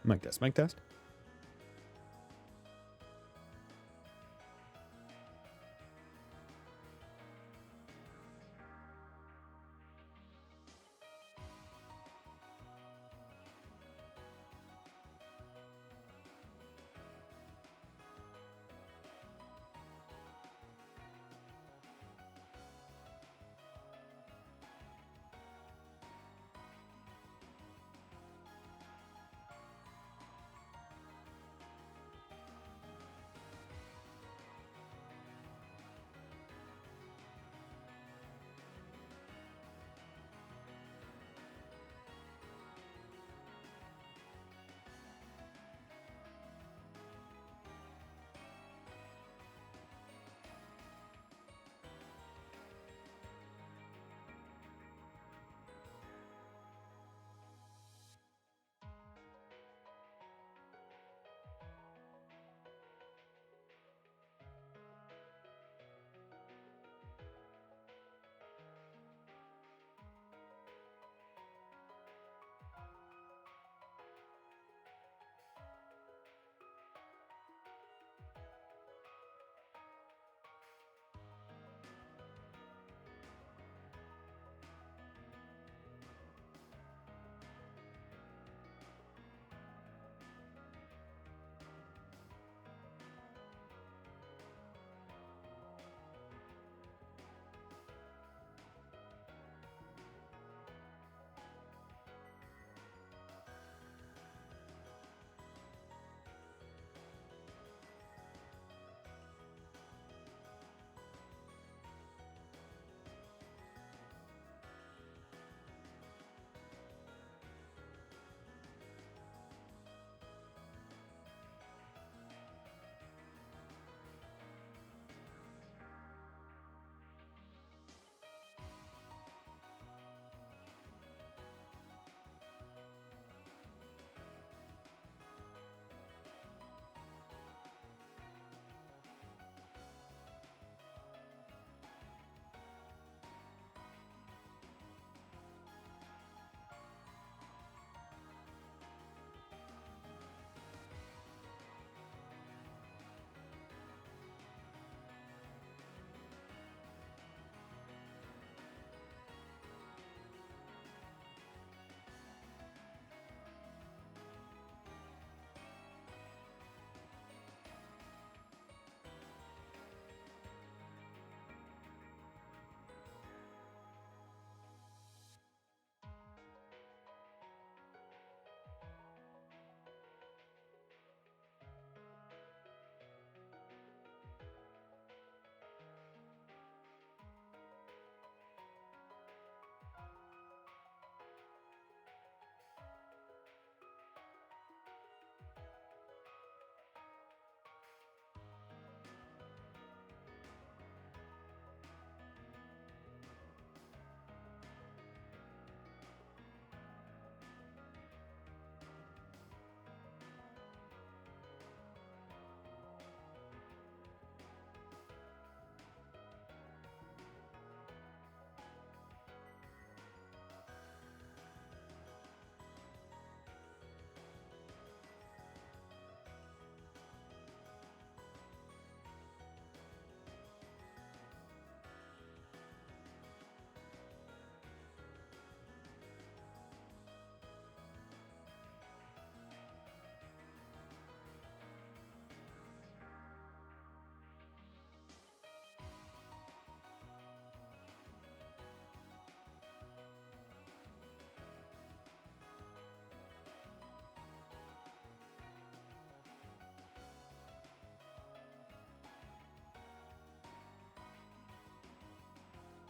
Mic test, mic test.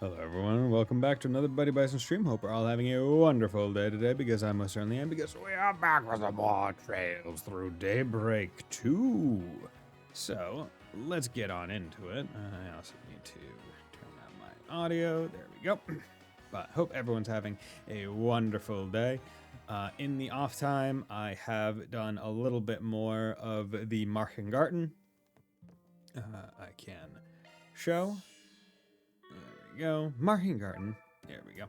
Hello everyone, and welcome back to another Buddy Bison stream. Hope we're all having a wonderful day today, because I most certainly am, because we are back with some more Trails Through Daybreak 2. So, let's get on into it. I also need to turn down my audio. There we go. But hope everyone's having a wonderful day. In the off time, I have done a little bit more of the Marken Garten. I can show. There we go. Marken Garten. There we go.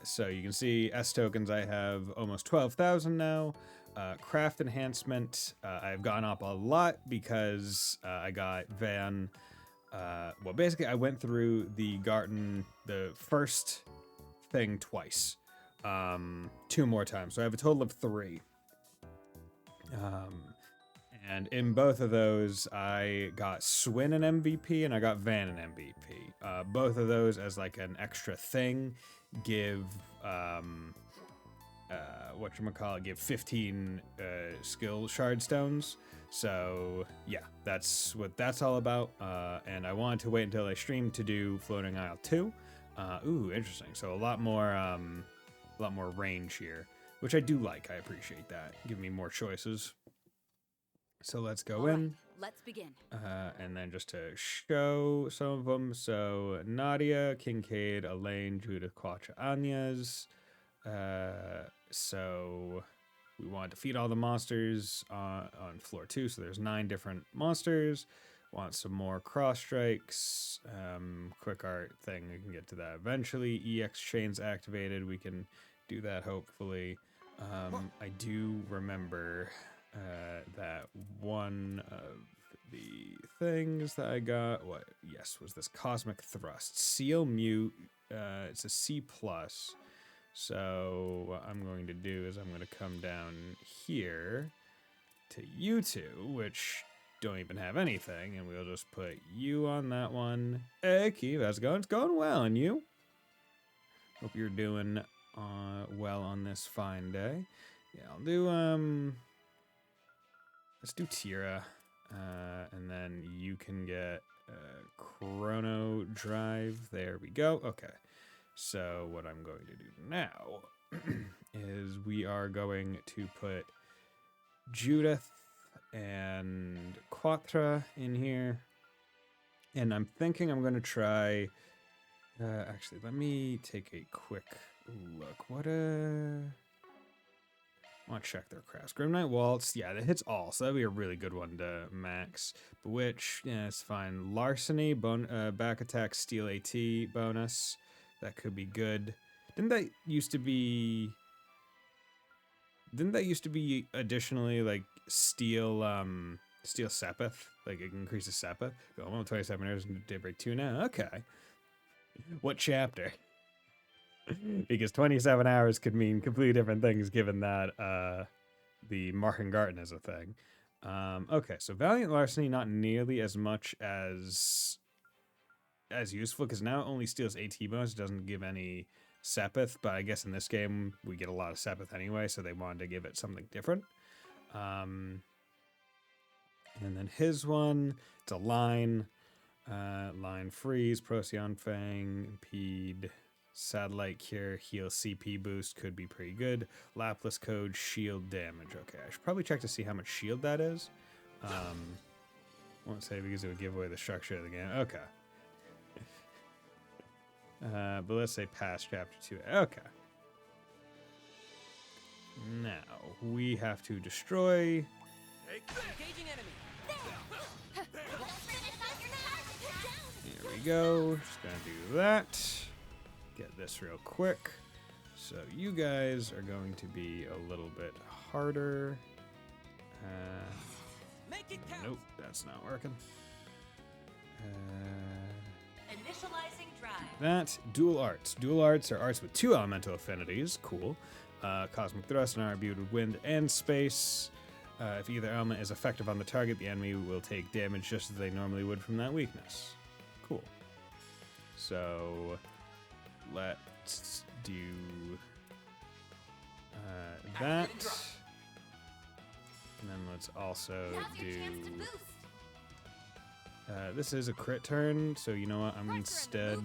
So you can see S tokens, I have almost 12,000 now. Craft enhancement, I've gone up a lot because I got Van. Well, basically, I went through the garden, the first thing twice, 2 more times. So I have a total of 3. And in both of those, I got Swin an MVP and I got Van an MVP. Both of those as like an extra thing give whatchamacallit, give 15 skill shard stones. So yeah, that's what that's all about. And I wanted to wait until I streamed to do Floating Isle 2. Ooh, interesting. So a lot more range here, which I do like. I appreciate that. Give me more choices. So let's go in. Let's begin. And then just to show some of them. So Nadia, Kincaid, Elaine, Judith, Quacha, Anyas. So we want to defeat all the monsters on floor 2. So there's 9 different monsters. Want some more cross strikes. Quick art thing. We can get to that eventually. EX chains activated. We can do that hopefully. I do remember that one of the things that I got, was this Cosmic Thrust. Seal Mute, it's a C+. So what I'm going to do is I'm going to come down here to you two, which don't even have anything, and we'll just put you on that one. Hey, Keith, how's it going? It's going well, and you? Hope you're doing well on this fine day. Yeah, I'll do, let's do Tira, and then you can get Chrono Drive. There we go. Okay. So what I'm going to do now is we are going to put Judith and Quatra in here. And I'm thinking I'm going to try... actually, let me take a quick look. I want to check their crafts. Grimnight Waltz, yeah, that hits all, so that'd be a really good one to max. Bewitch, yeah, it's fine. Larceny, back attack, steal AT bonus. That could be good. Didn't that used to be additionally like steal Sepith? Like it increases Sepith? Go on 27 hours into Daybreak 2 now. Okay. What chapter? Because 27 hours could mean completely different things given that the Marken Garten is a thing. Okay, so Valiant Larceny not nearly as much as useful, because now it only steals AT bonus, it doesn't give any Sepith, but I guess in this game we get a lot of Sepith anyway, so they wanted to give it something different. And then his one, it's a line freeze, Procyon Fang, impede, satellite cure, heal CP boost could be pretty good. Laplace code, shield damage. Okay, I should probably check to see how much shield that is. Won't say because it would give away the structure of the game. Okay. But let's say past chapter 2. Okay. Now, we have to destroy... Engaging enemy. Here we go. Just gonna do that. Get this real quick. So you guys are going to be a little bit harder. Nope, that's not working. Initializing drive. That. Dual arts. Dual arts are arts with 2 elemental affinities. Cool. Cosmic Thrust and are imbued with wind and space. If either element is effective on the target, the enemy will take damage just as they normally would from that weakness. Cool. So let's do that. And then let's also do... this is a crit turn, so you know what? I'm instead...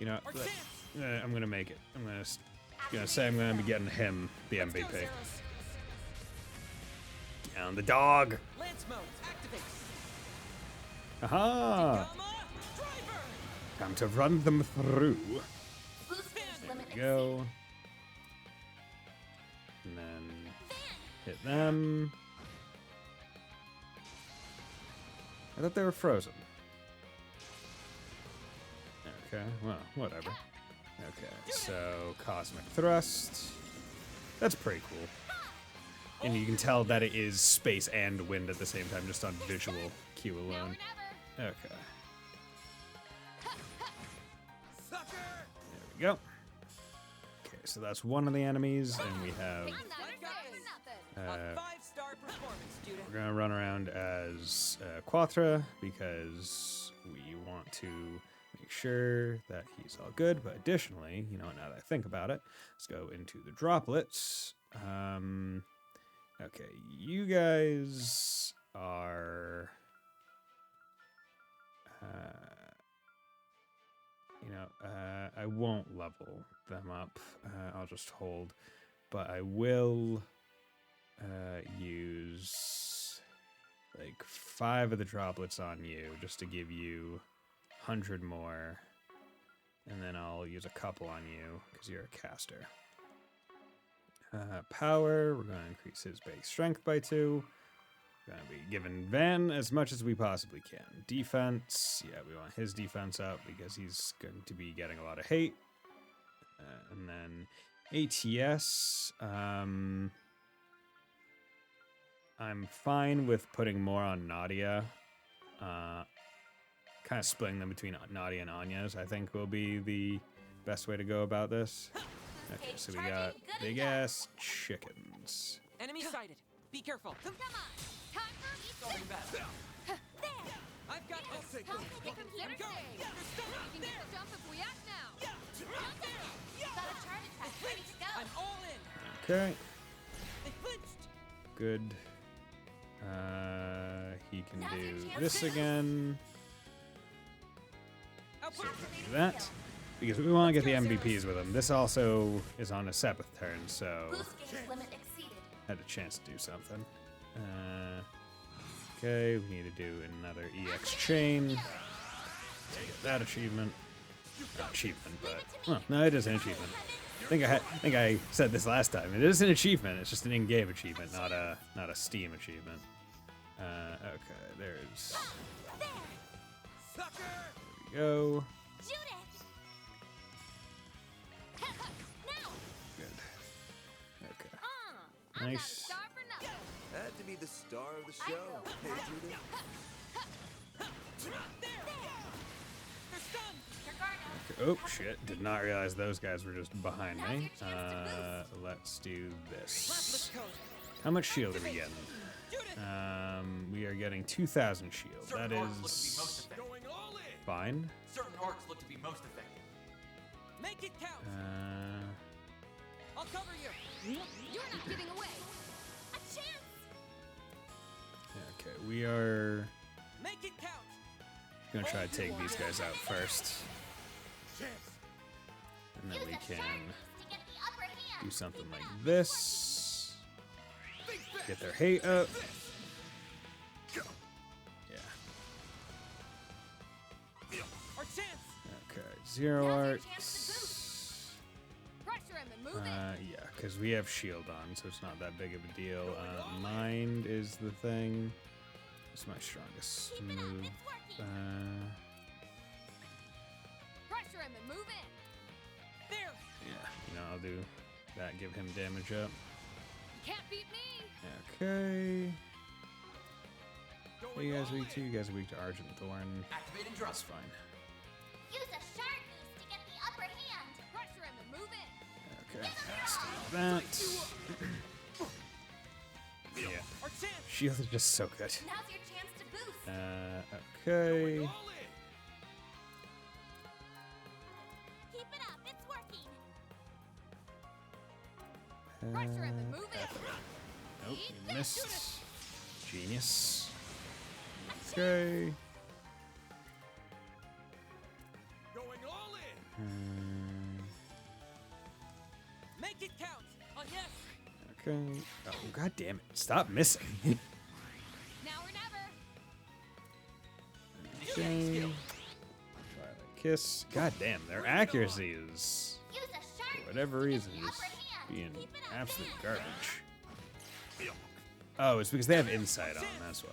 You know, I'm going to make it. I'm going to say I'm going to be getting him the MVP. Down the dog! Aha! Time to run them through. There we go. And then hit them. I thought they were frozen. Okay, well, whatever. Okay, so Cosmic Thrust. That's pretty cool. And you can tell that it is space and wind at the same time, just on visual cue alone. Okay. There we go. Okay, so that's one of the enemies, and we have... we're gonna run around as Quattro, because we want to make sure that he's all good, but additionally, you know, now that I think about it, let's go into the droplets. Okay, you guys are... I won't level them up. I'll just hold. But I will use like 5 of the droplets on you just to give you 100 more. And then I'll use a couple on you because you're a caster. Power, we're going to increase his base strength by 2. Going to be giving Van as much as we possibly can. Defense, yeah, we want his defense up because he's going to be getting a lot of hate. And then ATS, I'm fine with putting more on Nadia. Kind of splitting them between Nadia and Anya's, I think, will be the best way to go about this. Okay, so we got big ass chickens. Enemy sighted. Be careful. Come on. Going back. I've got this. Go. I'm all in. Okay. They flinched. Good. He can do this again. So we're gonna do that. Because we want to get the MVPs with him. This also is on a 7th turn, so had a chance to do something. Okay, we need to do another EX chain to get that achievement. Not achievement, but well, no, it is an achievement. I think I said this last time. It is an achievement. It's just an in-game achievement, not a Steam achievement. Okay, there's. There we go. Nice. Had to be the star of the show. Hey, Judith. Oh, shit. Did not realize those guys were just behind me. Let's do this. How much shield are we getting? We are getting 2,000 shield. That is fine. Certain orcs look to be most effective. Make it count. I'll cover you. You're not giving away. A chance. Okay, we are Make it count. gonna try to take these guys out first. And then we can do something like this. Get their hate up. Yeah. Our chance. Okay, 0 arcs. Yeah, because we have shield on, so it's not that big of a deal. Mind is the thing. It's my strongest move. Pressure him and move in. There. Yeah, you know, I'll do that, give him damage up. Can't beat me. Okay. What are you guys weak to? You guys are weak to Argent Thorn. Activating That's drop. fine. Use a shark beast to get the upper hand. Pressure him and move in. Okay, let's do that. Yeah. Our chance. Shield is just so good. Now's your chance to boost. Okay. Keep it up. It's working. Pressure him and move in. Nope, you missed. Genius. Okay. Going all in. Make it count. On yes. Okay. Oh, god damn it. Stop missing. Now or never. Okay. Twilight Kiss. God damn, their accuracy is, Use a shark for whatever reason, just being Keep it up. absolute garbage. Oh, it's because they have insight on, that's why.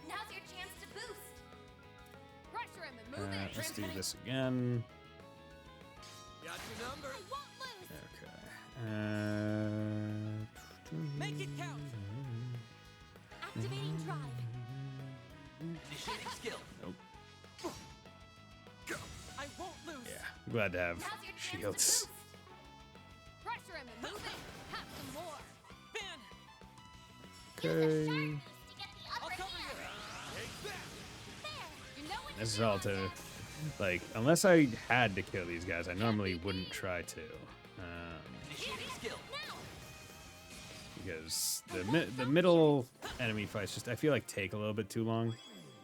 Now's your chance to boost. Pressure him and move in. Let's do this again. Got your number. I won't lose. Okay. Make it count. Activating drive. Initiating skill. Nope. I won't lose. Yeah, I'm glad to have Now's your chance to shields. boost. Pressure him and move in. Have some more. Fan. Use a shark Okay. beast to get the I'll upper cover hand. you. There. You know what This to is do all on to, that. like, unless I had to kill these guys, I normally wouldn't try to. Initiating skill. Now. Because the middle enemy fights just, I feel like, take a little bit too long.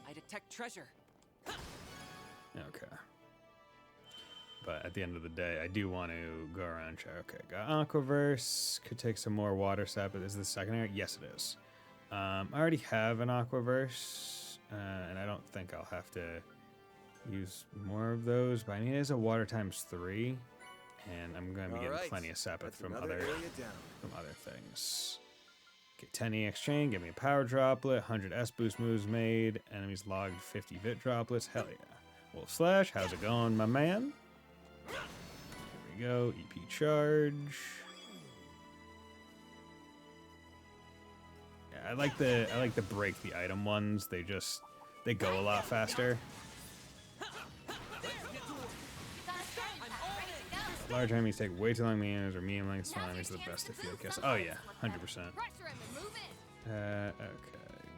I detect treasure. Okay. But at the end of the day, I do want to go around and check. Okay, got Aquaverse. Could take some more water sap, but is this the secondary? Yes, it is. I already have an Aquaverse, and I don't think I'll have to use more of those. But I mean, it is a water ×3, and I'm going to be getting Alright, plenty of sap that's from another other area down. things. Okay, 10 EX chain, give me a power droplet, 100 S boost moves made, enemies logged 50 vit droplets. Hell yeah. Wolf Slash, how's it going, my man? Here we go, EP charge. Yeah, I like the break the item ones. They go a lot faster. You got a shark attack ready to go. Large enemies take way too long means or medium length small enemies are the best if you guess. Oh yeah, 100%. Pressure him and move in. Okay,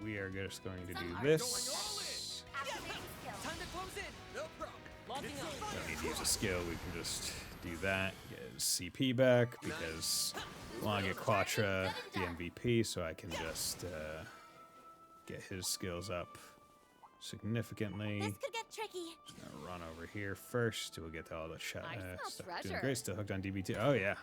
we are just going to do Some are this. Activating skill. Time to close in. No problem. Logging on. Don't need to use a skill, we can just do that. Get his CP back because I want to get Quatra the MVP so I can just get his skills up significantly. This could get tricky. Just gonna run over here first. We'll get to all the I smell stuff. Doing treasure. great, still hooked on DB2. Oh yeah.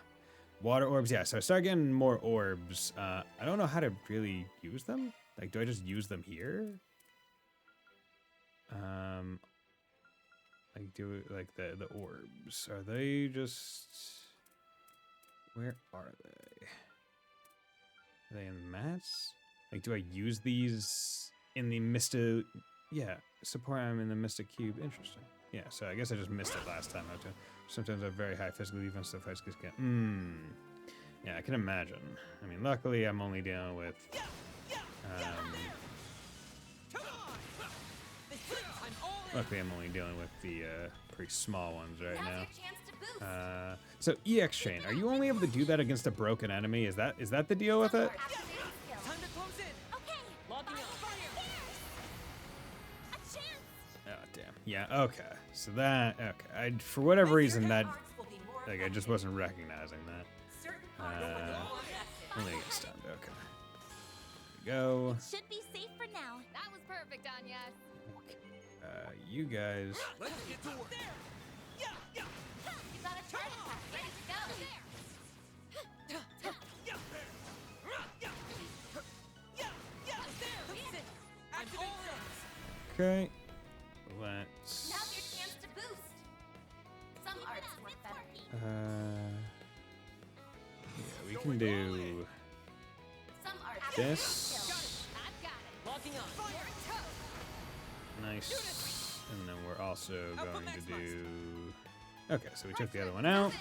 Water orbs, yeah. So I started getting more orbs. I don't know how to really use them. Like, do I just use them here? Like, do it like the orbs? Are they just? Where are they? Are they in the mats? Like, do I use these in the Mista? Yeah, support. I'm in the Mystic Cube. Interesting. Yeah, so I guess I just missed it last time. Sometimes I have very high physical defense, so fights just get. Yeah, I can imagine. I mean, luckily I'm only dealing with. Luckily I'm only dealing with the pretty small ones right Now's now. your chance to boost. So EX chain, are you only able to do that against a broken enemy? Is that the deal with it? Activating skill. Time to close in. Okay. Logging on. A chance. Oh damn. Yeah. Okay. So that. Okay. For whatever reason that, like, I just wasn't recognizing that. Only get stunned. Okay. There we go. Should be safe for now. That was perfect, Anya. You guys. Let's get to work. You got a shark attack ready to go. I'm all in. Okay. Let's. Now's your chance to boost. Some arts work better. Yeah, we can do Some arts. this. I've got it. Logging on. Fire and toe. Nice. And then we're also going to do. Okay, so we took the other one out.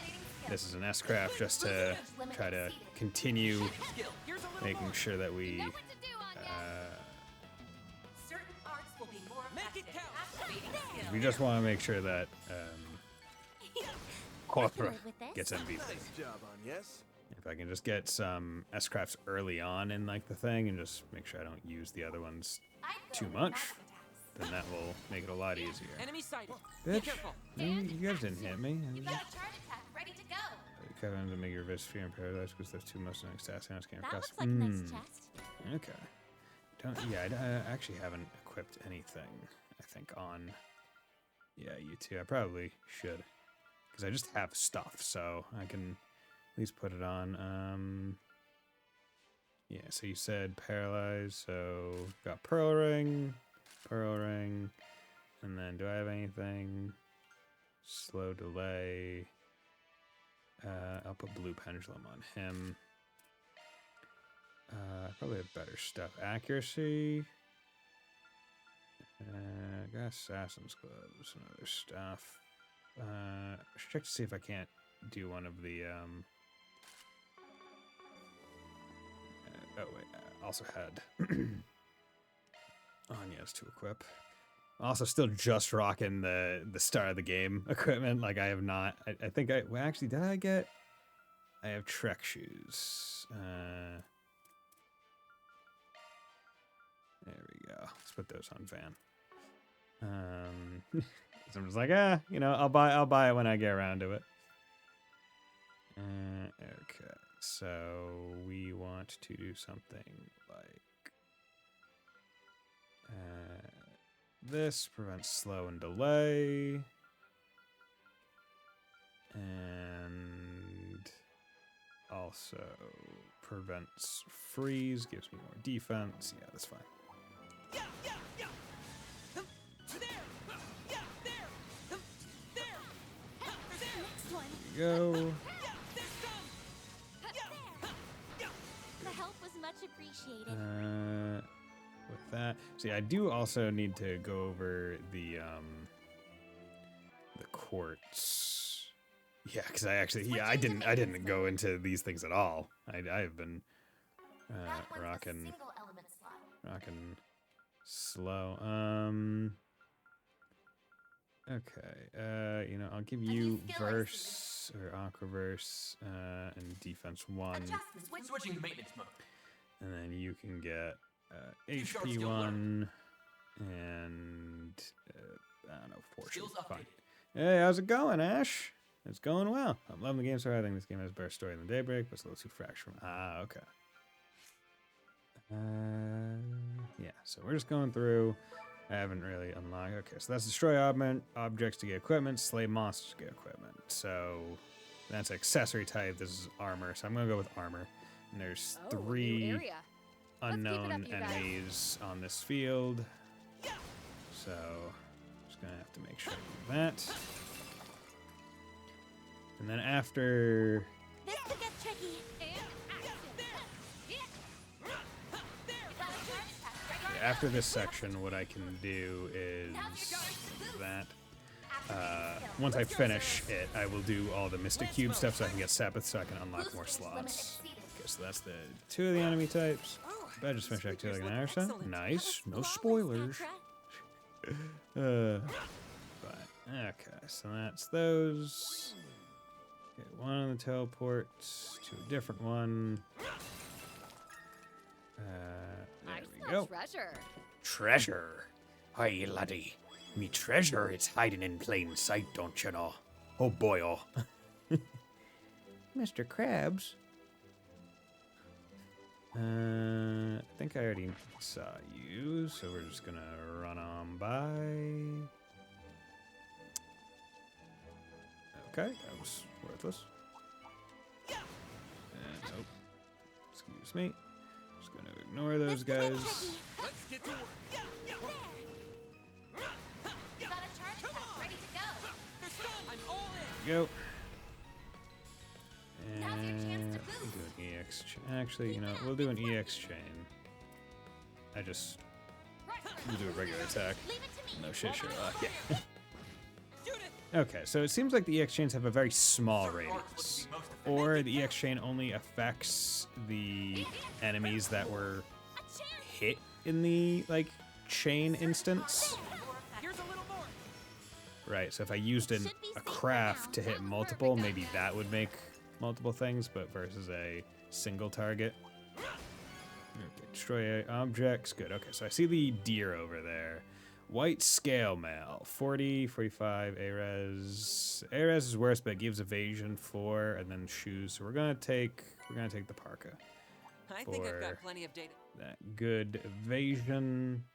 This is an S-craft just to try to continue Skill. Here's a little making more. sure that we. Know what to do, Anya. Certain arts will be more Make it effective. count. Activating skill. We just want to make sure that Quathra live with this. gets MVP. Nice job on yes. If I can just get some S-crafts early on in like the thing and just make sure I don't use the other ones too much, then that will make it a lot easier. Enemy sighted. Be Bitch, careful. no, you guys didn't hit me. You got a charge attack ready to go. Kevin to make your wrist fear and paralyzed because those two most next tasks I can't That press. looks like a nice chest. Okay. I actually haven't equipped anything, I think, on. Yeah, you two. I probably should. Because I just have stuff, so I can at least put it on. Yeah, so you said paralyzed, so got Pearl Ring, and then do I have anything? Slow delay. I'll put Blue Pendulum on him. Probably have better stuff. Accuracy. Got Assassin's Gloves and other stuff. check to see if I can't do one of the oh wait, I also had Anya's to equip. Also still just rocking the start of the game equipment. Like I have not, I think well, actually, did I get, I have Trek shoes. There we go. Let's put those on Van. So I'm just like, you know, I'll buy it when I get around to it. Okay, so we want to do something like this prevents slow and delay, and also prevents freeze, gives me more defense. Yeah, that's fine. Yeah, yeah, yeah. There. Yeah, there. There. There. Next one. There we go. Yeah, there's some. Yeah. The help was much appreciated. With that, see, I do also need to go over the quartz. Yeah, because I actually, I didn't go into these things at all. I've been That one's a rocking single element slot. slow. Okay. You know, I'll give you skill verse or aquaverse and defense 1, Adjustment. Switching to maintenance mode. and then you can get sharp HP skill 1 and I don't know, fortune. Skills Fine. updated. Hey, how's it going, Ash? It's going well. I'm loving the game so far. I think this game has a better story than Daybreak, but it's a little too fresh from. Okay. Yeah, so we're just going through. I haven't really unlocked. Okay, so that's destroy objects to get equipment, slay monsters to get equipment. So that's accessory type. This is armor, so I'm gonna go with armor. And there's Oh, new 3 area. Let's keep it unknown up, you guys. enemies on this field. So just gonna have to make sure I do that. And then after This could get tricky. after this section, what I can do is that once I finish it, I will do all the Mystic Cube stuff so I can get Sabbath so I can unlock more slots. Okay, so that's the 2 of the enemy types. But I just finished Act 2 like an hour or so. Nice. No spoilers. But, okay, so that's those. Okay, 1 on the teleports to a different one. I There we smell go. treasure. Treasure? Aye, laddie. Me treasure, it's hiding in plain sight, don't you know? Oh boy, oh. Mr. Krabs. I think I already saw you, so we're just gonna run on by. Okay, that was worthless. Nope. Excuse me. Just gonna ignore those guys. Let's get to work. Got a charge attack ready to go. There's some. I'm all in. Go. Now's your chance to And boost. do an EX chain. Actually, you know, we'll do an EX chain. We'll do a regular attack. Leave it to me. No shit, Sherlock. Yeah. Shoot it. Okay, so it seems like the EX chains have a very small radius. Arcs look to be most effective. Or the EX chain only affects the enemies that were hit in the, like, chain instance. Here's a little more. Right, so if I used a craft to hit multiple, maybe that would make multiple things, but versus a single target. Okay, destroy objects. Good. Okay, so I see the deer over there. White scale mail. 40, 45, A-res. A-res is worse, but it gives evasion 4 and then shoes. So we're gonna take the parka. I think I've For- got plenty of data. That good evasion.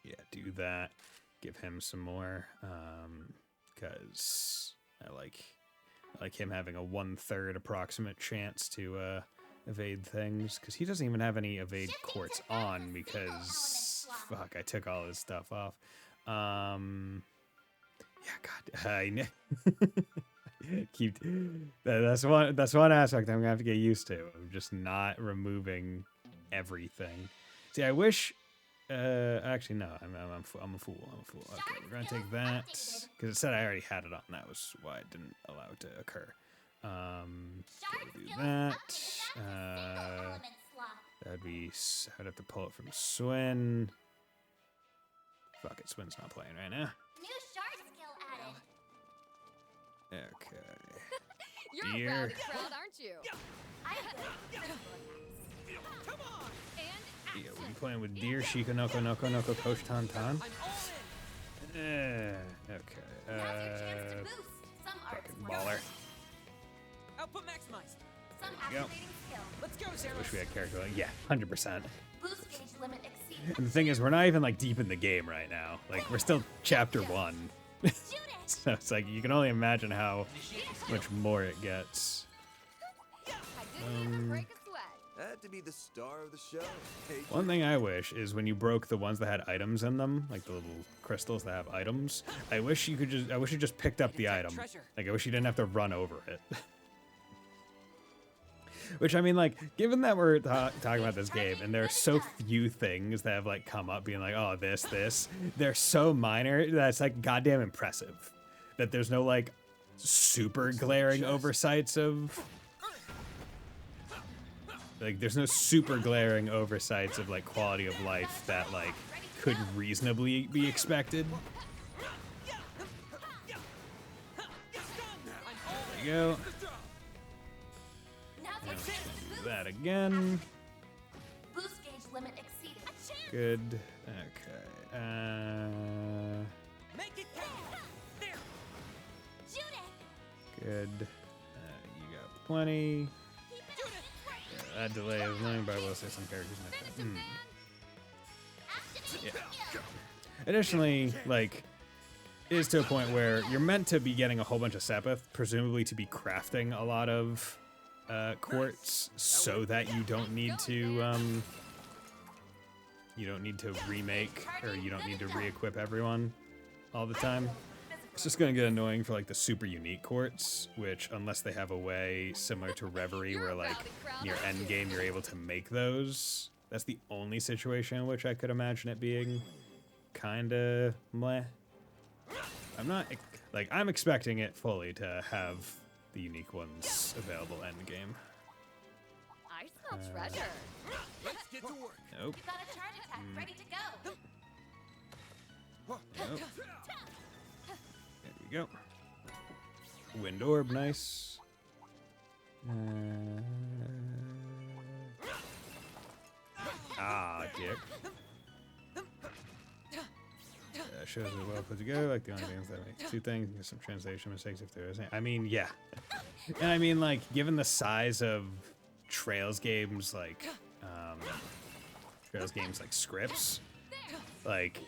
Yeah, do that. Give him some more. Because I like him having a 1/3 approximate chance to evade things. Because he doesn't even have any evade quartz on because fuck, I took all his stuff off. Yeah, God, I keep that's one aspect I'm gonna have to get used to. I'm just not removing everything. See, I wish Actually, no. I'm a fool. I'm a fool. Okay, we're gonna take that because it said I already had it on. That was why it didn't allow it to occur. Do that. That'd be. I'd have to pull it from Swin. Fuck it, Swin's not playing right now. New shard skill added. Okay. You're Dear. a rowdy crowd, aren't you? I have Come on! And Yeah, we'll be playing with Deer, Shika, Noko, Noko, Noko, Coach Tan Tan. I'm all in! Okay. Now's your chance to boost. Some arts Fucking work. baller. Output maximized. Some There you go. activating skill. Let's go, Zero. Wish we had character like, yeah, 100%. Boost gauge limit exceeded. And the thing is, we're not even like deep in the game right now. Like, we're still chapter 1. Shoot it! So it's like, you can only imagine how much more it gets. I didn't even break a sweat. Had to be the star of the show. Hey, One thing I wish is when you broke the ones that had items in them, like the little crystals that have items, I wish you just picked up the item. treasure. Like, I wish you didn't have to run over it. Which, I mean, like, given that we're talking about this game, and there are so few things that have, like, come up being like, oh, this, they're so minor that it's, like, goddamn impressive. That there's no, like, super glaring oversights of... Like, there's no super glaring oversights of, like, quality of life that, like, could reasonably be expected. There you go. Now's your chance to boost. That again. Boost gauge limit exceeded. Good. Okay. Make it count! There! Shoot it! Good. You got plenty. Yeah, that delay is annoying, but I will say some characters next time. Activate skill. Additionally, like, it is to a point where you're meant to be getting a whole bunch of Sepith, presumably to be crafting a lot of quartz, so that you don't need to remake, or you don't need to re-equip everyone all the time. It's just gonna get annoying for like the super unique quartz, which unless they have a way similar to Reverie where like near end game you're able to make those, that's the only situation in which I could imagine it being kinda meh. I'm not like, I'm expecting it fully to have the unique ones available end game. I smell treasure. Let's get to work! Nope. You got a charge attack ready to go. Nope. There we go. Wind orb, nice. Dick. Shows it well put together, like the only things that make two things. There's some translation mistakes if there is any. I mean, yeah. And I mean, like, given the size of Trails games, like, scripts, like,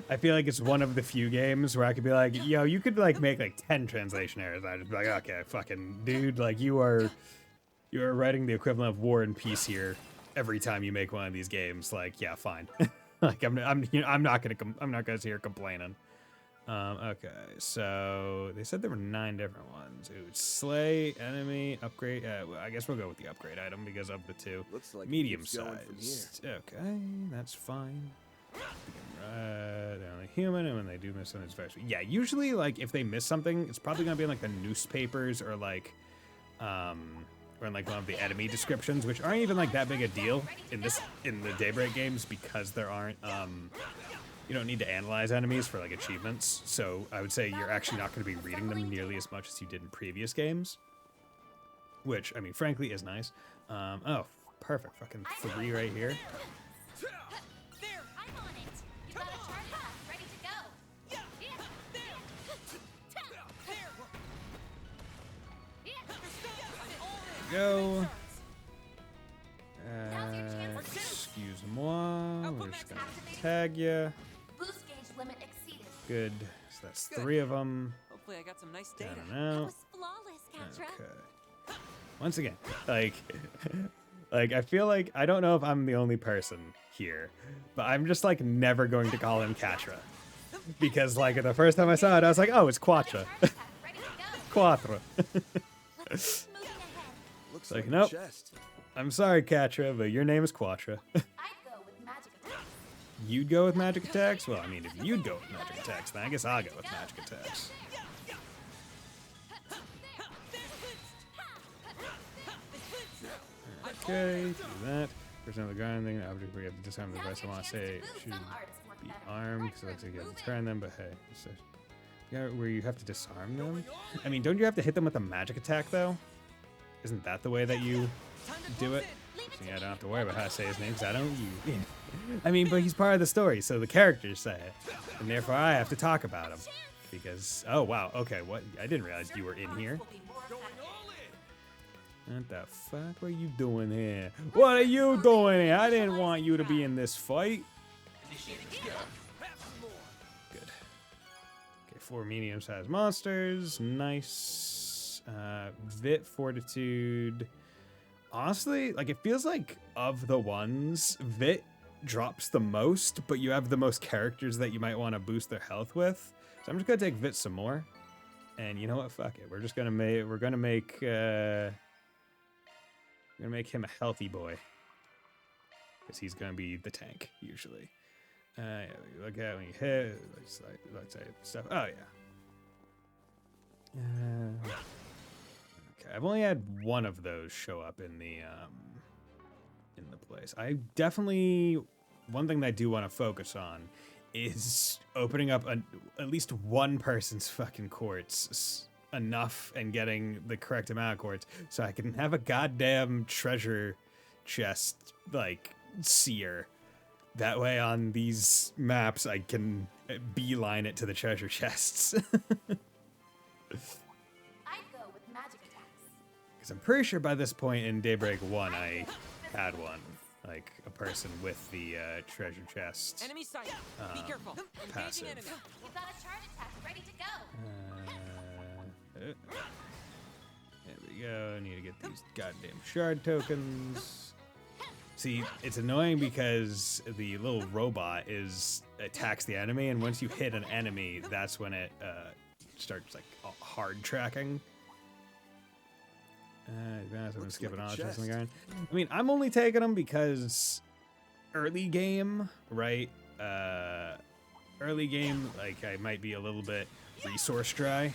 I feel like it's one of the few games where I could be like, yo, you could, like, make, like, 10 translation errors. I'd just be like, okay, fucking dude, like, you are writing the equivalent of War and Peace here every time you make one of these games. Like, yeah, fine. Like, I'm not gonna sit here complaining. Okay, so they said there were 9 different ones. Ooh, slay, enemy, upgrade. Well, I guess we'll go with the upgrade item because of the two. Looks like it Medium keeps going from sized. Okay, that's fine. They're only human, and when they do miss something, it's very sweet. Yeah, usually, like, if they miss something, it's probably gonna be in, like, the newspapers or, like, or in, like, one of the enemy descriptions, which aren't even, like, that big a deal in the Daybreak games because there aren't, you don't need to analyze enemies for, like, achievements. So I would say you're actually not going to be reading them nearly as much as you did in previous games, which, I mean, frankly, is nice. Oh, perfect. Fucking 3 right here. There! I'm on it. You got a charge attack ready to go. Go. Excuse-moi. We're just gonna tag ya. Boost gauge limit exceeded. Good. So that's 3 of them. Hopefully I got some nice I data. don't That know. was flawless, Katra. Okay. Once again, like, like, I feel like, I don't know if I'm the only person here, but I'm just, like, never going to call him Katra. Because, like, the first time I saw it, I was like, oh, it's Quatra. Charge attack ready to go. Quatra. Let's keep moving ahead. Looks like, like nope. a chest. I'm sorry, Katra, but your name is Quatra. I'd go with magic attack. you'd go with magic attacks. Well, I mean, if you'd go with magic attacks, then I guess I'll go with magic attacks. Okay, do that. There's another ground thing. Object we have to disarm the device. I want to say it should be armed because it looks like you have to turn them, but hey. Yeah, where you have to disarm them? I mean, don't you have to hit them with a magic attack, though? Isn't that the way that you do it? So yeah, I don't have to worry about how to say his name because I don't use. I mean, but he's part of the story, so the characters say it, and therefore I have to talk about him because. Oh wow, okay, what? I didn't realize you were in here. What the fuck are you doing here? What are you doing here? I didn't want you to be in this fight. Good. Okay, 4 medium-sized monsters. Nice. Vit, Fortitude. Honestly, like, it feels like of the ones, Vit drops the most, but you have the most characters that you might want to boost their health with. So I'm just gonna take Vit some more. And you know what? Fuck it. We're just gonna make him a healthy boy. Because he's gonna be the tank, usually. Yeah, look at when you hit, let's say stuff. Oh yeah. Okay, I've only had one of those show up in the place. I definitely, one thing that I do want to focus on is opening up at least one person's fucking quartz enough and getting the correct amount of quartz so I can have a goddamn treasure chest like seer. That way on these maps I can beeline it to the treasure chests. I'd go with magic attacks. Because I'm pretty sure by this point in Daybreak 1 I had one. Like a person with the treasure chest. Enemy sight. Be careful. Passive. Engaging enemy. You've got a charge attack ready to go. There we go. Need to get these goddamn shard tokens. See, it's annoying because the little robot attacks the enemy, and once you hit an enemy, that's when it starts like hard tracking. I'm skipping on to something going. I mean, I'm only taking them because early game, right? Early game, like I might be a little bit resource dry.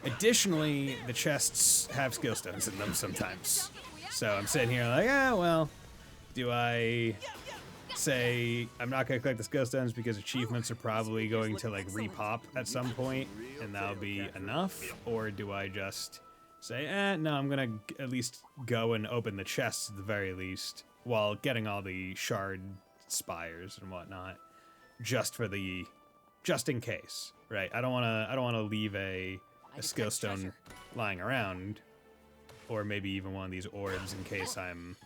Additionally, the chests have skill stones in them sometimes. So I'm sitting here like, well, do I say I'm not going to collect the skill stones because achievements are probably going to like repop at some point and that'll be enough? Or do I just say, no, I'm going to at least go and open the chests at the very least while getting all the shard spires and whatnot just in case, right? I don't want to leave a skill stone lying around, or maybe even one of these orbs in case I'm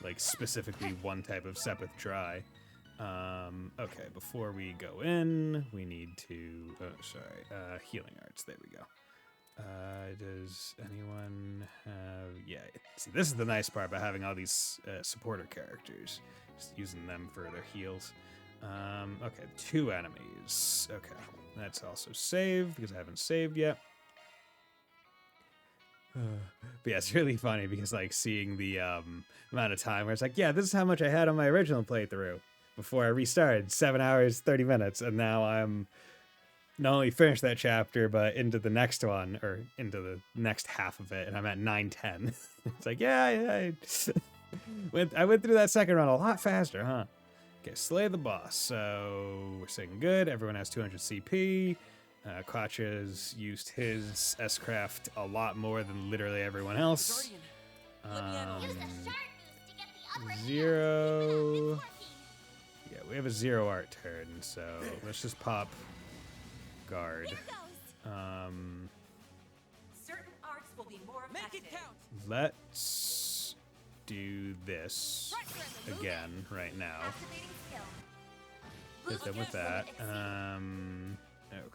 like specifically one type of Sepith dry. Okay, before we go in, we need to, healing arts, there we go. Does anyone have, yeah, see, this is the nice part about having all these supporter characters, just using them for their heals. Okay, 2 enemies. Okay, that's also saved because I haven't saved yet. But yeah, it's really funny because like seeing the amount of time where it's like, yeah, this is how much I had on my original playthrough before I restarted, 7 hours, 30 minutes, and now I'm not only finished that chapter, but into the next one, or into the next half of it, and I'm at 9:10. It's like, yeah, I went through that second run a lot faster, huh? Okay, slay the boss. So we're saying good. Everyone has 200 CP. Quacha's used his S-Craft a lot more than literally everyone else. Use the shark beast to get the upper hand. 0. Yeah, we have a 0 art turn, so let's just pop guard. Certain arts will be more Make effective. it count. Let's do this again right now. Activating skill. Hit them with that.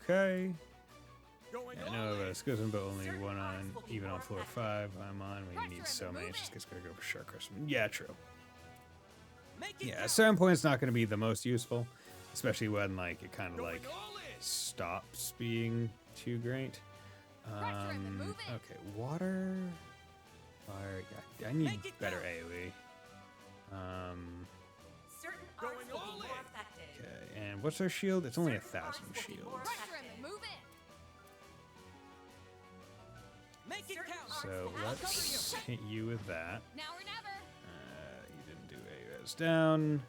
Okay. Yeah, no skills, but only one on, even on floor 5 I'm on. We need so many, it's just gonna go for shark crystal. Yeah, true. Make it Yeah, at a count. certain point it's not gonna be the most useful, especially when like it kind of like stops being too great. Okay, water, fire. Yeah, I need better AoE. Certain arts will be more effective. And what's our shield? It's only 1,000 shield. Pressure him and move in. Make it count. So let's hit you with that. Now or never. You didn't do a res down.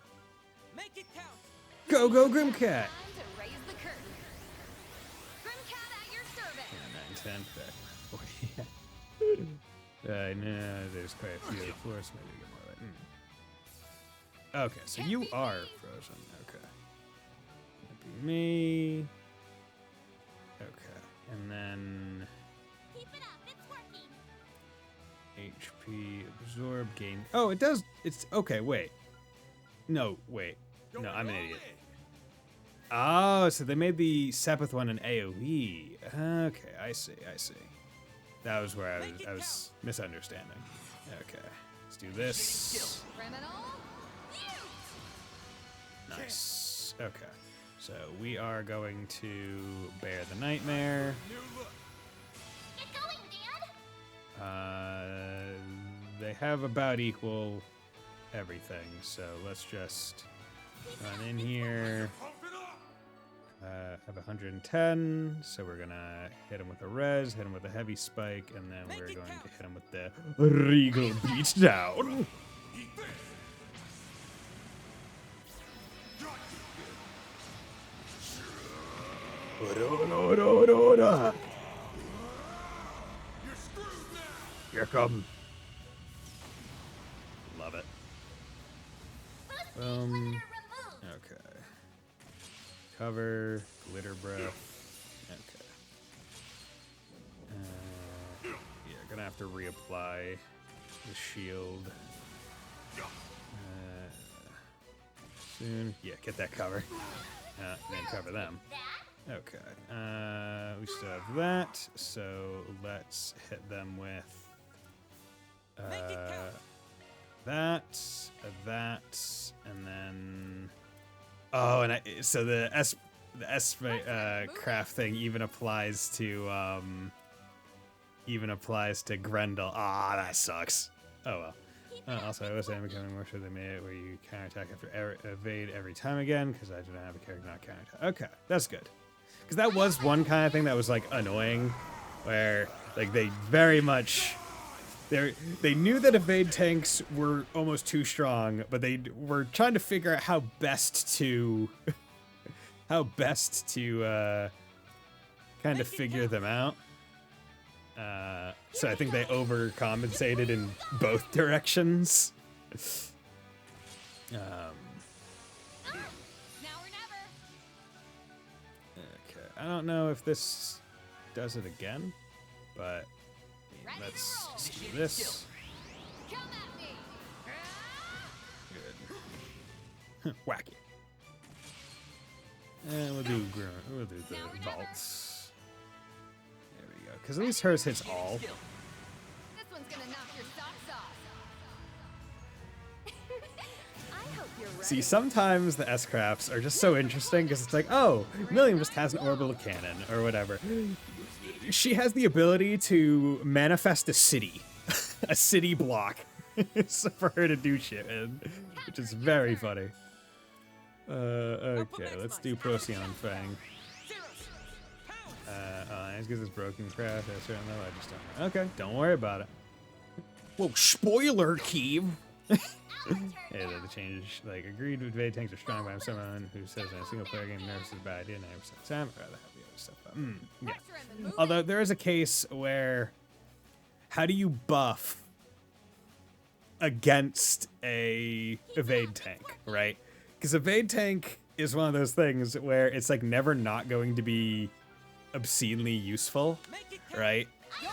Make it count. Go, go, Grimcat! Time to raise the curtain. Grimcat at your service. Yeah, 9, 10. Back. No, there's quite a few. Of course, maybe get more of that. Okay, so you are frozen. Okay. That'd be me. Okay, and then Keep it up, it's working. HP absorb gain. Oh, it does. It's okay. Wait. No, wait. No, I'm an idiot. Oh, so they made the Sepith one an AoE. Okay, I see. That was where I was misunderstanding. Okay, let's do this. Criminal. Nice. Okay, so we are going to bear the nightmare. Get going, Dad. They have about equal everything, so let's just run in here. Have 110, so we're gonna hit him with a res, hit him with a heavy spike, and then we're going to hit him with the Regal Beatdown. Here come. Love it. Limiter removed. Okay. Cover, glitter breath. Okay. Yeah, gonna have to reapply the shield. Soon. Yeah, get that cover. Then cover them. That. Okay. We still have that, so let's hit them with that, and then so the S craft thing even applies to Grendel. Ah, that sucks. Oh well. Also, I was becoming more sure they made it where you counterattack after evade every time again, because I do not have a character not counterattack. Okay, that's good. Because that was one kind of thing that was like annoying, where like they very much they knew that evade tanks were almost too strong, but they were trying to figure out how best to kind of figure them out. So I think they overcompensated in both directions. Now or never. Okay, I don't know if this does it again, but let's just do this. Come at me. Good. Whack it. And we'll do the vaults. There we go. Because at least hers hits all. This one's gonna knock your socks off. I hope you're ready. See, sometimes the S-crafts are just so interesting because it's like, oh, Milliam just has an orbital cannon or whatever. She has the ability to manifest a city, a city block, so for her to do shit in, which is very funny. Okay, let's do Procyon Fang. It's because it's broken craft at a certain level. I just don't know. Okay, don't worry about it. Whoa, spoiler, Keeve! Hey, the change, like, agreed with evade tanks are strong by someone who says in a single player game, nervous is a bad idea 90% of the time. I'd rather have the other stuff. Yeah. Pressure him and move Although there is a case where, how do you buff against a evade tank, right? Because evade tank is one of those things where it's like never not going to be obscenely useful, right? Your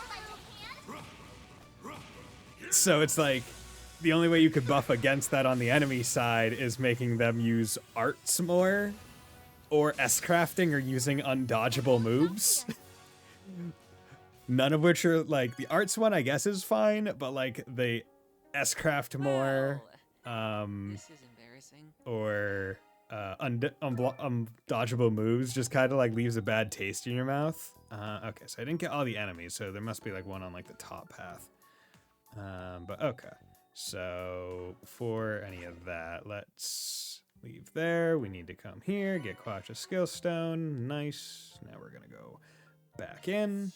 little hand. So it's like the only way you could buff against that on the enemy side is making them use arts more, or S-crafting, or using undodgeable moves. None of which are like the arts one, I guess, is fine, but like the S-craft more, This is embarrassing. or undodgeable moves just kind of like leaves a bad taste in your mouth. Okay, so I didn't get all the enemies, so there must be like one on like the top path. But okay. So for any of that, let's leave there. We need to come here, get Quacha Skill Stone. Nice. Now we're gonna go back in.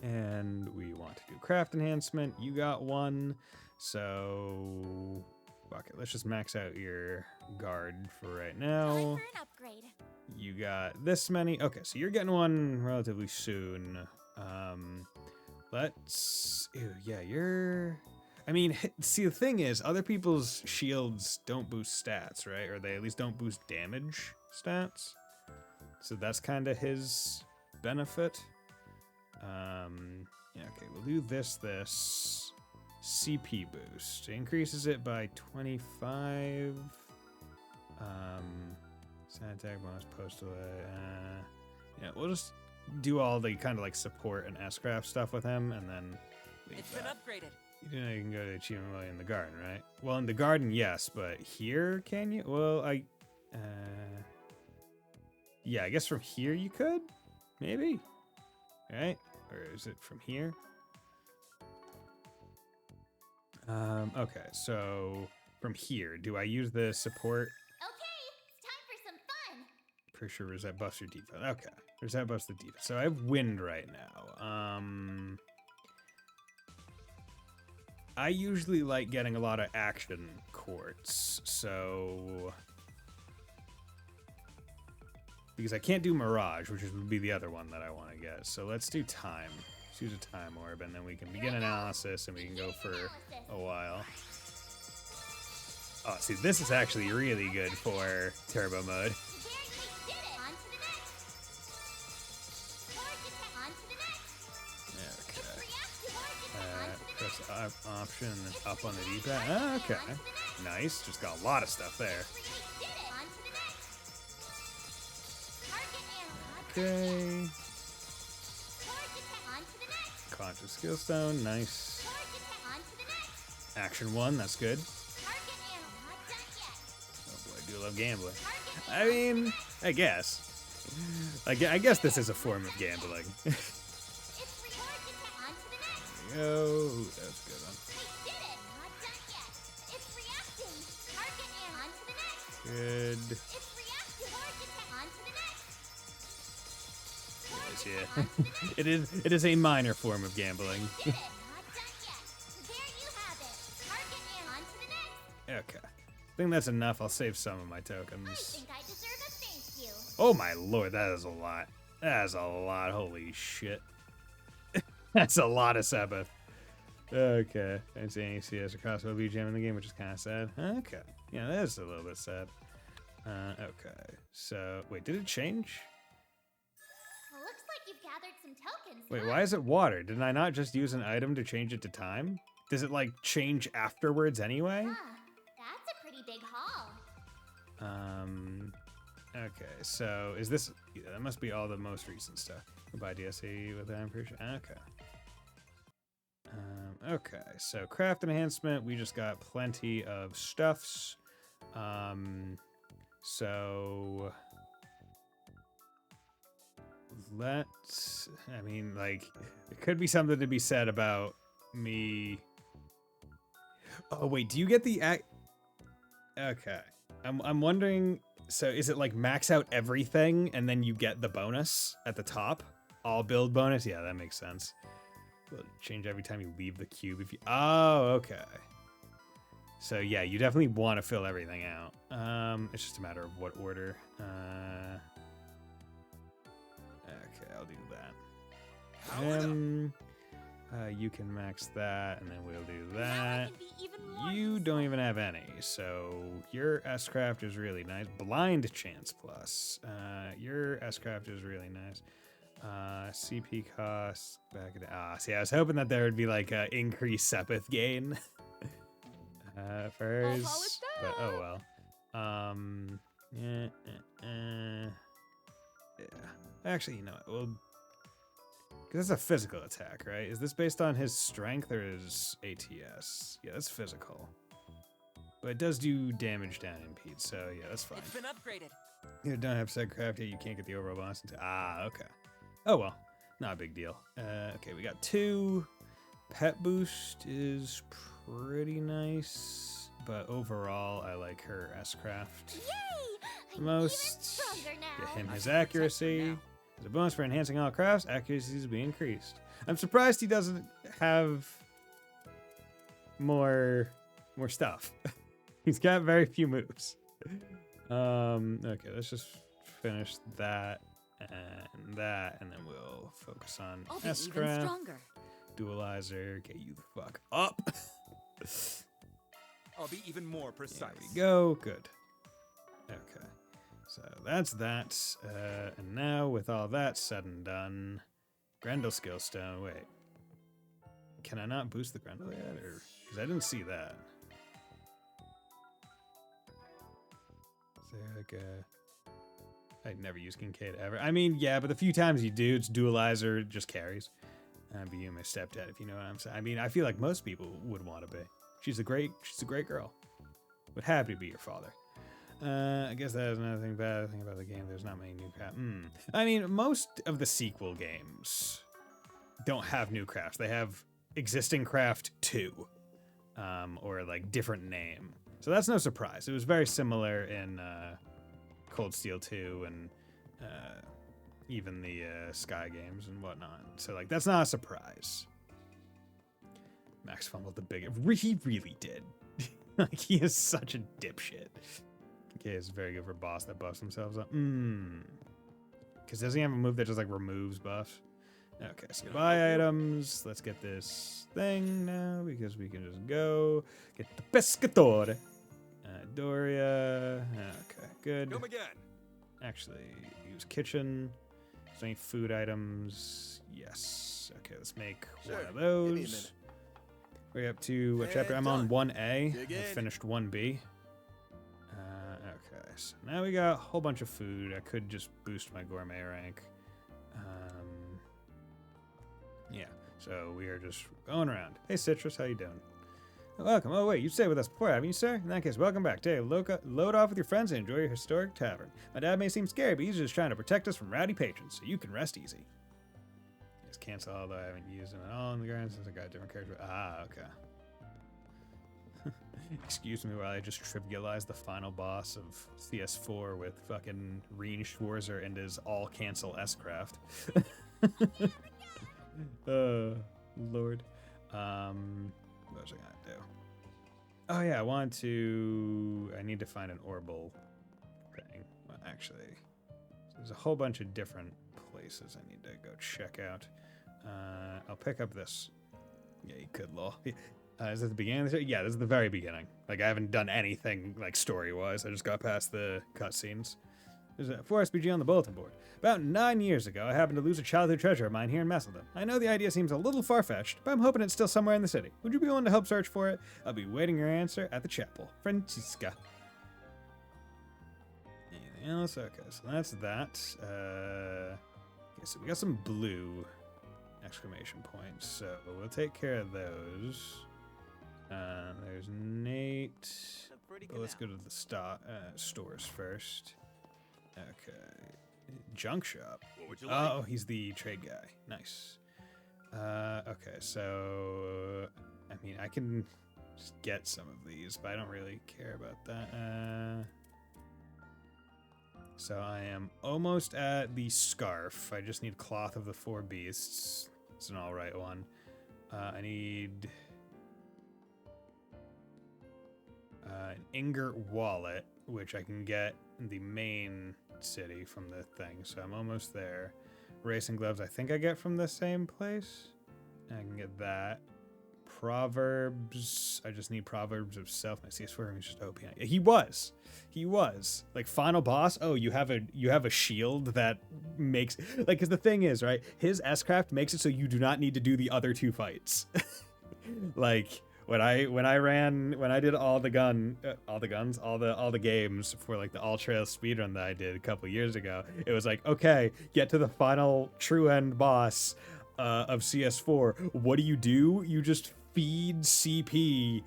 And we want to do craft enhancement. You got one. So fuck it. Let's just max out your guard for right now. Time for an upgrade. You got this many. Okay, so you're getting one relatively soon. Let's. Ew, yeah, you're. I mean, see, the thing is, other people's shields don't boost stats, right? Or they at least don't boost damage stats. So that's kind of his benefit. Yeah, okay, we'll do this. CP boost. Increases it by 25. Sand attack bonus, postal. Yeah, we'll just do all the kind of like support and S-craft stuff with him, and then leave It's been that. upgraded. You know you can go to the achievement Valley in the garden, right? Well, in the garden, yes, but here, can you? Well, yeah, I guess from here you could, maybe, right? Or is it from here? Okay, so from here, do I use the support? Okay, it's time for some fun. Pretty sure Reset buffs your defense. Okay, Reset buffs the defense. So I have wind right now. I usually like getting a lot of action quartz, so because I can't do Mirage, which would be the other one that I want to get. So let's do time. Let's use a time orb, and then we can begin analysis, and we can go for a while. Oh, see, this is actually really good for turbo mode. There you did it. On to the next. Charge attack. On to the next. Okay. Reactive. Press option and then up on the D-pad. Oh, okay. Nice. Just got a lot of stuff there. You did it. On to the next. Target analog. Okay. Charge attack. On to the next. Conscious skill stone. Nice. Charge attack. On to the next. Action 1. That's good. Target analog. Not done yet. Oh boy, I do love gambling. Target I mean, I guess. I guess this is a form of gambling. It's charge attack. On to the next. There we go. Ooh, that's a good one. We did it. Not done yet. It's reacting. Target analog. On to the next. Good. It's reactive. Charge attack. On to the next. Yeah. It is a minor form of gambling. Did it. Not done yet. There you have it. Target analog. On to the next. Okay. I think that's enough. I'll save some of my I tokens. think I deserve a thank you. Oh my lord, that is a lot. That is a lot. Holy shit. That's a lot of Sabbath. Okay. I didn't see any CS or crossbow BGM in the game, which is kind of sad. Okay. Yeah, that is a little bit sad. Okay. So, wait, did it change? Well, looks like you've gathered some tokens. Wait, huh? why is it water? Didn't I not just use an item to change it to time? Does it, like, change afterwards anyway? That's a pretty big haul. Okay, so is this... Yeah, that must be all the most recent stuff. Goodbye, DSE with that, I'm pretty sure. Okay. Okay, so craft enhancement, we just got plenty of stuffs. So... Let's... I mean, like, there could be something to be said about me... Oh, wait, do you get the... Okay. I'm wondering... So is it like max out everything and then you get the bonus at the top? All build bonus? Yeah, that makes sense. Will it change every time you leave the cube if you... Oh, okay. So yeah, you definitely want to fill everything out. It's just a matter of what order. Okay, I'll do that. You can max that, and then we'll do Now I that. can be even more You don't even have any, so your S-Craft is really nice. Blind chance plus. Your S-Craft is really nice. CP cost back at see, I was hoping that there would be like a increased Sepith gain for hers, but oh well. Yeah. Actually, you know what? Well, because it's a physical attack, right? Is this based on his strength or his ATS? Yeah, that's physical. But it does do damage down impede, so yeah, that's fine. It's been upgraded. You don't have set craft yet, you can't get the overall bonus until... Ah, okay. Oh well, not a big deal. Okay, we got 2. Pet boost is pretty nice. but overall, I like her S-Craft Yay! the I'm most. even stronger now. Get him his I'll protect accuracy. him now. As a bonus for enhancing all crafts, accuracy will be increased. I'm surprised he doesn't have more stuff. He's got very few moves. Okay, let's just finish that and that, and then we'll focus on I'll be even S-Craft. stronger. Dualizer, get you the fuck up. I'll be even more There precise. we go. Good. Okay. So that's that. And now, with all that said and done, Grendel Skillstone. Wait. Can I not boost the Grendel yet? Or because I didn't see that. Is there like a... I'd never use Kincaid ever. I mean, yeah, but the few times you do, it's Dualizer, it just carries. Be you my stepdad, if you know what I'm saying. I mean, I feel like most people would want to be. She's a great girl. Would happy to be your father. I guess that is another thing bad thing about the game. There's not many new crafts. I mean, most of the sequel games don't have new crafts. They have existing craft 2, or like different name. So that's no surprise. It was very similar in Cold Steel 2 and even the Sky games and whatnot. So like that's not a surprise. Max fumbled the big. He really did. Like he is such a dipshit. Okay, it's very good for a boss that buffs themselves up. Because doesn't he have a move that just like removes buffs? Okay, so buy items. Let's get this thing now because we can just go get the pescatore. Doria. Okay, good. Come again. Actually, use kitchen. Is there any food items? Yes. Okay, let's make Sure, one of give me a those. minute. We're up to what And chapter? I'm on done. 1A. Dig I in. finished 1B. Okay, so now we got a whole bunch of food. I could just boost my gourmet rank. Yeah, so we are just going around. Hey, Citrus, how you doing? Welcome. Oh, wait, you stayed with us before, haven't you, sir? In that case, welcome back. Today, load off with your friends and enjoy your historic tavern. My dad may seem scary, but he's just trying to protect us from rowdy patrons, so you can rest easy. Just cancel, although I haven't used them at all in the ground since I got a different character. Ah, okay. Excuse me while I just trivialize the final boss of CS4 with fucking Reen Schwarzer and his all-cancel S-Craft. Lord. What was I gonna do? Oh yeah, I need to find an Orbital thing. Well, actually, there's a whole bunch of different places I need to go check out. I'll pick up this. Yeah, you could, lol. Is that the beginning of the show? Yeah, this is the very beginning. Like, I haven't done anything, like, story-wise. I just got past the cutscenes. There's a Forest BG on the bulletin board. About 9 years ago, I happened to lose a childhood treasure of mine here in Messeldon. I know the idea seems a little far-fetched, but I'm hoping it's still somewhere in the city. Would you be willing to help search for it? I'll be waiting your answer at the chapel. Francisca. Anything else? Okay, so that's that. Okay, so we got some blue exclamation points, so we'll take care of those. There's Nate. But let's go to the stores first. Okay. Junk shop. What would you like? Oh, he's the trade guy. Nice. Okay, so I mean, I can just get some of these, but I don't really care about that. So I am almost at the scarf. I just need cloth of the 4 beasts. It's an alright one. I need an ingot wallet, which I can get in the main city from the thing, so I'm almost there. Racing gloves I think I get from the same place. I can get that. Proverbs, I just need Proverbs of Self. I see, I swear he's just OP. He was like final boss. Oh, you have a shield that makes, like, because the thing is, right, his S-Craft makes it so you do not need to do the other 2 fights. Like when I did all the games for like the All Trail speedrun that I did a couple years ago, it was like, okay, get to the final true end boss of CS4. What do? You just feed CP,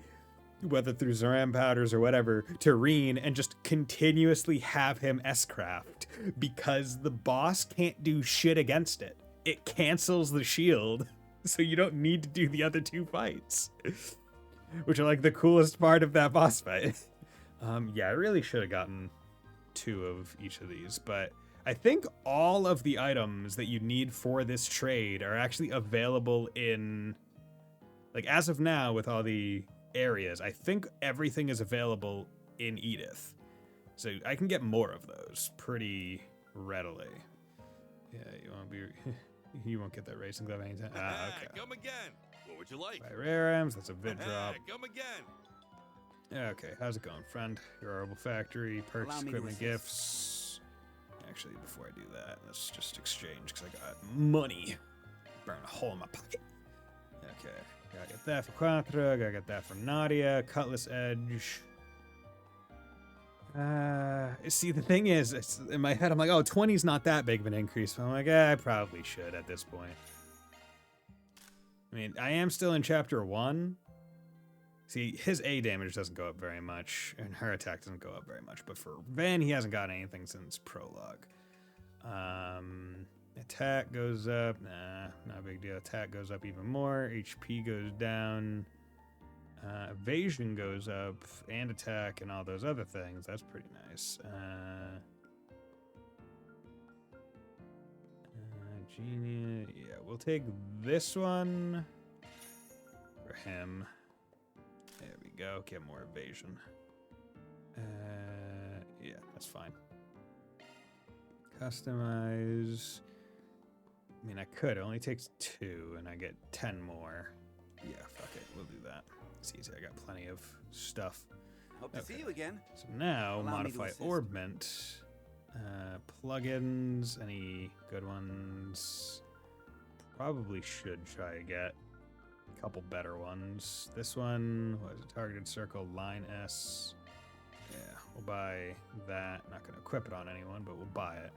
whether through Zoran powders or whatever, to Reen and just continuously have him S-Craft because the boss can't do shit against it. It cancels the shield, so you don't need to do the other 2 fights. which are like the coolest part of that boss fight. Yeah, I really should have gotten 2 of each of these, but I think all of the items that you need for this trade are actually available in, like, as of now with all the areas, I think everything is available in Edith. So I can get more of those pretty readily. Yeah, you won't be... you won't get that racing glove anytime. Ah, okay. Come again. What would you like? Buy rare items, that's a vid drop. Come again. Okay, how's it going, friend? Your Herbal Factory, perks, Allow me to equipment, assist. gifts. Actually, before I do that, let's just exchange, because I got money. Burn a hole in my pocket. Okay, gotta get that for Quattro, gotta get that for Nadia, Cutlass Edge. See, the thing is, it's, in my head, I'm like, oh, 20's not that big of an increase. But I'm like, I probably should at this point. I mean, I am still in Chapter 1. See, his A damage doesn't go up very much, and her attack doesn't go up very much. But for Van, he hasn't got anything since Prologue. Attack goes up. Nah, not a big deal. Attack goes up even more. HP goes down. Evasion goes up, and attack, and all those other things. That's pretty nice. Genius. Yeah, we'll take this one for him. There we go. Get more evasion. Yeah, that's fine. Customize. I mean, I could. It only takes 2, and I get 10 more. Yeah, fuck it. We'll do that. It's easy. I got plenty of stuff. Hope to see you again. So now, Allow me to modify assist. Orbment. Plugins. Any good ones? Probably should try to get a couple better ones. This one was a targeted circle, line S. Yeah, we'll buy that. Not going to equip it on anyone, but we'll buy it.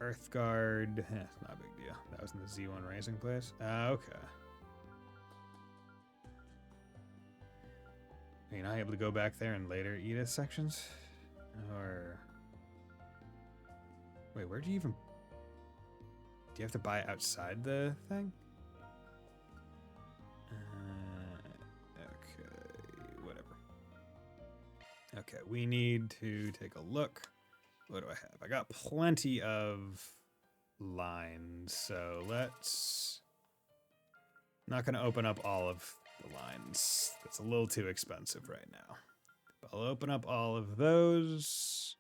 Earth Guard. It's not a big deal. That was in the Z1 Racing place. Okay. Are you not able to go back there in later Edith sections? Or... Wait, where do you even... Do you have to buy it outside the thing? Okay, whatever. Okay, we need to take a look. What do I have? I got plenty of lines, so let's... Not going to open up all of the lines. That's a little too expensive right now. But I'll open up all of those.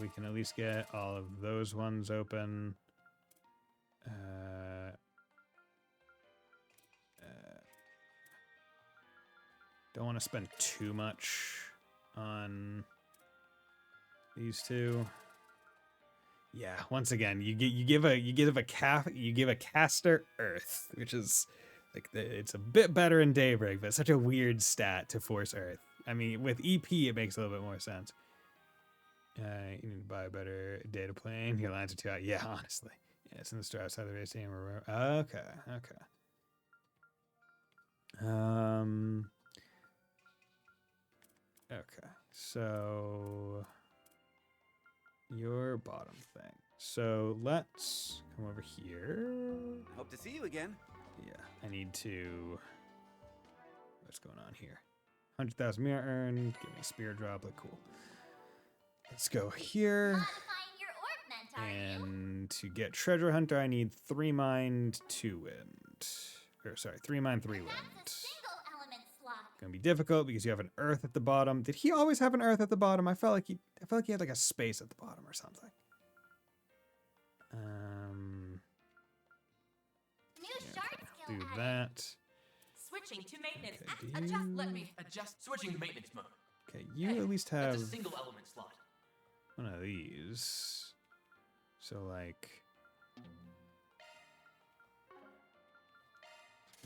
We can at least get all of those ones open. Don't want to spend too much on these two. Yeah, once again, you give a caster Earth, which is like it's a bit better in Daybreak, but such a weird stat to force Earth. I mean, with EP, it makes a little bit more sense. You need to buy a better data plane. Your lines are too high. Yeah, honestly. Yeah, it's in the store outside the race team. Okay. Okay, so your bottom thing. So let's come over here. Hope to see you again. Yeah, I need to... What's going on here? 100,000 mirror earned. Give me a spear droplet. Cool. Let's go here. Modifying your ornament, are you? And to get Treasure Hunter, I need 3 mind, 2 wind. Or sorry, 3 mind, 3 wind. That's a single element slot. Gonna be difficult because you have an earth at the bottom. Did he always have an earth at the bottom? I felt like he had like a space at the bottom or something. New Yeah, shard okay, skill do added. that. Switching to maintenance. Okay, do Adjust. you- Let me adjust. Switching to maintenance mode. Okay, you at least have That's a single element slot. one of these. So like,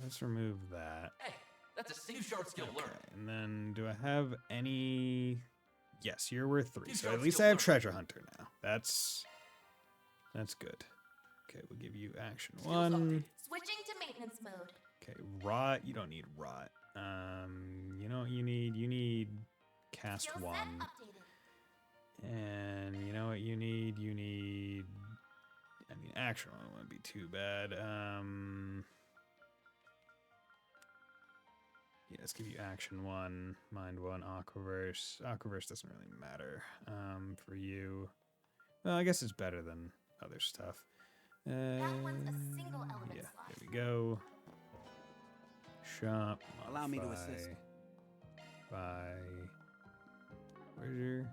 let's remove that. Hey, that's a single shard skill Okay, learned. and then do I have any? Yes, you're worth 3. Two So shard at least skill I have learned. Treasure Hunter now. That's good. Okay, we'll give you action Skills 1. updated. Switching to maintenance mode. Okay, rot. You don't need rot. You know what you need? You need cast Skill set 1. updated. And you know what you need? You need... I mean, action 1 wouldn't be too bad. Yeah, let's give you action 1, mind 1, Aquaverse. Aquaverse doesn't really matter for you. Well, I guess it's better than other stuff. That one's a single element Yeah, slot. there we go. Shop. Allow me to modify, assist. Buy. Where's your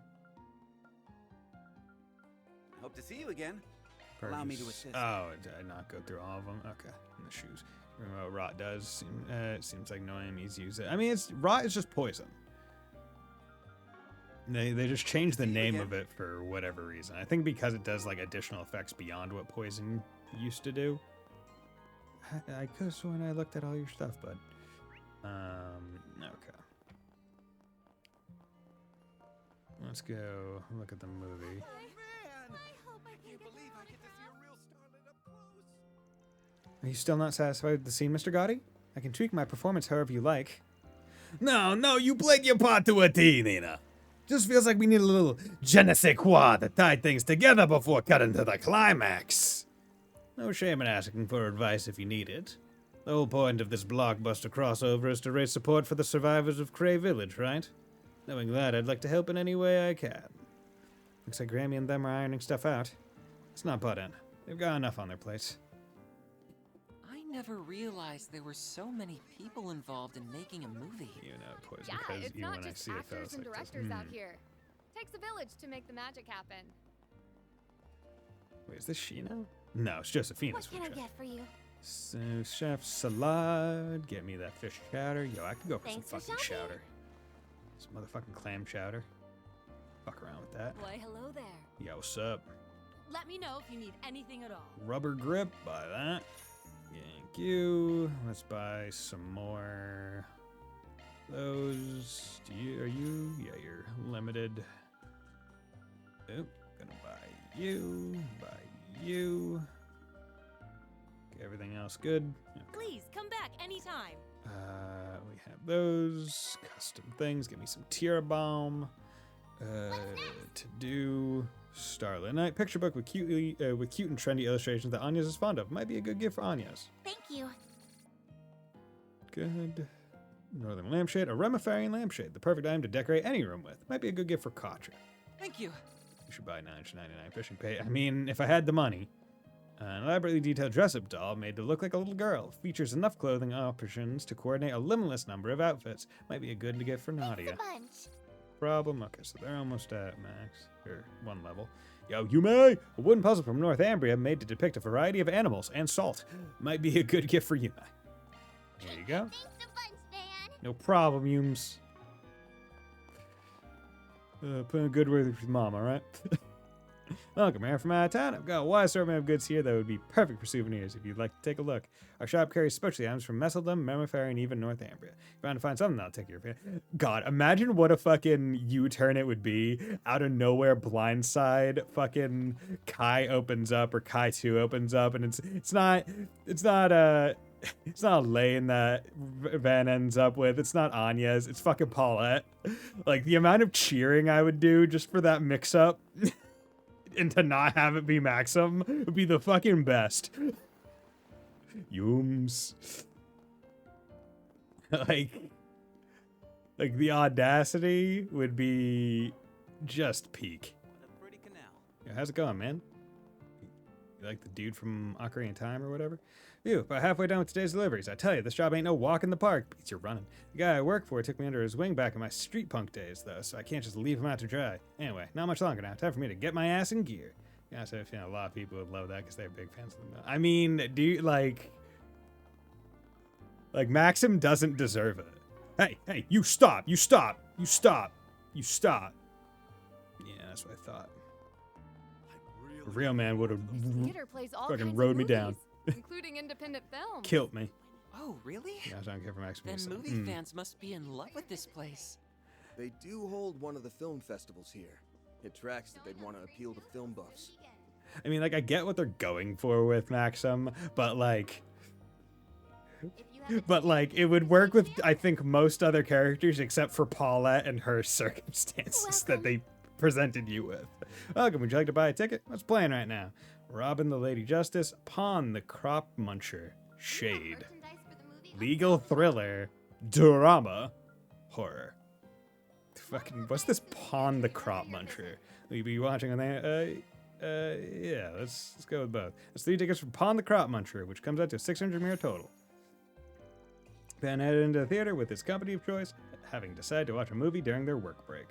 Hope to see you again. Allow me to purchase? assist. Oh, did I not go through all of them? Okay, and the shoes. Remember what rot does? It seems like no enemies use it. I mean, rot is just poison. They just changed the name of it for whatever reason. I think because it does like additional effects beyond what poison used to do. I could have sworn I looked at all your stuff, but okay. Let's go look at the movie. I hope I can get Believe I get to see a real starlet up close. Are you still not satisfied with the scene, Mr. Gotti? I can tweak my performance however you like. No, you played your part to a T, Nina. Just feels like we need a little je ne sais quoi to tie things together before cutting to the climax. No shame in asking for advice if you need it. The whole point of this blockbuster crossover is to raise support for the survivors of Cray Village, right? Knowing that, I'd like to help in any way I can. Looks like Grammy and them are ironing stuff out. Let's not butt in. They've got enough on their plates. I never realized there were so many people involved in making a movie. You know, poison, Yeah, because it's even not when I just see it, I actors was and like, directors out here. Takes a village to make the magic happen. Wait, is this Sheena? No, it's Josephina's What food can I chef. get for you? So, chef salad. Get me that fish chowder. Yo, I could go for Thanks some for fucking shopping. chowder. Some motherfucking clam chowder. Fuck around with that. Why, hello there. Yo, what's up? Let me know if you need anything at all. Rubber grip. Buy that. Thank you. Let's buy some more. Those. Are you? Yeah, you're limited. Oh, gonna buy you. Buy you. Okay, everything else good. Okay. Please come back anytime. We have those custom things. Give me some Tira Bomb. To do Starlit Night picture book with cute and trendy illustrations that Anya's is fond of. Might be a good gift for Anya's. Thank you. Good. Northern Lampshade, a Remifarian lampshade, the perfect item to decorate any room with. Might be a good gift for Katra. Thank you. You should buy $9.99 fishing pay. I mean, if I had the money. An elaborately detailed dress-up doll made to look like a little girl. Features enough clothing options to coordinate a limitless number of outfits. Might be a good gift for Nadia. Thanks a bunch. Problem. Okay, so they're almost at max. Or one level. Yo, Yume! A wooden puzzle from Northumbria made to depict a variety of animals and salt. Might be a good gift for Yume. There you go. Thanks a bunch, man. No problem, Yums. Put in a good word with your mom, alright? Welcome here from out of town. I've got a wide assortment of goods here that would be perfect for souvenirs if you'd like to take a look. Our shop carries specialty items from Messeldom, Memifari, and even Northumbria. If you want to find something that'll take your fancy. God, imagine what a fucking U-turn it would be. Out of nowhere, blindside, fucking Kai opens up, or Kai 2 opens up, and it's not Lane that Van ends up with. It's not Anya's. It's fucking Paulette. Like, the amount of cheering I would do just for that mix-up and to not have it be Maxim would be the fucking best. Yums. like the audacity would be just peak. What a pretty canal. Yeah, how's it going, man? You like the dude from Ocarina of Time or whatever? Phew, about halfway done with today's deliveries. I tell you, this job ain't no walk in the park. Beats you running. The guy I work for took me under his wing back in my street punk days, though, so I can't just leave him out to dry. Anyway, not much longer now. Time for me to get my ass in gear. Yeah, so I feel a lot of people would love that because they're big fans of them. I mean, like Maxim doesn't deserve it. Hey, you stop. Yeah, that's what I thought. A real man would have Theater plays all fucking kinds of rode me down. movies, including independent films. killed me. Oh, really? Yeah, I don't care for Maxim. Then so, movie fans must be in love with this place. They do hold one of the film festivals here. It tracks that they'd want to appeal to film buffs. I mean, like, I get what they're going for with Maxim, but like, it would work with, I think, most other characters except for Paulette and her circumstances that they presented you with. Welcome, would you like to buy a ticket? What's playing right now? Robin the Lady Justice, Pawn the Crop Muncher, Shade, Merchandise for the movie? Legal Thriller, drama horror. Fucking, what's this Pawn the Crop Muncher? Will you be watching on there? Yeah, let's go with both. That's 3 tickets for Pawn the Crop Muncher, which comes out to 600 mirror total. Van headed into the theater with his company of choice, having decided to watch a movie during their work break.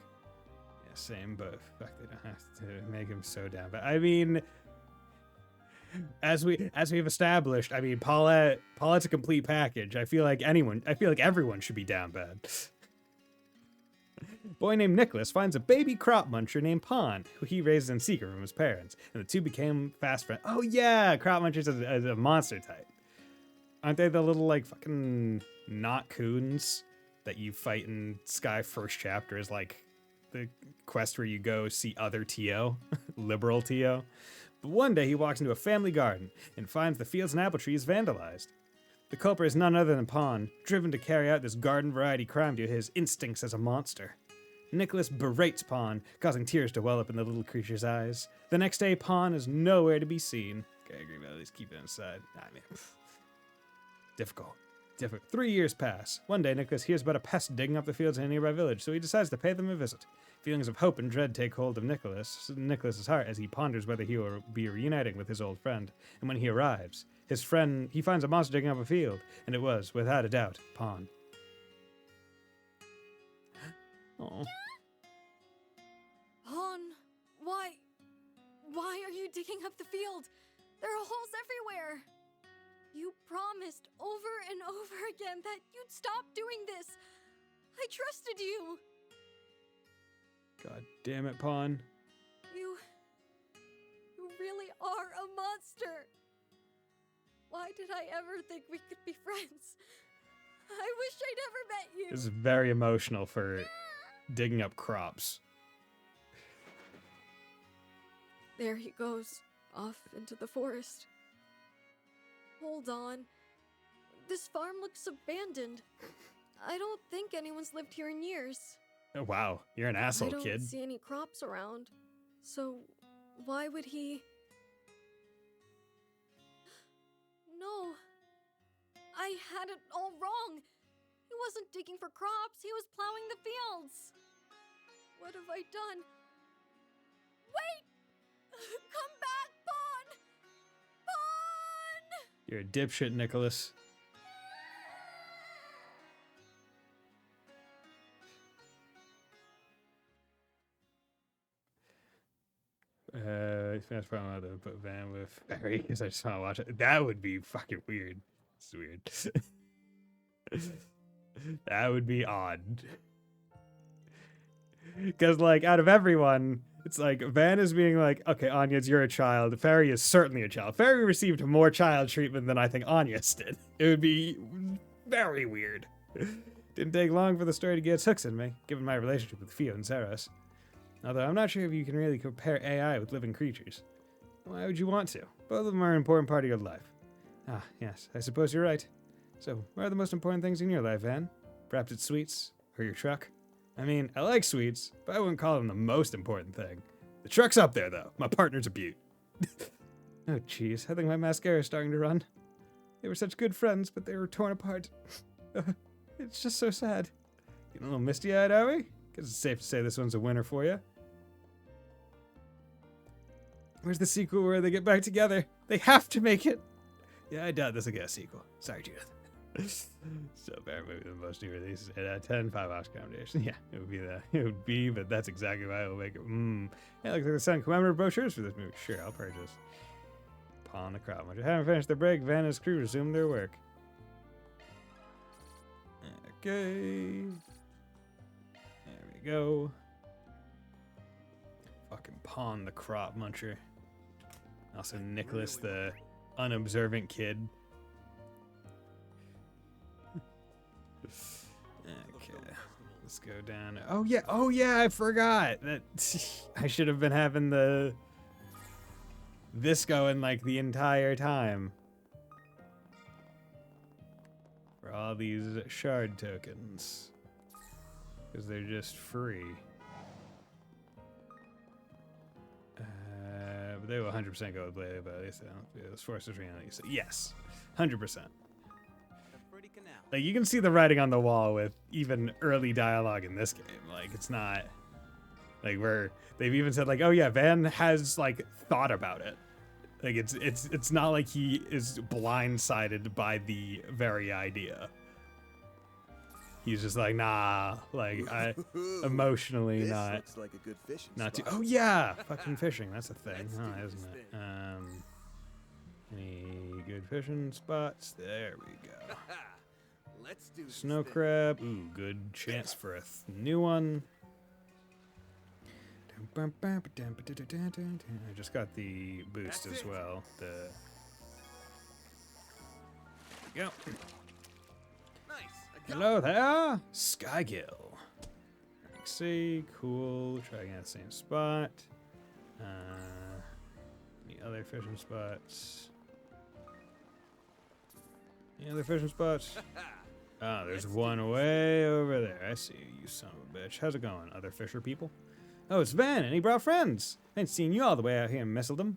Yeah, same, but fuck, they don't have to make him so down. But I mean, as we've established, I mean, Paulette's a complete package. I feel like everyone should be down bad. Boy named Nicholas finds a baby crop muncher named Pawn, who he raises in secret from his parents, and the two became fast friends. Oh yeah, crop munchers is a monster type. Aren't they the little, like, fucking not coons that you fight in Sky first chapter is like the quest where you go see other TO, liberal TO? But one day he walks into a family garden and finds the fields and apple trees vandalized. The culprit is none other than Pawn, driven to carry out this garden variety crime due to his instincts as a monster. Nicholas berates Pawn, causing tears to well up in the little creature's eyes. The next day, Pawn is nowhere to be seen. Okay, I agree, but at least keep it inside. I mean, difficult. 3 years pass. One day, Nicholas hears about a pest digging up the fields in a nearby village, so he decides to pay them a visit. Feelings of hope and dread take hold of Nicholas's heart as he ponders whether he will be reuniting with his old friend. And when he arrives, he finds a monster digging up a field, and it was, without a doubt, Pawn. Oh. Pawn, why are you digging up the field? There are holes everywhere. You promised over and over again that you'd stop doing this. I trusted you. God damn it, Pawn. You really are a monster. Why did I ever think we could be friends? I wish I'd ever met you. This is very emotional for digging up crops. There he goes, off into the forest. Hold on. This farm looks abandoned. I don't think anyone's lived here in years. Oh, wow. You're an asshole, kid. I don't see any crops around. So, why would he... No. I had it all wrong. He wasn't digging for crops. He was plowing the fields. What have I done? Wait! Come back, Pawn! Pawn! You're a dipshit, Nicholas. That's probably not to put Van with Barry because I just want to watch it. That would be fucking weird. It's weird. That would be odd. Because, like, out of everyone, it's like Van is being like, okay, Anya's, you're a child. Fairy is certainly a child. Fairy received more child treatment than I think Anya's did. It would be very weird. Didn't take long for the story to get its hooks in me, given my relationship with Fio and Zeros. Although I'm not sure if you can really compare AI with living creatures. Why would you want to? Both of them are an important part of your life. Ah, yes, I suppose you're right. So, what are the most important things in your life, Van? Perhaps it's sweets? Or your truck? I mean, I like sweets, but I wouldn't call them the most important thing. The truck's up there, though. My partner's a beaut. Oh, jeez. I think my mascara is starting to run. They were such good friends, but they were torn apart. It's just so sad. Getting a little misty-eyed, are we? Guess it's safe to say this one's a winner for you. Where's the sequel where they get back together? They have to make it. Yeah, I doubt this will get a sequel. Sorry, Judith. So bad movie, the most new release. 10, 5 Oscar nominations. Yeah, it would be that. It would be, but that's exactly why I will make it. Yeah, looks like they're selling commemorative brochures for this movie. Sure, I'll purchase. Pawn the crowd. When they haven't finished their break, Van and his crew resume their work. Okay. There we go. Fucking Pawn the crop muncher. Also Nicholas the unobservant kid. Okay, let's go down. Oh yeah, I forgot that I should have been having this going like the entire time for all these shard tokens because they're just free. But they will 100% go with Blade, but at least I don't feel this force is reality. So yes, 100%. Sturdy canal. Like, you can see the writing on the wall with even early dialogue in this game. Like, it's not like where they've even said like, oh yeah, Van has like thought about it. Like, it's not like he is blindsided by the very idea. He's just like, nah, like I emotionally This not looks like a good fishing not too. spot. Oh yeah, fucking fishing. That's a thing, Let's huh, do isn't this it? thing. Any good fishing spots? There we go. Let's do this Snow thing. crab. Ooh, good chance for a new one. I just got the boost That's as it. well. The go. Nice. I got Hello there, Skygill. See, cool. Try again at the same spot. Any other fishing spots? Any other fishing spots? Oh, there's one way over there. I see you, son of a bitch. How's it going, other fisher people? Oh, it's Van, and he brought friends. I ain't seen you all the way out here in Mistledom.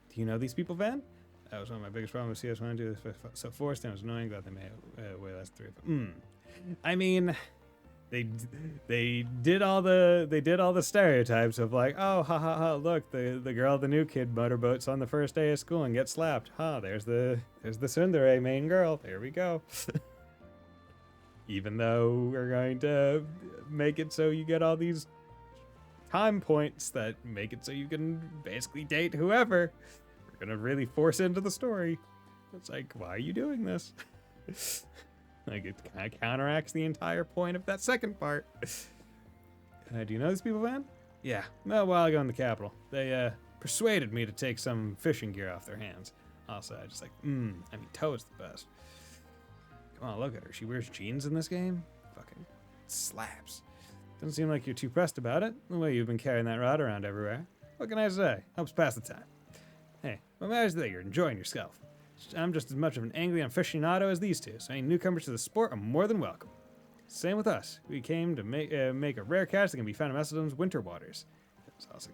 Do you know these people, Van? That was one of my biggest problems with CS1 do this so forced and it was annoying. Glad they made way less 3 of them. I mean, they did all the stereotypes of like, oh, ha ha ha, look, the girl, the new kid motorboats on the first day of school and gets slapped. Ha, there's the tsundere main girl. There we go. Even though we're going to make it so you get all these time points that make it so you can basically date whoever. We're gonna really force into the story. It's like, why are you doing this? Like, it kind of counteracts the entire point of that second part. Do you know these people, Van? Yeah, a while ago in the capital. They persuaded me to take some fishing gear off their hands. Also, I just like, I mean, Toad's the best. Come on, look at her. She wears jeans in this game? Fucking slaps. Doesn't seem like you're too pressed about it, the way you've been carrying that rod around everywhere. What can I say? Helps pass the time. Hey, what matters that you're enjoying yourself? I'm just as much of an Anglian aficionado as these two, so any newcomers to the sport are more than welcome. Same with us. We came to make a rare catch that can be found in Mistledom's winter waters. That's awesome.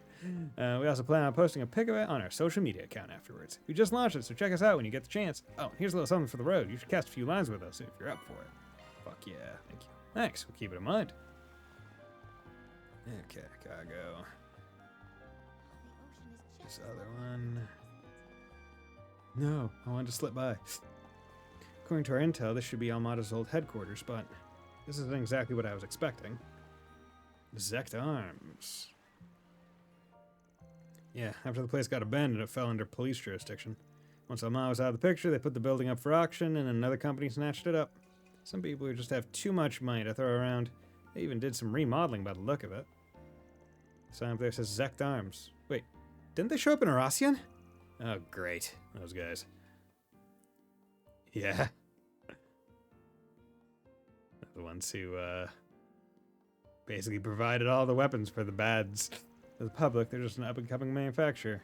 We also plan on posting a pic of it on our social media account afterwards. We just launched it, so check us out when you get the chance. Oh, here's a little something for the road. You should cast a few lines with us if you're up for it. Fuck yeah, thank you. Thanks, we'll keep it in mind. Okay, gotta go. This other one. No, I wanted to slip by. According to our intel, this should be Almada's old headquarters, but this isn't exactly what I was expecting. Zect Arms. Yeah, after the place got abandoned, it fell under police jurisdiction. Once Almada was out of the picture, they put the building up for auction, and another company snatched it up. Some people who just have too much money to throw around. They even did some remodeling by the look of it. Sign up there says Zect Arms. Wait, didn't they show up in Aracian? Oh, great. Those guys. Yeah. The ones who, basically provided all the weapons for the bads to the public. They're just an up-and-coming manufacturer.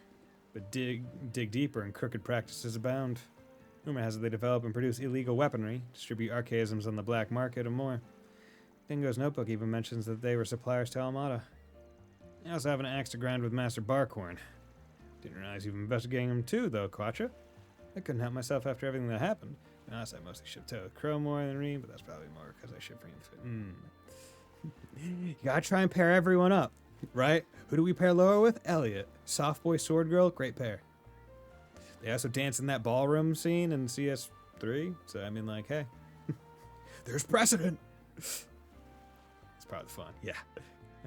But dig deeper and crooked practices abound. Rumor has it they develop and produce illegal weaponry, distribute archaisms on the black market, and more. Dingo's notebook even mentions that they were suppliers to Almada. They also have an axe to grind with Master Barkhorn. Didn't realize you've been investigating him too, though, Quacha. I couldn't help myself after everything that happened. To be honest, I mostly shipped Toad with Crow more than Reem, but that's probably more because I ship Reem. You gotta try and pair everyone up, right? Who do we pair Loa with? Elliot. Soft Boy Sword Girl, great pair. They also dance in that ballroom scene in CS3, so I mean, like, hey. There's precedent! It's probably fun, yeah.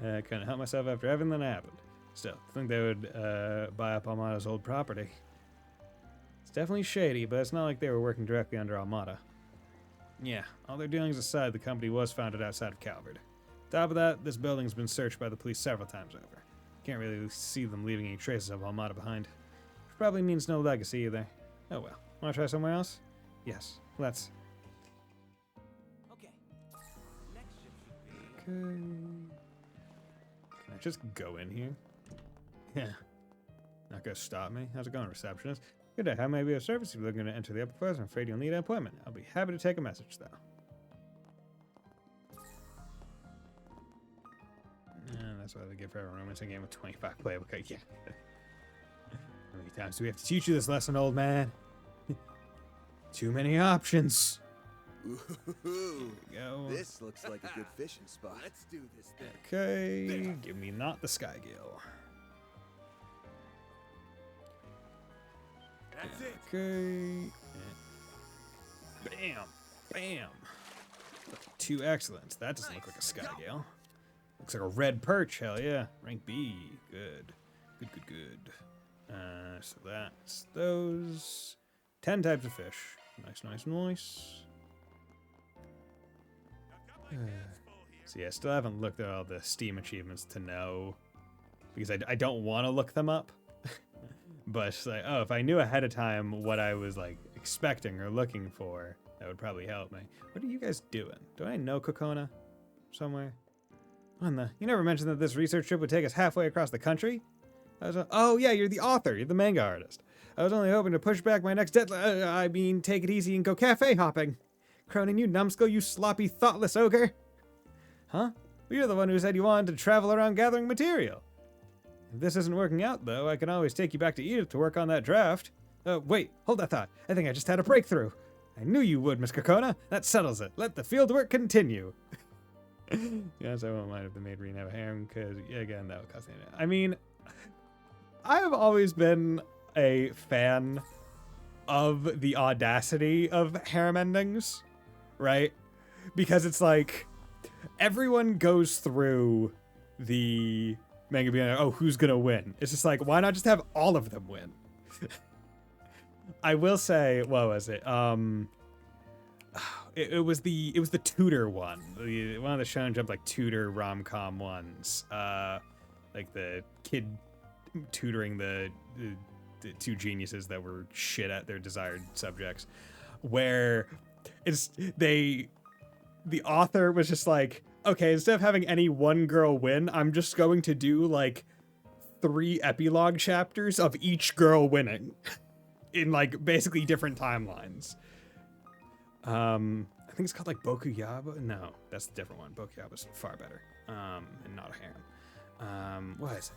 I couldn't help myself after everything that happened. Still, I think they would buy up Almada's old property. It's definitely shady, but it's not like they were working directly under Almada. Yeah, all their dealings aside, the company was founded outside of Calvard. Top of that, this building's been searched by the police several times over. Can't really see them leaving any traces of Almada behind. Which probably means no legacy either. Oh well. Wanna try somewhere else? Yes, let's. Okay. Next ship should be. Okay. Can I just go in here? Yeah. Not gonna stop me. How's it going, receptionist? Good day. How may I be of service? If you're looking to enter the upper floors, I'm afraid you'll need an appointment. I'll be happy to take a message, though. That's why they give for everyone roommates in a game with 25 playable. Okay, yeah. How many times do we have to teach you this lesson, old man? Too many options. Ooh, Go. this looks like a good fishing spot. Let's do this thing. Okay, give me not the sky gill. That's it. Okay. Bam. Bam. 2 excellence. That doesn't look like a sky gale. Looks like a red perch. Hell yeah. Rank B. Good. Good, good, good. So that's those. 10 types of fish. Nice, nice, nice. So yeah, I still haven't looked at all the Steam achievements to know. Because I don't want to look them up. But it's like, oh, if I knew ahead of time what I was like expecting or looking for, that would probably help me. What are you guys doing? Do I know Kokona somewhere? You never mentioned that this research trip would take us halfway across the country? Oh yeah, you're the author. You're the manga artist. I was only hoping to push back my next deadline. I mean, take it easy and go cafe hopping. Cronin, you numbskull, you sloppy, thoughtless ogre. Huh? Well, you're the one who said you wanted to travel around gathering material. If this isn't working out, though, I can always take you back to Edith to work on that draft. Wait, hold that thought. I think I just had a breakthrough. I knew you would, Miss Kokona. That settles it. Let the field work continue. Yes, I won't mind if the maid Reen have a harem, because, again, that would cost me. I mean, I have always been a fan of the audacity of harem endings, right? Because it's like, everyone goes through the manga being like, oh, who's gonna win? It's just like, why not just have all of them win? I will say, what was it? It was the tutor one. One of the Shonen Jump like tutor rom-com ones. Like the kid tutoring the 2 geniuses that were shit at their desired subjects. Where the author was just like, okay, instead of having any one girl win, I'm just going to do like 3 epilogue chapters of each girl winning in like basically different timelines. I think it's called like Bokuyaba. No, that's a different one. Bokuyaba's far better. And not a harem. What is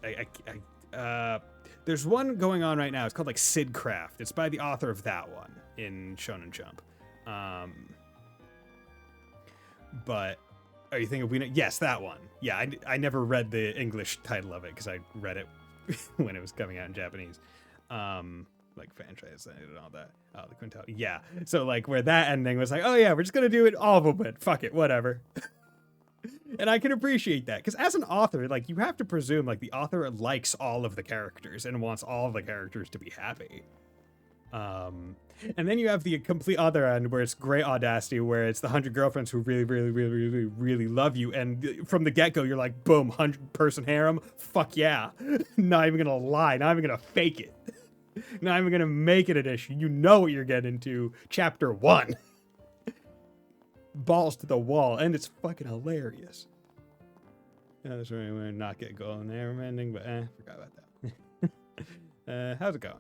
it? There's one going on right now. It's called like Sid Craft. It's by the author of that one in Shonen Jump. But are you thinking we know? Yes, that one. Yeah, I never read the English title of it because I read it when it was coming out in Japanese. Like fan translated and all that. Oh, the Quintal. Yeah. So like where that ending was like, oh yeah, we're just gonna do it all of them, fuck it, whatever. And I can appreciate that because as an author, like you have to presume like the author likes all of the characters and wants all of the characters to be happy. And then you have the complete other end where it's great audacity, where it's the 100 girlfriends who really, really, really, really, really love you. And from the get-go, you're like, boom, 100-person harem. Fuck yeah. Not even gonna lie. Not even gonna fake it. Not even gonna make it an issue. You know what you're getting into. Chapter 1. Balls to the wall. And it's fucking hilarious. Yeah, that's right. We're not get golden harem ending, but forgot about that. How's it going?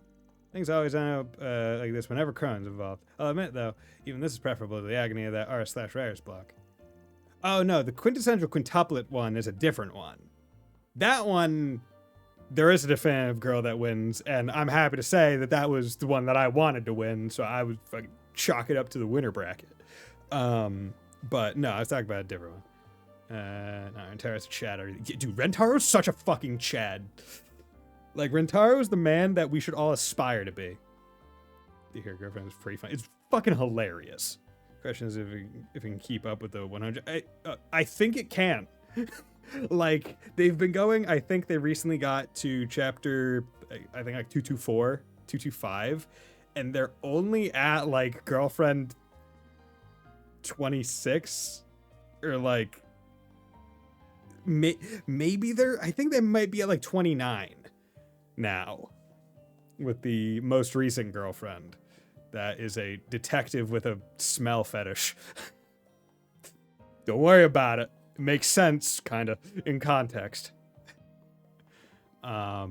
Things always end up like this whenever Cronin's involved. I'll admit, though, even this is preferable to the agony of that r/rares block. Oh, no, the quintessential quintuplet one is a different one. That one, there is a definitive girl that wins, and I'm happy to say that that was the one that I wanted to win, so I would fucking chalk it up to the winner bracket. But no, I was talking about a different one. No, Rentaro's a Chad. Dude, Rentaro's such a fucking Chad. Like, Rentaro's the man that we should all aspire to be. The Hair Girlfriend is pretty funny. It's fucking hilarious. Question is if it can keep up with the 100. I think it can. Like, they've been going, I think they recently got to chapter, I think like 224, 225, and they're only at, like, girlfriend 26, or, like, maybe I think they might be at, like, 29. Now, with the most recent girlfriend that is a detective with a smell fetish. Don't worry about it. It makes sense, kind of, in context. But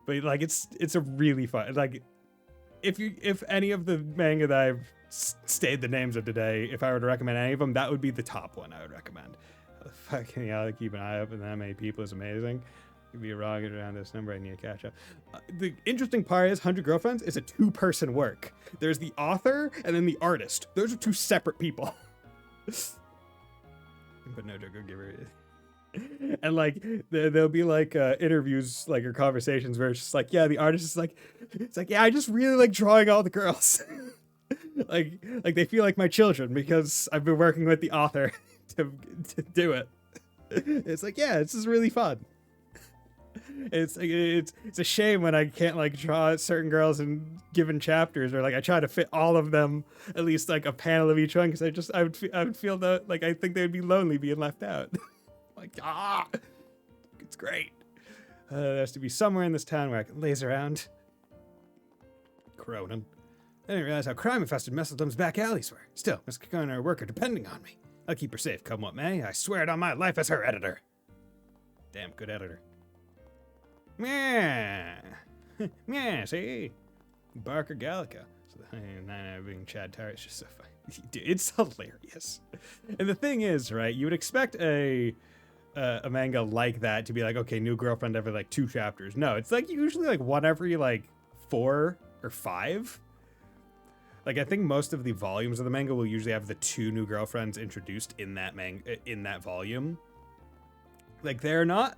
like it's a really fun, like, if any of the manga that I've stayed the names of today, if I were to recommend any of them, that would be the top one I would recommend. Fucking yeah, keep an eye up, and that many people is amazing. Could be wrong around this number. I need to catch up. The interesting part is 100 Girlfriends is a 2-person work. There's the author and then the artist. Those are 2 separate people. But no joke, I'll give her. And like there'll be like interviews like or conversations where it's just like, yeah, the artist is like, it's like, yeah, I just really like drawing all the girls. like they feel like my children because I've been working with the author to do it. It's like, yeah, this is really fun. It's like, it's a shame when I can't like draw certain girls in given chapters, or like I try to fit all of them, at least like a panel of each one, because I would feel that like I think they would be lonely being left out. Like, it's great. There has to be somewhere in this town where I can laze around. Cronin. I didn't realize how crime-infested Messeldom's back alleys were. Still, Miss Kikko and her work are depending on me. I'll keep her safe, come what may. I swear it on my life as her editor. Damn good editor. Yeah. Yeah, see? Barker Gallica. So, being Chad Tart, it's just so funny. Dude, it's hilarious. And the thing is, right, you would expect a manga like that to be like, okay, new girlfriend every like 2 chapters. No, it's like usually like one every like 4 or 5. Like I think most of the volumes of the manga will usually have the 2 new girlfriends introduced in that volume. Like they're not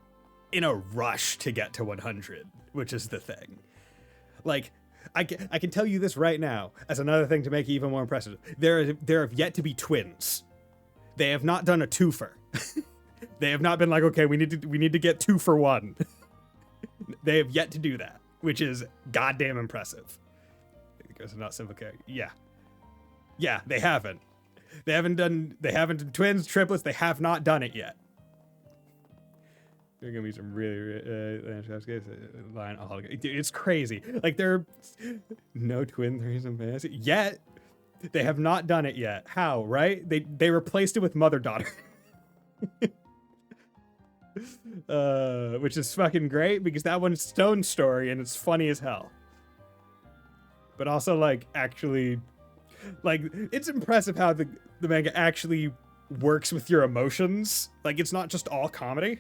in a rush to get to 100, which is the thing. Like I can tell you this right now as another thing to make it even more impressive. There have yet to be twins. They have not done a twofer. They have not been like, okay, we need to get 2 for 1. They have yet to do that, which is goddamn impressive. Because they're not simple characters. Yeah, they haven't. They haven't done twins, triplets. They have not done it yet. There are gonna be some really line. It's crazy. Like there are no twin threes and fantasy yet. They have not done it yet. How? Right? They replaced it with mother daughter. Which is fucking great because that one's Stone's story and it's funny as hell. But also like actually, like it's impressive how the manga actually works with your emotions. Like it's not just all comedy.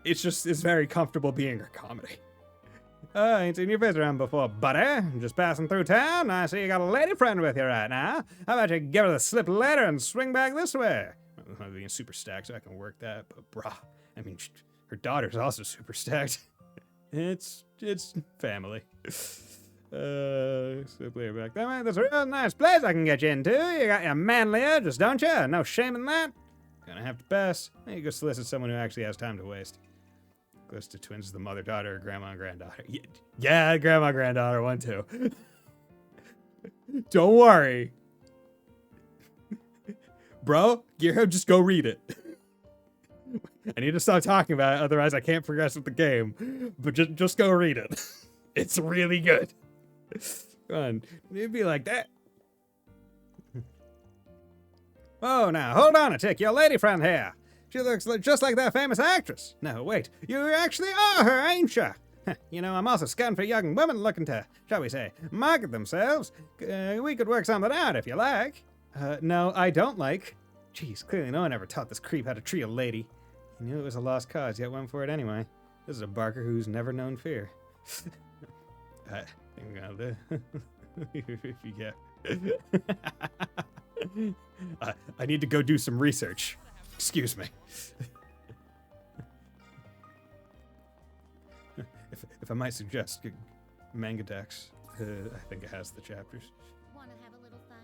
It's very comfortable being a comedy. I ain't seen your face around before, buddy. I'm just passing through town. I see you got a lady friend with you right now. How about you give her the slip later and swing back this way? I'm being super stacked, so I can work that. But brah, I mean, her daughter's also super stacked. It's family. Slip later back that way. That's a real nice place I can get you into. You got your manly edges, don't you? No shame in that. Gonna have to pass. You go solicit someone who actually has time to waste. Close to twins, the mother, daughter, grandma, and granddaughter. Yeah, grandma, granddaughter, one too. Don't worry. Bro, Gearhead, just go read it. I need to stop talking about it, otherwise I can't progress with the game. But just go read it. It's really good. Go on. It'd be like that. Oh, now, hold on a tick. Your lady friend here. She looks just like that famous actress. No, wait. You actually are her, ain't ya? You know, I'm also scouting for young women looking to, shall we say, market themselves. We could work something out if you like. No, I don't like. Jeez, clearly no one ever taught this creep how to treat a lady. He knew it was a lost cause, yet went for it anyway. This is a Barker who's never known fear. I think I'll do. If you get. I need to go do some research. Excuse me. if I might suggest, Manga Dex. I think it has the chapters. Wanna have a little fun?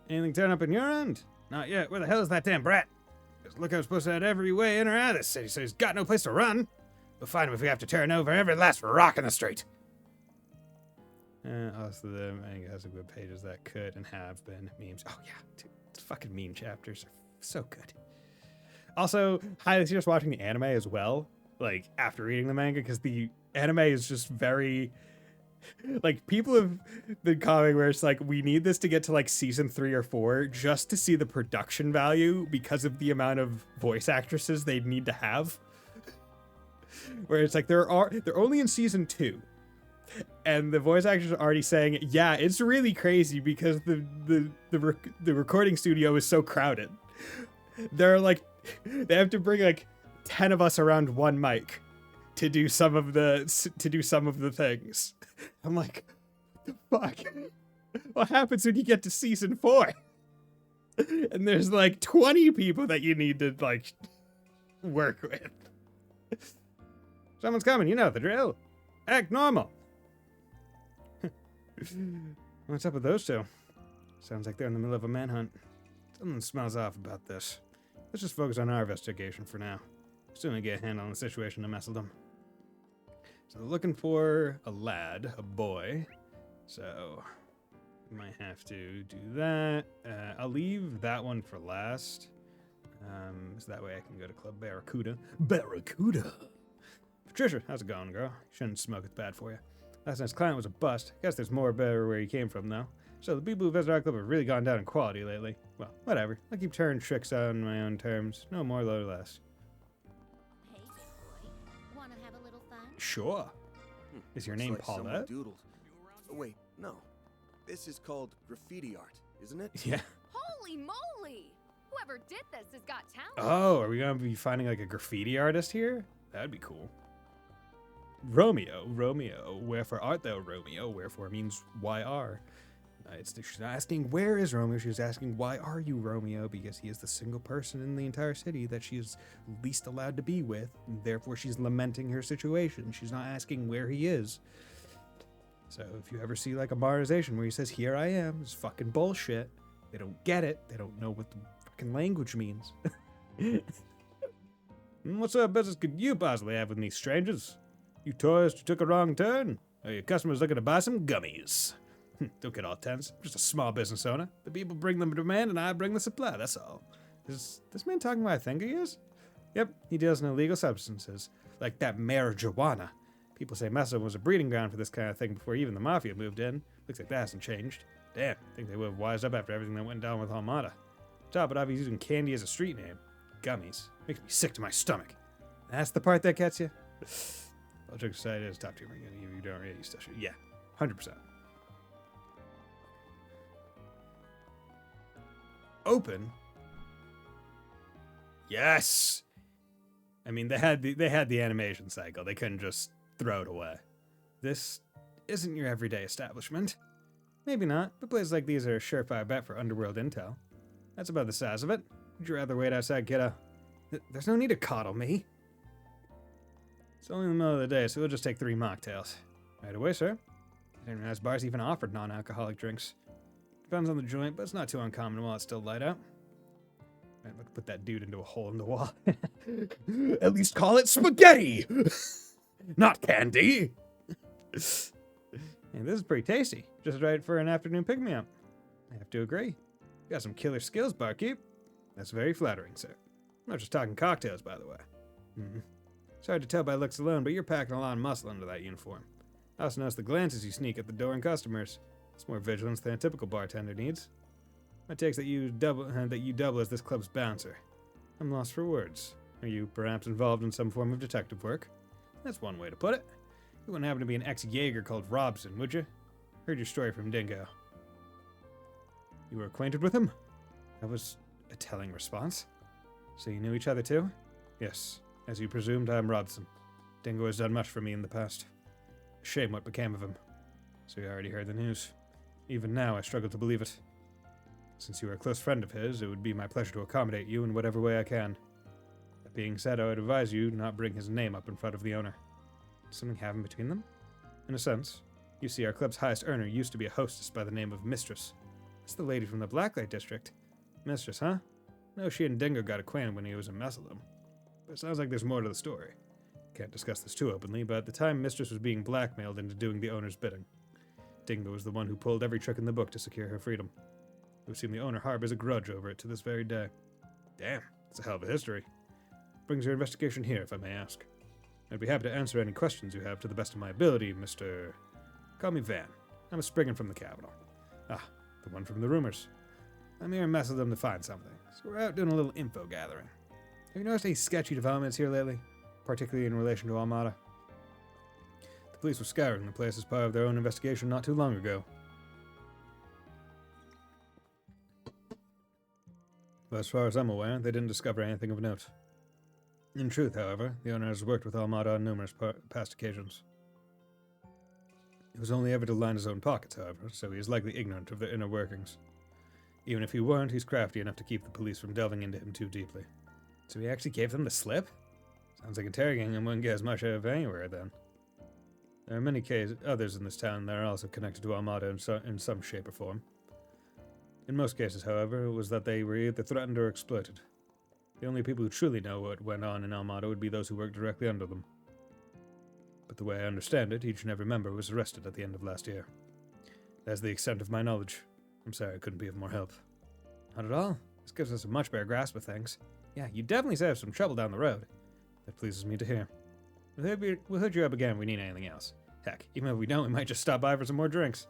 Anything turn up in your end? Not yet. Where the hell is that damn brat? This lookout's supposed to have every way in or out of this city, so he's got no place to run. We'll find him if we have to turn over every last rock in the street. Also, the manga has some good pages that could and have been memes. Oh, yeah. Dude, it's fucking meme chapters are so good. Also, highly suggest watching the anime as well, like, after reading the manga, because the anime is just very... Like, people have been commenting where it's like, we need this to get to, like, season 3 or 4 just to see the production value because of the amount of voice actresses they need to have. Where it's like, they're only in season 2. And the voice actors are already saying, yeah, it's really crazy because the recording studio is so crowded. They're like, they have to bring like 10 of us around one mic to do some of the things. I'm like, what the fuck? What happens when you get to season 4? And there's like 20 people that you need to like work with. Someone's coming, you know the drill. Act normal. What's up with those two? Sounds like they're in the middle of a manhunt. Something smells off about this. Let's just focus on our investigation for now. Soon we get a handle on the situation to mess with them. So they're looking for a lad, a boy. So might have to do that. I'll leave that one for last. So that way I can go to Club Barracuda. Barracuda! Patricia, how's it going, girl? Shouldn't smoke, it's bad for you. Last night's client was a bust. Guess there's more better where he came from, though. So the people who visit our club have really gone down in quality lately. Well, whatever. I keep turning tricks out on my own terms. No more, no less. Hey, big boy. Wanna have a little fun? Sure. Is your name Looks like someone Paulette? doodled. Oh, wait, no. This is called graffiti art, isn't it? Yeah. Holy moly! Whoever did this has got talent. Oh, are we gonna be finding like a graffiti artist here? That'd be cool. Romeo, wherefore art thou, Romeo? Wherefore means why are? She's not asking where is Romeo, she's asking why are you Romeo, because he is the single person in the entire city that she is least allowed to be with, and therefore she's lamenting her situation. She's not asking where he is. So if you ever see like a bararization where he says, here I am, it's fucking bullshit. They don't get it. They don't know what the fucking language means. What sort of business could you possibly have with me, strangers? You tourists who took a wrong turn? Or your customers looking to buy some gummies? Don't get all tense. I'm just a small business owner. The people bring the demand and I bring the supply, that's all. Is this man talking about I think he is? Yep, he deals in illegal substances, like that marijuana. People say Mesa was a breeding ground for this kind of thing before even the Mafia moved in. Looks like that hasn't changed. Damn, I think they would have wised up after everything that went down with Almada. Top it off, he's using candy as a street name. Gummies. Makes me sick to my stomach. That's the part that gets you? All jokes aside, it is top tier. You don't really stuff. Yeah, 100%. Open? Yes! I mean, they had the animation cycle. They couldn't just throw it away. This isn't your everyday establishment. Maybe not, but places like these are a surefire bet for underworld intel. That's about the size of it. Would you rather wait outside, kiddo? There's no need to coddle me. It's only in the middle of the day, so we'll just take 3 mocktails. Right away, sir. I didn't realize bars even offered non-alcoholic drinks. Depends on the joint, but it's not too uncommon while it's still light out. I'd like to put that dude into a hole in the wall. At least call it spaghetti! Not candy! And this is pretty tasty. Just right for an afternoon pick-me-up. I have to agree. You got some killer skills, barkeep. That's very flattering, sir. I'm not just talking cocktails, by the way. It's hard to tell by looks alone, but you're packing a lot of muscle under that uniform. I also notice the glances you sneak at the door and customers. It's more vigilance than a typical bartender needs. My take's that you double as this club's bouncer. I'm lost for words. Are you perhaps involved in some form of detective work? That's one way to put it. You wouldn't happen to be an ex-Jaeger called Robson, would you? Heard your story from Dingo. You were acquainted with him? That was a telling response. So you knew each other too? Yes. As you presumed, I am Robson. Dingo has done much for me in the past. Shame what became of him. So you already heard the news. Even now, I struggle to believe it. Since you are a close friend of his, it would be my pleasure to accommodate you in whatever way I can. That being said, I would advise you not bring his name up in front of the owner. Did something happen between them? In a sense. You see, our club's highest earner used to be a hostess by the name of Mistress. That's the lady from the Blacklight District. Mistress, huh? No, she and Dingo got acquainted when he was in Messalem. But it sounds like there's more to the story. Can't discuss this too openly, but at the time, Mistress was being blackmailed into doing the owner's bidding. Dingo was the one who pulled every trick in the book to secure her freedom. It would seem the owner harbors a grudge over it to this very day. Damn, that's a hell of a history. Brings your investigation here, if I may ask. I'd be happy to answer any questions you have to the best of my ability, Mr. Call me Van. I'm a Spriggan from the capital. Ah, the one from the rumors. I'm here in Messalem to find something, so we're out doing a little info gathering. Have you noticed any sketchy developments here lately? Particularly in relation to Almada? The police were scouring the place as part of their own investigation not too long ago. But as far as I'm aware, they didn't discover anything of note. In truth, however, the owner has worked with Armada on numerous past occasions. He was only ever to line his own pockets, however, so he is likely ignorant of their inner workings. Even if he weren't, he's crafty enough to keep the police from delving into him too deeply. So he actually gave them the slip? Sounds like interrogating him wouldn't get as much out of anywhere, then. There are many others in this town that are also connected to Armada in some shape or form. In most cases, however, it was that they were either threatened or exploited. The only people who truly know what went on in Armada would be those who worked directly under them. But the way I understand it, each and every member was arrested at the end of last year. That's the extent of my knowledge. I'm sorry I couldn't be of more help. Not at all. This gives us a much better grasp of things. Yeah, you definitely have some trouble down the road. That pleases me to hear. We'll hook you up again if we need anything else. Heck, even if we don't, we might just stop by for some more drinks.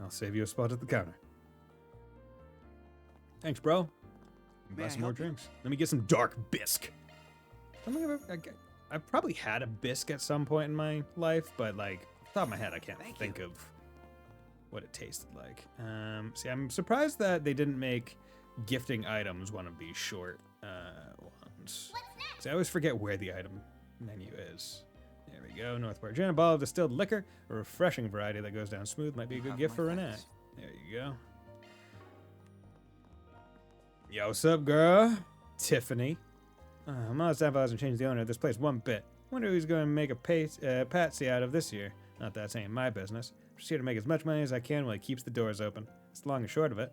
I'll save you a spot at the counter. Thanks, bro. Buy some more drinks. Let me get some dark bisque. I've probably had a bisque at some point in my life, but like, off the top of my head, I can't think of what it tasted like. See, I'm surprised that they didn't make gifting items one of these short ones. See, I always forget where the item menu is. There we go. Northport Gin, a bottle of distilled liquor, a refreshing variety that goes down smooth. Might be a good gift for Renee. There you go. Yo, what's up, girl? Tiffany. Mama's Staffel hasn't changed the owner of this place one bit. Wonder who's going to make a patsy out of this year. Not that ain't my business. I'm just here to make as much money as I can while he keeps the doors open. That's the long and short of it.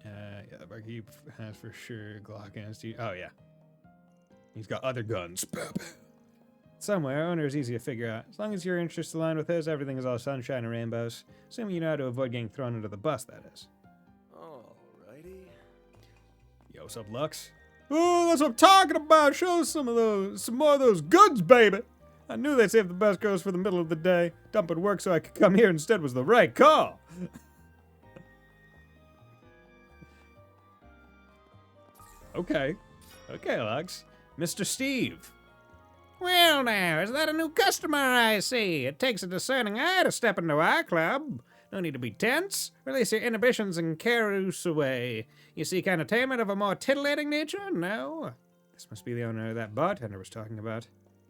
Yeah, the barkeep has for sure Glock and Steve. Oh, yeah. He's got other guns. Somewhere, owner is easy to figure out. As long as your interests align with his, everything is all sunshine and rainbows. Assuming you know how to avoid getting thrown under the bus, that is. Alrighty. Yo, what's up, Lux? Oh, that's what I'm talking about. Show us some more of those goods, baby. I knew they saved the best girls for the middle of the day. Dumping work so I could come here instead was the right call. Okay, Lux. Mr. Steve. Well now, is that a new customer I see? It takes a discerning eye to step into our club. No need to be tense. Release your inhibitions and carouse away. You seek entertainment of a more titillating nature? No? This must be the owner that bartender was talking about.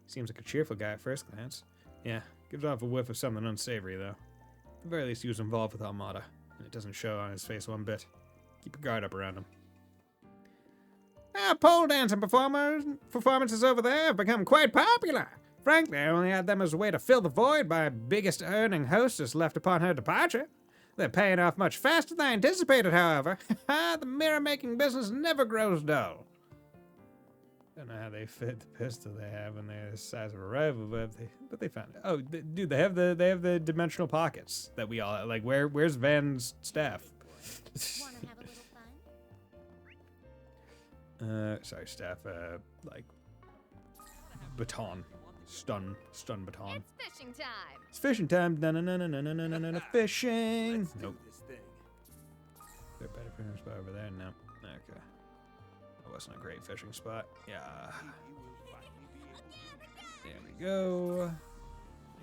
Seems like a cheerful guy at first glance. Yeah, gives off a whiff of something unsavory, though. At the very least, he was involved with Armada, and it doesn't show on his face one bit. Keep your guard up around him. Our pole dancing performances over there have become quite popular. Frankly, I only had them as a way to fill the void my biggest earning hostess left upon her departure. They're paying off much faster than I anticipated, however. The mirror-making business never grows dull. Don't know how they fit the pistol they have in there the size of a rifle, but they found it. Oh, dude, they have the dimensional pockets that we all like. Where's Van's staff? Wanna have a little fun? Sorry, staff. Like baton, stun baton. It's fishing time. It's fishing time. No, fishing. Nope. This thing. They're better fishing spot over there. No. Okay. That wasn't a great fishing spot. Yeah. There we go.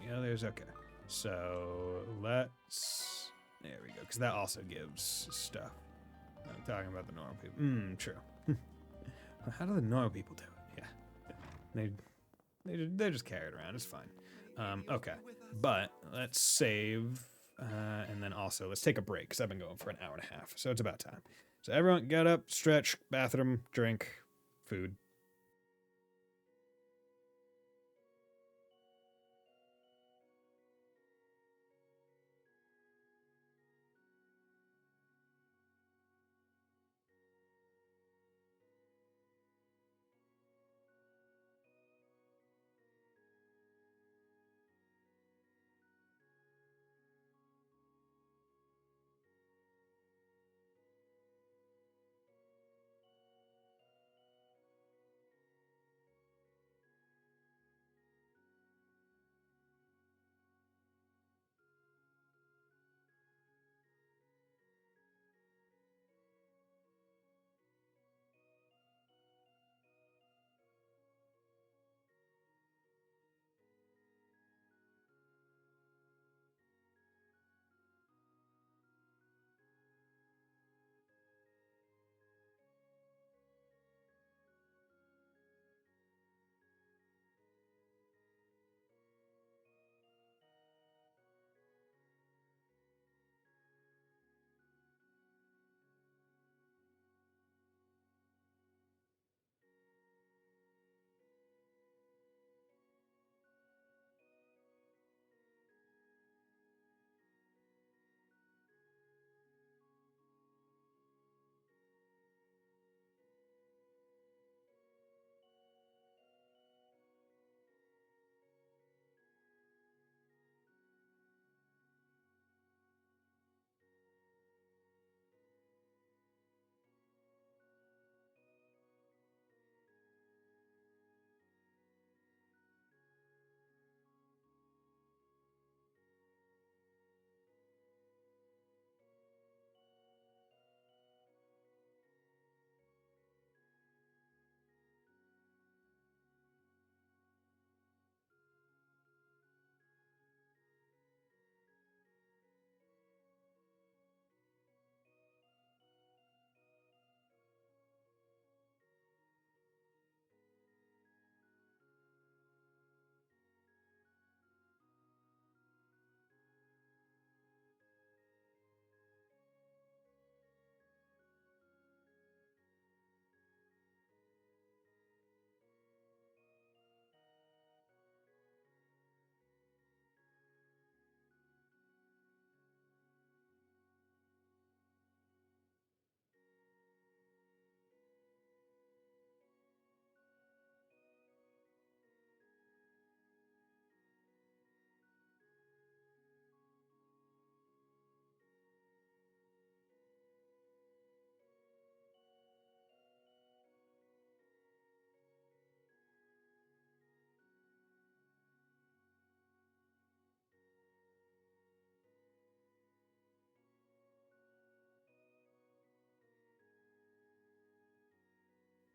The others. Okay. So let's. There we go. Because that also gives stuff. I'm talking about the normal people. True. How do the normal people do it? Yeah. They just carry it around. It's fine. Okay. But let's save. And then also, let's take a break, because I've been going for an hour and a half. So it's about time. So everyone get up, stretch, bathroom, drink, food.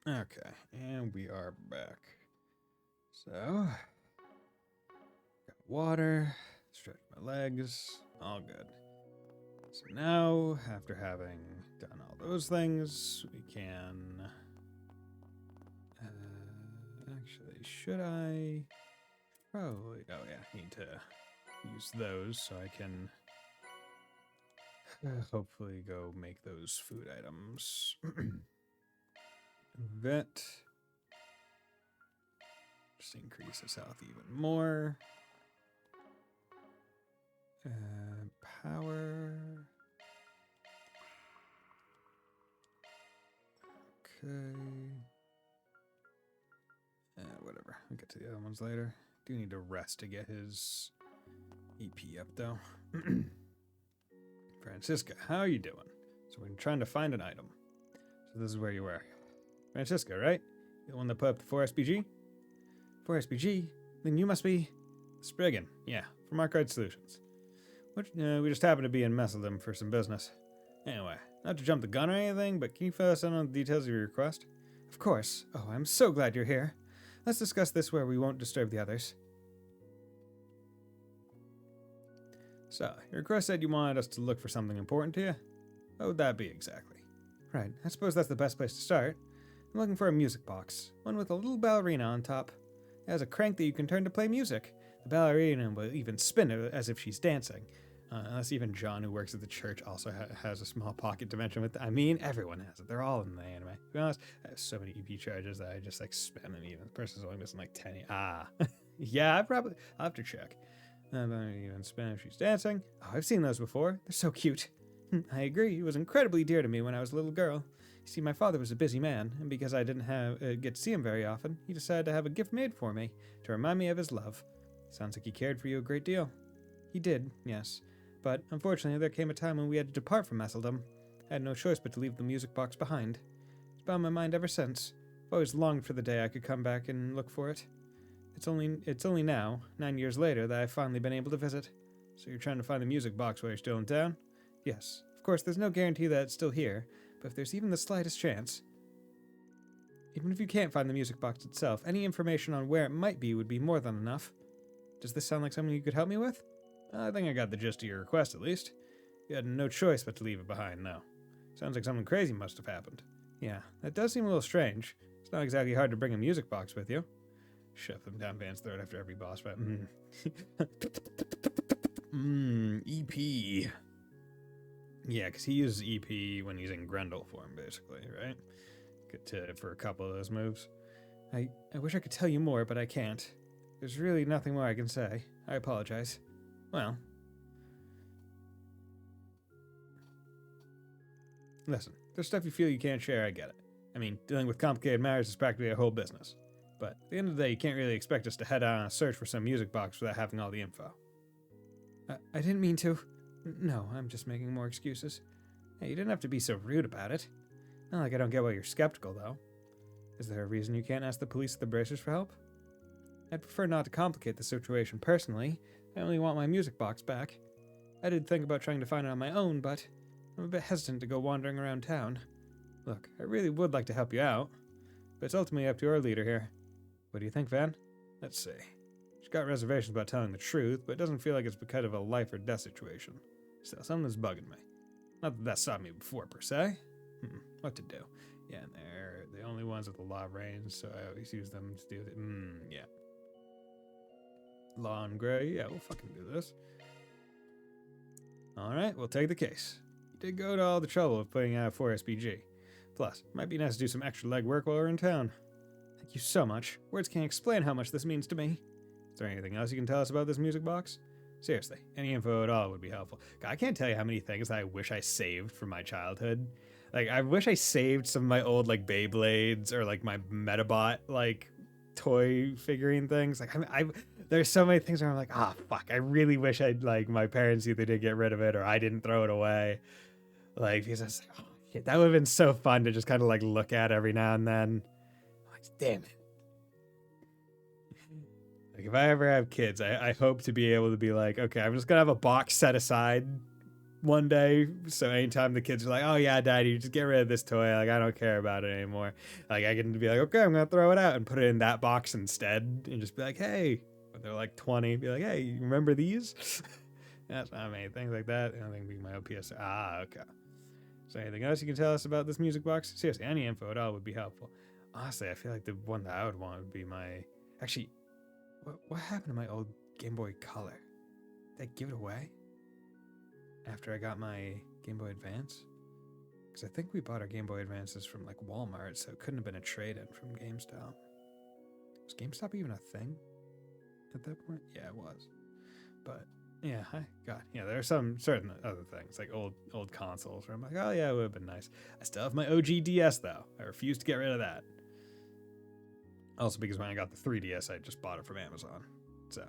Okay, and we are back. So, got water, stretch my legs, all good. So now, after having done all those things, we can... actually, should I? Probably, oh yeah, need to use those so I can hopefully go make those food items. Vet. Just increase his health even more. Power. Okay. Whatever. We'll get to the other ones later. Do need to rest to get his EP up, though. Francisca, how are you doing? So we're trying to find an item. So this is where you were. Francisca, right? The one that put up the 4SPG? 4SPG? Then you must be... Spriggan, yeah, from Arcade Solutions. Which, we just happened to be in Messeldom for some business. Anyway, not to jump the gun or anything, but can you fill us in on the details of your request? Of course. Oh, I'm so glad you're here. Let's discuss this where we won't disturb the others. So, your request said you wanted us to look for something important to you? What would that be exactly? Right, I suppose that's the best place to start. I'm looking for a music box, one with a little ballerina on top. It has a crank that you can turn to play music. The ballerina will even spin it as if she's dancing. Unless even John, who works at the church, also has a small pocket dimension with it. I mean, everyone has it. They're all in the anime. To be honest, I have so many EP charges that I just like spam and even. The person's only missing like 10. Yeah, I'll have to check. Even spin if she's dancing. Oh, I've seen those before. They're so cute. I agree. It was incredibly dear to me when I was a little girl. You see, my father was a busy man, and because I didn't get to see him very often, he decided to have a gift made for me to remind me of his love. Sounds like he cared for you a great deal. He did, yes. But unfortunately, there came a time when we had to depart from Messeldom. I had no choice but to leave the music box behind. It's been on my mind ever since. I've always longed for the day I could come back and look for it. It's only now, 9 years later, that I've finally been able to visit. So you're trying to find the music box while you're still in town? Yes. Of course, there's no guarantee that it's still here, but if there's even the slightest chance... Even if you can't find the music box itself, any information on where it might be would be more than enough. Does this sound like something you could help me with? I think I got the gist of your request, at least. You had no choice but to leave it behind, though. Sounds like something crazy must have happened. Yeah, that does seem a little strange. It's not exactly hard to bring a music box with you. Shove them down Van's throat after every boss fight. EP. Yeah, because he uses EP when he's in Grendel form, basically, right? For a couple of those moves. I wish I could tell you more, but I can't. There's really nothing more I can say. I apologize. Well. Listen, there's stuff you feel you can't share, I get it. I mean, dealing with complicated matters is practically a whole business. But at the end of the day, you can't really expect us to head out on a search for some music box without having all the info. I didn't mean to. No, I'm just making more excuses. Hey, you didn't have to be so rude about it. Not like I don't get why you're skeptical, though. Is there a reason you can't ask the police at the Bracers for help? I'd prefer not to complicate the situation personally. I only want my music box back. I did think about trying to find it on my own, but I'm a bit hesitant to go wandering around town. Look, I really would like to help you out, but it's ultimately up to our leader here. What do you think, Van? Let's see. She's got reservations about telling the truth, but it doesn't feel like it's because of a life or death situation. Still, something's bugging me. Not that that stopped me before, per se. What to do? Yeah, and they're the only ones with the law range, so I always use them to do the... yeah. Law and Gray, yeah, we'll fucking do this. Alright, we'll take the case. You did go to all the trouble of putting out 4SPG. Plus, it might be nice to do some extra legwork while we're in town. Thank you so much. Words can't explain how much this means to me. Is there anything else you can tell us about this music box? Seriously, any info at all would be helpful. God, I can't tell you how many things that I wish I saved from my childhood. Like, I wish I saved some of my old, like, Beyblades or, like, my Metabot, like, toy figurine things. Like, there's so many things where I'm like, fuck, I really wish I'd, like, my parents either did get rid of it or I didn't throw it away. Like, because I was like, shit, that would have been so fun to just kind of, like, look at every now and then. I'm like, damn it. Like, if I ever have kids, I hope to be able to be like, okay, I'm just going to have a box set aside one day. So anytime the kids are like, "Oh yeah, Daddy, just get rid of this toy. Like I don't care about it anymore." Like I can be like, "Okay, I'm gonna throw it out and put it in that box instead," and just be like, "Hey," when they're like 20, be like, "Hey, you remember these?" That's not many things like that. I don't think my OPS. Ah, okay. So anything else you can tell us about this music box? Seriously, any info at all would be helpful. Honestly, I feel like the one that I would want would be my... Actually, what happened to my old Game Boy Color? Did I give it away? After I got my Game Boy Advance? Because I think we bought our Game Boy Advances from like Walmart, so it couldn't have been a trade-in from GameStop. Was GameStop even a thing at that point? Yeah, it was. But... yeah, there are some certain other things, like old consoles, where I'm like, oh yeah, it would have been nice. I still have my OG DS, though. I refuse to get rid of that. Also, because when I got the 3DS, I just bought it from Amazon. So,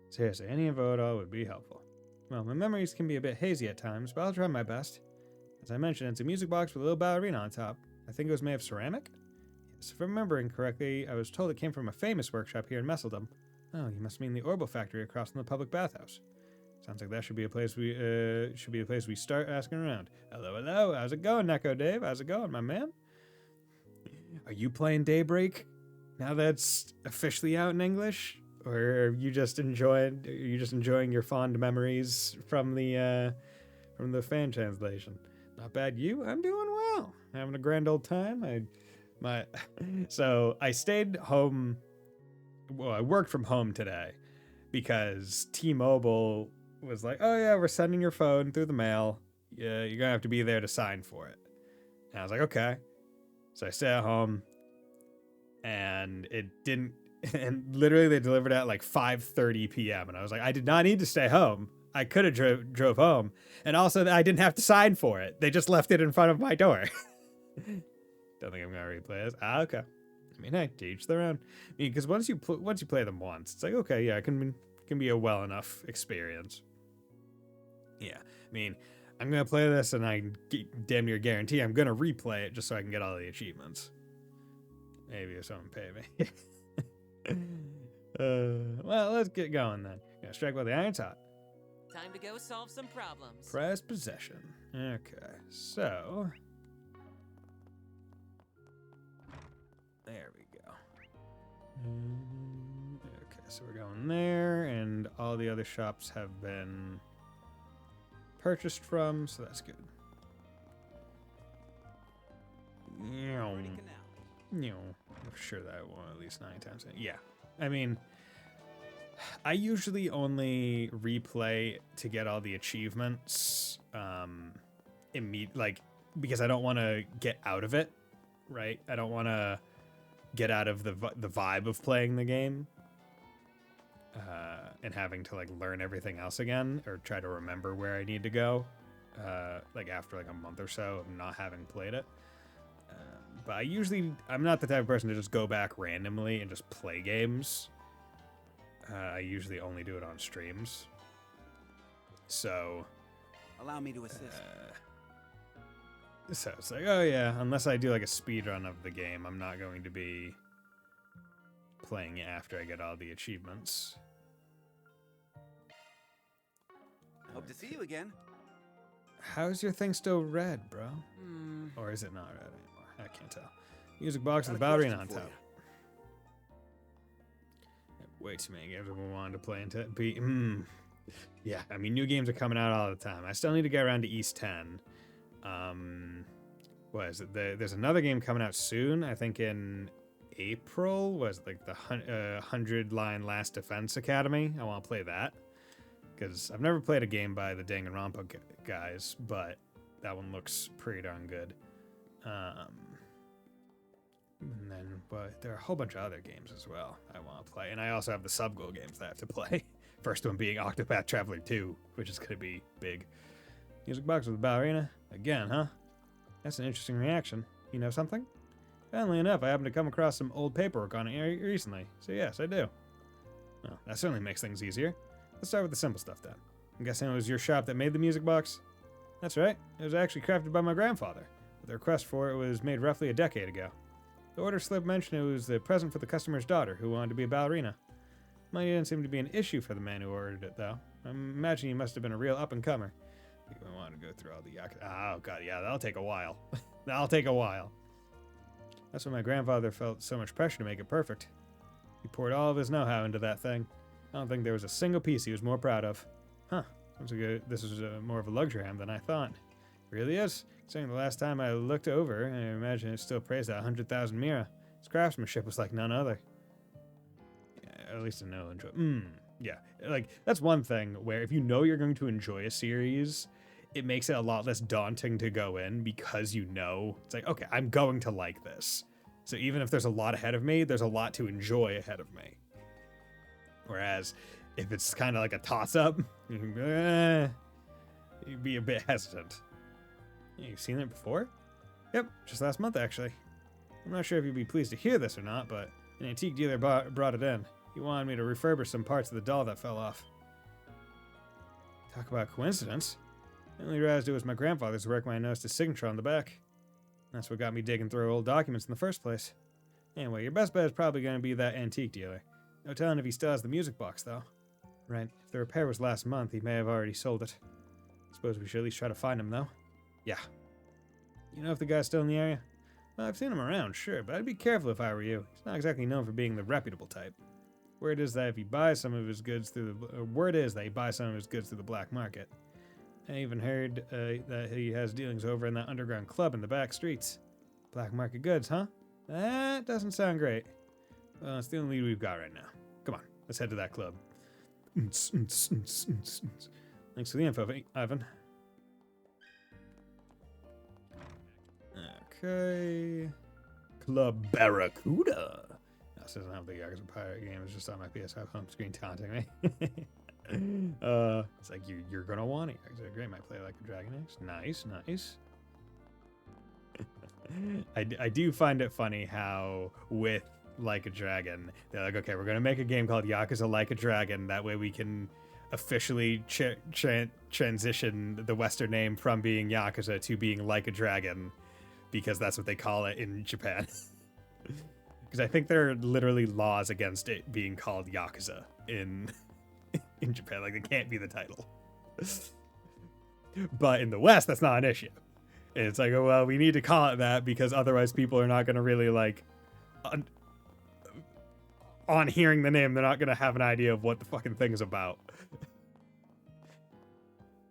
seriously, any info at all would be helpful. Well, my memories can be a bit hazy at times, but I'll try my best. As I mentioned, it's a music box with a little ballerina on top. I think it was made of ceramic? Yes, if I'm remembering correctly, I was told it came from a famous workshop here in Messeldom. Oh, you must mean the Orbital factory across from the public bathhouse. Sounds like that should be a place we start asking around. Hello, how's it going, Neko Dave? How's it going, my man? Are you playing Daybreak now that's officially out in English, or are you just enjoying your fond memories from the fan translation? Not bad. I'm doing well. Having a grand old time. So I stayed home. Well, I worked from home today because T-Mobile was like, oh yeah, we're sending your phone through the mail. Yeah, you're gonna have to be there to sign for it. And I was like, okay. So I stayed at home and it didn't, and literally they delivered at like 5:30 p.m. And I was like, I did not need to stay home. I could have drove home. And also I didn't have to sign for it. They just left it in front of my door. Don't think I'm gonna replay this. Ah, okay. I mean, hey, to each their own. I mean, because once you play them once, it's like, okay, yeah, it can be a well enough experience. Yeah, I mean, I'm gonna play this, and I damn near guarantee I'm gonna replay it just so I can get all the achievements. Maybe if someone pay me. Well, let's get going then. Gonna strike while the iron's hot. Time to go solve some problems. Prize possession. Okay, so. There we go. Okay, so we're going there, and all the other shops have been purchased from, so that's good. I'm sure that I won at least 9 times. Yeah, I mean, I usually only replay to get all the achievements, because I don't want to get out of it, right? I don't want to get out of the vibe of playing the game and having to like learn everything else again or try to remember where I need to go like after like a month or so of not having played it. But I'm not the type of person to just go back randomly and just play games. I usually only do it on streams. So Allow me to assist. So it's like, oh yeah, unless I do like a speed run of the game, I'm not going to be playing it after I get all the achievements. Hope to see you again. How's your thing still red, bro? Or is it not red anymore? I can't tell. Music box with the ballerina on top. Way too many games I've been wanting to play into it. Yeah, I mean, new games are coming out all the time. I still need to get around to East 10. What is it? There's another game coming out soon. I think in April. Was like the 100-line Last Defense Academy. I want to play that because I've never played a game by the Danganronpa guys, but that one looks pretty darn good. And then, but there are a whole bunch of other games as well I want to play, and I also have the Subgoal games that I have to play. First one being Octopath Traveler 2, which is going to be big. Music box with the ballerina again, huh? That's an interesting reaction. You know something? Funnily enough, I happened to come across some old paperwork on it recently, so yes, I do. Well, that certainly makes things easier. Let's start with the simple stuff then. I'm guessing it was your shop that made the music box? That's right. It was actually crafted by my grandfather. The request for it was made roughly a decade ago. The order slip mentioned it was the present for the customer's daughter, who wanted to be a ballerina. Money didn't seem to be an issue for the man who ordered it, though. I imagine he must have been a real up-and-comer. You want to go through all the Yakuza. Oh, God, yeah, that'll take a while. That'll take a while. That's why my grandfather felt so much pressure to make it perfect. He poured all of his know-how into that thing. I don't think there was a single piece he was more proud of. Huh. This is more of a luxury item than I thought. It really is. Considering the last time I looked over, I imagine it still praised at 100,000 mira. His craftsmanship was like none other. Yeah, at least I know enjoy. Yeah, like that's one thing where if you know you're going to enjoy a series, it makes it a lot less daunting to go in because you know it's like, okay, I'm going to like this. So even if there's a lot ahead of me, there's a lot to enjoy ahead of me. Whereas if it's kind of like a toss-up, you'd be a bit hesitant. You've seen it before? Yep, just last month actually. I'm not sure if you'd be pleased to hear this or not, but an antique dealer brought it in. He wanted me to refurbish some parts of the doll that fell off. Talk about coincidence. I only realized it was my grandfather's work when I noticed his signature on the back. That's what got me digging through old documents in the first place. Anyway, your best bet is probably going to be that antique dealer. No telling if he still has the music box, though. Right, if the repair was last month, he may have already sold it. Suppose we should at least try to find him, though. Yeah. You know if the guy's still in the area? Well, I've seen him around, sure, but I'd be careful if I were you. He's not exactly known for being the reputable type. Word is that he buys some of his goods through the black market. I even heard that he has dealings over in that underground club in the back streets. Black market goods, huh? That doesn't sound great. Well, it's the only lead we've got right now. Come on, let's head to that club. Thanks for the info, Ivan. Okay. Club Barracuda. This doesn't have the Yakuza Pirate game. It's just on my PS5 home screen taunting me. It's like you're gonna want it. Yakuza Great might play like a Dragon X. Nice, nice. I do find it funny how with Like a Dragon, they're like, okay, we're gonna make a game called Yakuza Like a Dragon. That way we can officially transition the Western name from being Yakuza to being Like a Dragon, because that's what they call it in Japan. Because I think there are literally laws against it being called Yakuza in Japan. Like, it can't be the title. But in the West, that's not an issue. And it's like, oh, well, we need to call it that because otherwise people are not going to really, like, on hearing the name, they're not going to have an idea of what the fucking thing is about.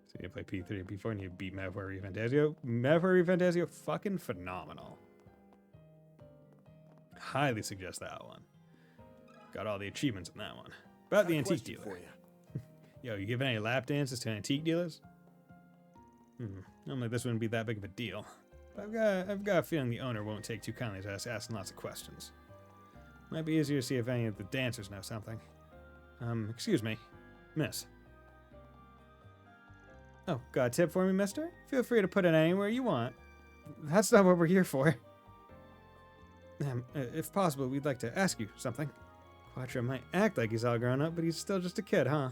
So you play P3 and P4 and you beat Mavwari Fantasio. Mavwari Fantasio, fucking phenomenal. Highly suggest that one. Got all the achievements in that one. About the antique dealer. For you. Yo, you giving any lap dances to antique dealers? Normally this wouldn't be that big of a deal. But I've got a feeling the owner won't take too kindly to us asking lots of questions. Might be easier to see if any of the dancers know something. Excuse me, miss. Oh, got a tip for me, mister? Feel free to put it anywhere you want. That's not what we're here for. If possible, we'd like to ask you something. Quattro might act like he's all grown up, but he's still just a kid, huh?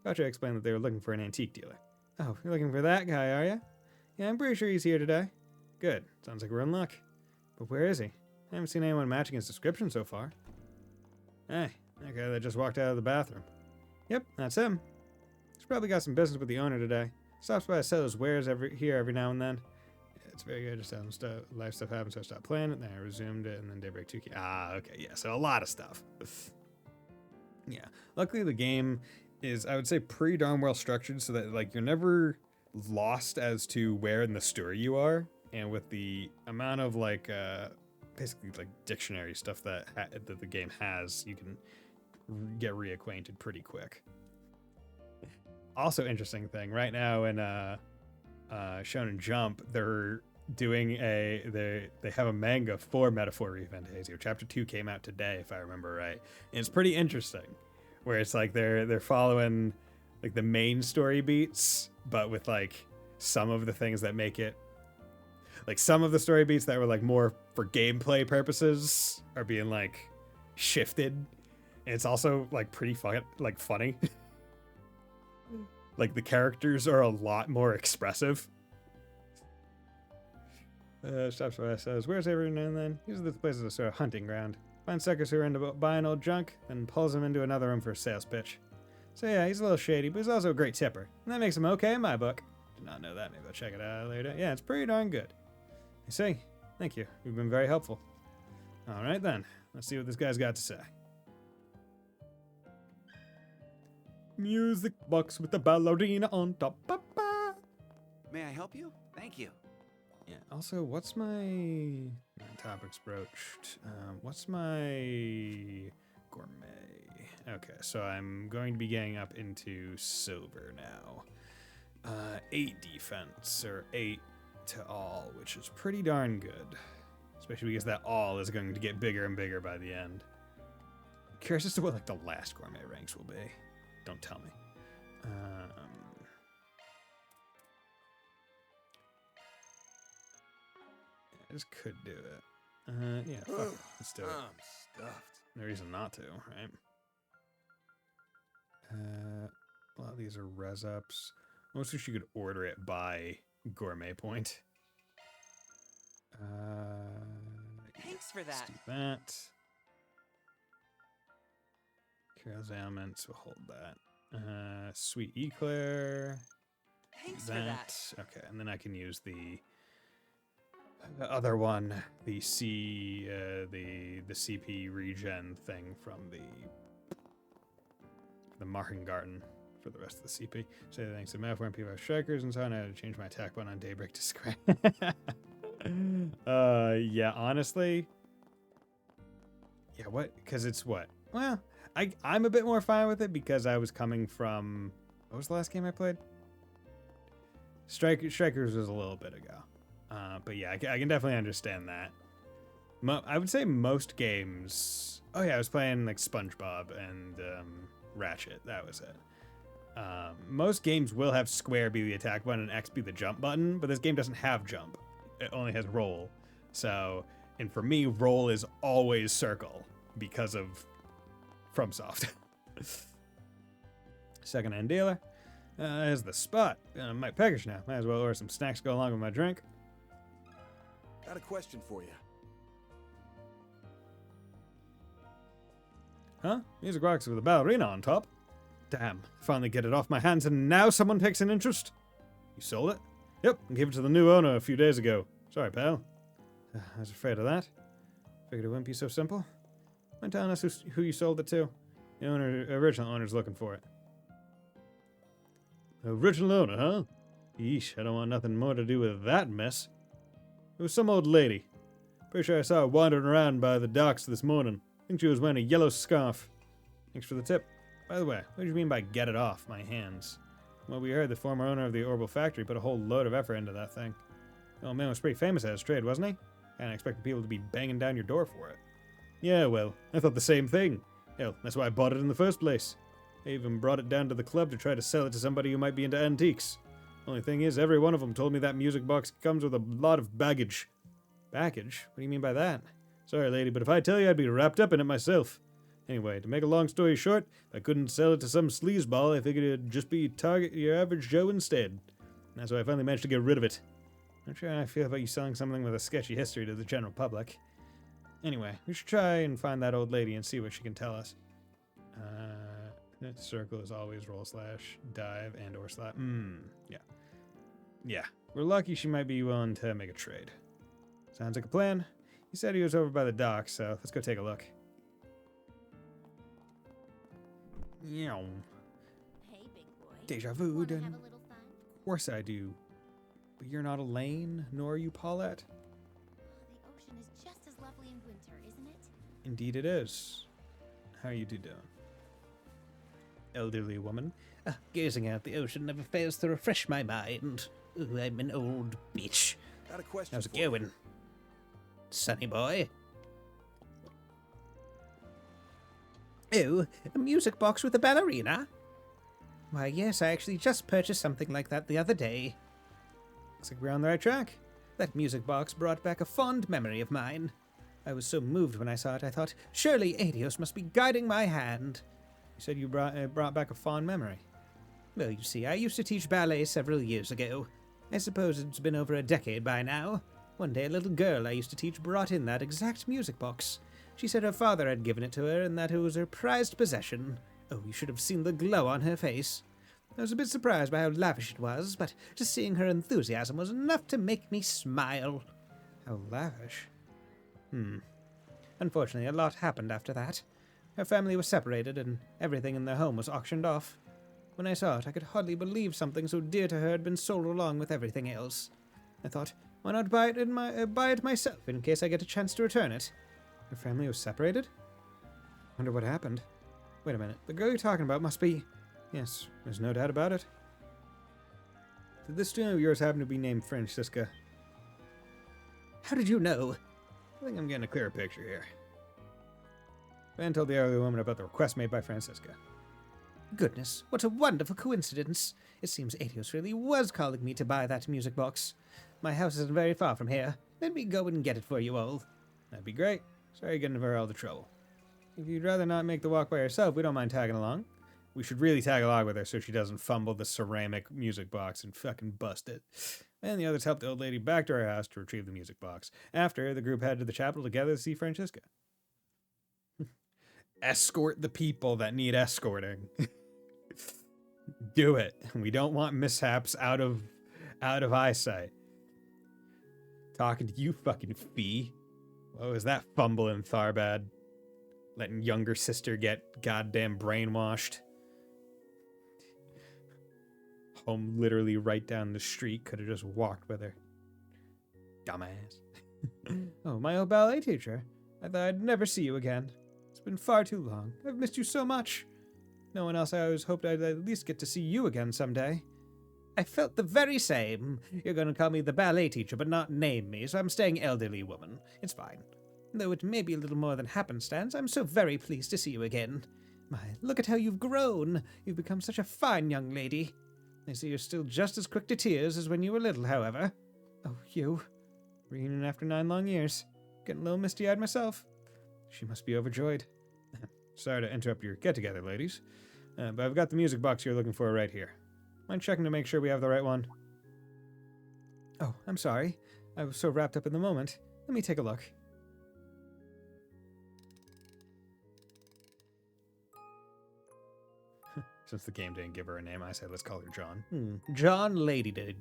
Quattro explained that they were looking for an antique dealer. Oh, you're looking for that guy, are you? Yeah, I'm pretty sure he's here today. Good. Sounds like we're in luck. But where is he? I haven't seen anyone matching his description so far. Hey, that guy that just walked out of the bathroom. Yep, that's him. He's probably got some business with the owner today. Stops by to sell his wares every now and then. It's very good. Just had some life stuff happen, so I stopped playing it. Then I resumed it, and then Daybreak 2. Okay, yeah. So a lot of stuff. Yeah. Luckily, the game is, I would say, pretty darn well structured, so that like you're never lost as to where in the story you are. And with the amount of like basically like dictionary stuff that the game has, you can get reacquainted pretty quick. Also, interesting thing right now in Shonen Jump, they're doing they have a manga for Metaphor Fantasio. Chapter 2 came out today, if I remember right. And it's pretty interesting, where it's like they're following like the main story beats, but with like some of the things that make it like some of the story beats that were like more for gameplay purposes are being like shifted. And it's also like pretty funny. Like the characters are a lot more expressive. Stops by says, where's every now and then? Usually this place is a sort of hunting ground. Finds suckers who are into buying old junk, then pulls them into another room for a sales pitch. So yeah, he's a little shady, but he's also a great tipper. And that makes him okay in my book. Did not know that. Maybe I'll check it out later. Yeah, it's pretty darn good. You see? Thank you. You've been very helpful. All right then. Let's see what this guy's got to say. Music box with the ballerina on top. Ba-ba. May I help you? Thank you. Yeah. Also, what's my topics broached? What's my gourmet? Okay, so I'm going to be getting up into silver now. 8 defense or 8 to all, which is pretty darn good, especially because that all is going to get bigger and bigger by the end. I'm curious as to what like the last gourmet ranks will be. Don't tell me. I just could do it. Yeah, fuck it. Let's do it. I'm stuffed. No reason not to, right? A lot of these are res ups. I almost wish you could order it by gourmet point. Thanks for that. Let's do that. Carol's ailments, we'll hold that. Sweet Eclair. Thanks for that. Okay, and then I can use the other one, the CP regen thing from the Marking Garden for the rest of the CP. So thanks to Malform P5 Strikers and so on, I had to change my attack button on Daybreak to scratch. Yeah, honestly. Yeah, what? Because it's what? Well, I'm a bit more fine with it because I was coming from... What was the last game I played? Strikers was a little bit ago. But yeah, I can definitely understand that. I would say most games... Oh yeah, I was playing like SpongeBob and Ratchet. That was it. Most games will have square be the attack button and X be the jump button, but this game doesn't have jump. It only has roll. So, and for me, roll is always circle because of FromSoft. Second-hand dealer. There's the spot. I'm Mike Peckish now. Might as well order some snacks to go along with my drink. Got a question for you. Huh? Music box with a ballerina on top? Damn, finally get it off my hands and now someone takes an interest? You sold it? Yep, and gave it to the new owner a few days ago. Sorry, pal. I was afraid of that. Figured it wouldn't be so simple. Mind telling us who you sold it to? The original owner's looking for it. Original owner, huh? Yeesh, I don't want nothing more to do with that mess. It was some old lady. Pretty sure I saw her wandering around by the docks this morning. I think she was wearing a yellow scarf. Thanks for the tip. By the way, what do you mean by get it off my hands? Well, we heard the former owner of the Orbital Factory put a whole load of effort into that thing. The old man was pretty famous at his trade, wasn't he? Kinda expected people to be banging down your door for it. Yeah, well, I thought the same thing. Hell, that's why I bought it in the first place. I even brought it down to the club to try to sell it to somebody who might be into antiques. Only thing is, every one of them told me that music box comes with a lot of baggage. Baggage? What do you mean by that? Sorry, lady, but if I tell you, I'd be wrapped up in it myself. Anyway, to make a long story short, if I couldn't sell it to some sleazeball, I figured it'd just be target your average Joe instead. And that's why I finally managed to get rid of it. Not sure how I feel about you selling something with a sketchy history to the general public. Anyway, we should try and find that old lady and see what she can tell us. That circle is always roll slash, dive, and or slap. Yeah. Yeah, we're lucky she might be willing to make a trade. Sounds like a plan. He said he was over by the dock, so let's go take a look. Yeah. Hey, big boy. Deja vu, Wanna then. have a little fun? Of course I do. But you're not Elaine, nor are you Paulette. The ocean is just as lovely in winter, isn't it? Indeed it is. How you doing? Elderly woman. Gazing out the ocean never fails to refresh my mind. Ooh, I'm an old bitch. Got a question How's it for you. going, sonny boy? Oh, a music box with a ballerina? Why, yes, I actually just purchased something like that the other day. Looks like we're on the right track. That music box brought back a fond memory of mine. I was so moved when I saw it, I thought, surely Adios must be guiding my hand. You said you brought back a fond memory. Well, you see, I used to teach ballet several years ago. I suppose it's been over a decade by now. One day, a little girl I used to teach brought in that exact music box. She said her father had given it to her and that it was her prized possession. Oh, you should have seen the glow on her face. I was a bit surprised by how lavish it was, but just seeing her enthusiasm was enough to make me smile. How lavish? Unfortunately, a lot happened after that. Her family was separated, and everything in their home was auctioned off. When I saw it, I could hardly believe something so dear to her had been sold along with everything else. I thought, why not buy it myself in case I get a chance to return it? Her family was separated? Wonder what happened. Wait a minute, the girl you're talking about must be... Yes, there's no doubt about it. Did this student of yours happen to be named Francisca? How did you know? I think I'm getting a clearer picture here. Ben told the elderly woman about the request made by Francisca. Goodness, what a wonderful coincidence. It seems Atios really was calling me to buy that music box. My house isn't very far from here. Let me go and get it for you all. That'd be great. Sorry getting her all the trouble. If you'd rather not make the walk by yourself, we don't mind tagging along. We should really tag along with her so she doesn't fumble the ceramic music box and fucking bust it. And the others helped the old lady back to her house to retrieve the music box. After, the group headed to the chapel together to see Francisca. Escort the people that need escorting. Do it. We don't want mishaps out of eyesight. Talking to you, fucking fee. What was that fumbling Tharbad? Letting younger sister get goddamn brainwashed. Home literally right down the street. Could have just walked with her. Dumbass. Oh, my old ballet teacher. I thought I'd never see you again. It's been far too long. I've missed you so much. No one else. I always hoped I'd at least get to see you again someday. I felt the very same. You're going to call me the ballet teacher, but not name me, so I'm staying elderly woman. It's fine. Though it may be a little more than happenstance, I'm so very pleased to see you again. My, look at how you've grown. You've become such a fine young lady. I see you're still just as quick to tears as when you were little, however. Oh, you. Reunion after 9 long years. Getting a little misty-eyed myself. She must be overjoyed. Sorry to interrupt your get-together, ladies. But I've got the music box you're looking for right here. Mind checking to make sure we have the right one? Oh, I'm sorry. I was so wrapped up in the moment. Let me take a look. Since the game didn't give her a name, I said let's call her John. John Lady did.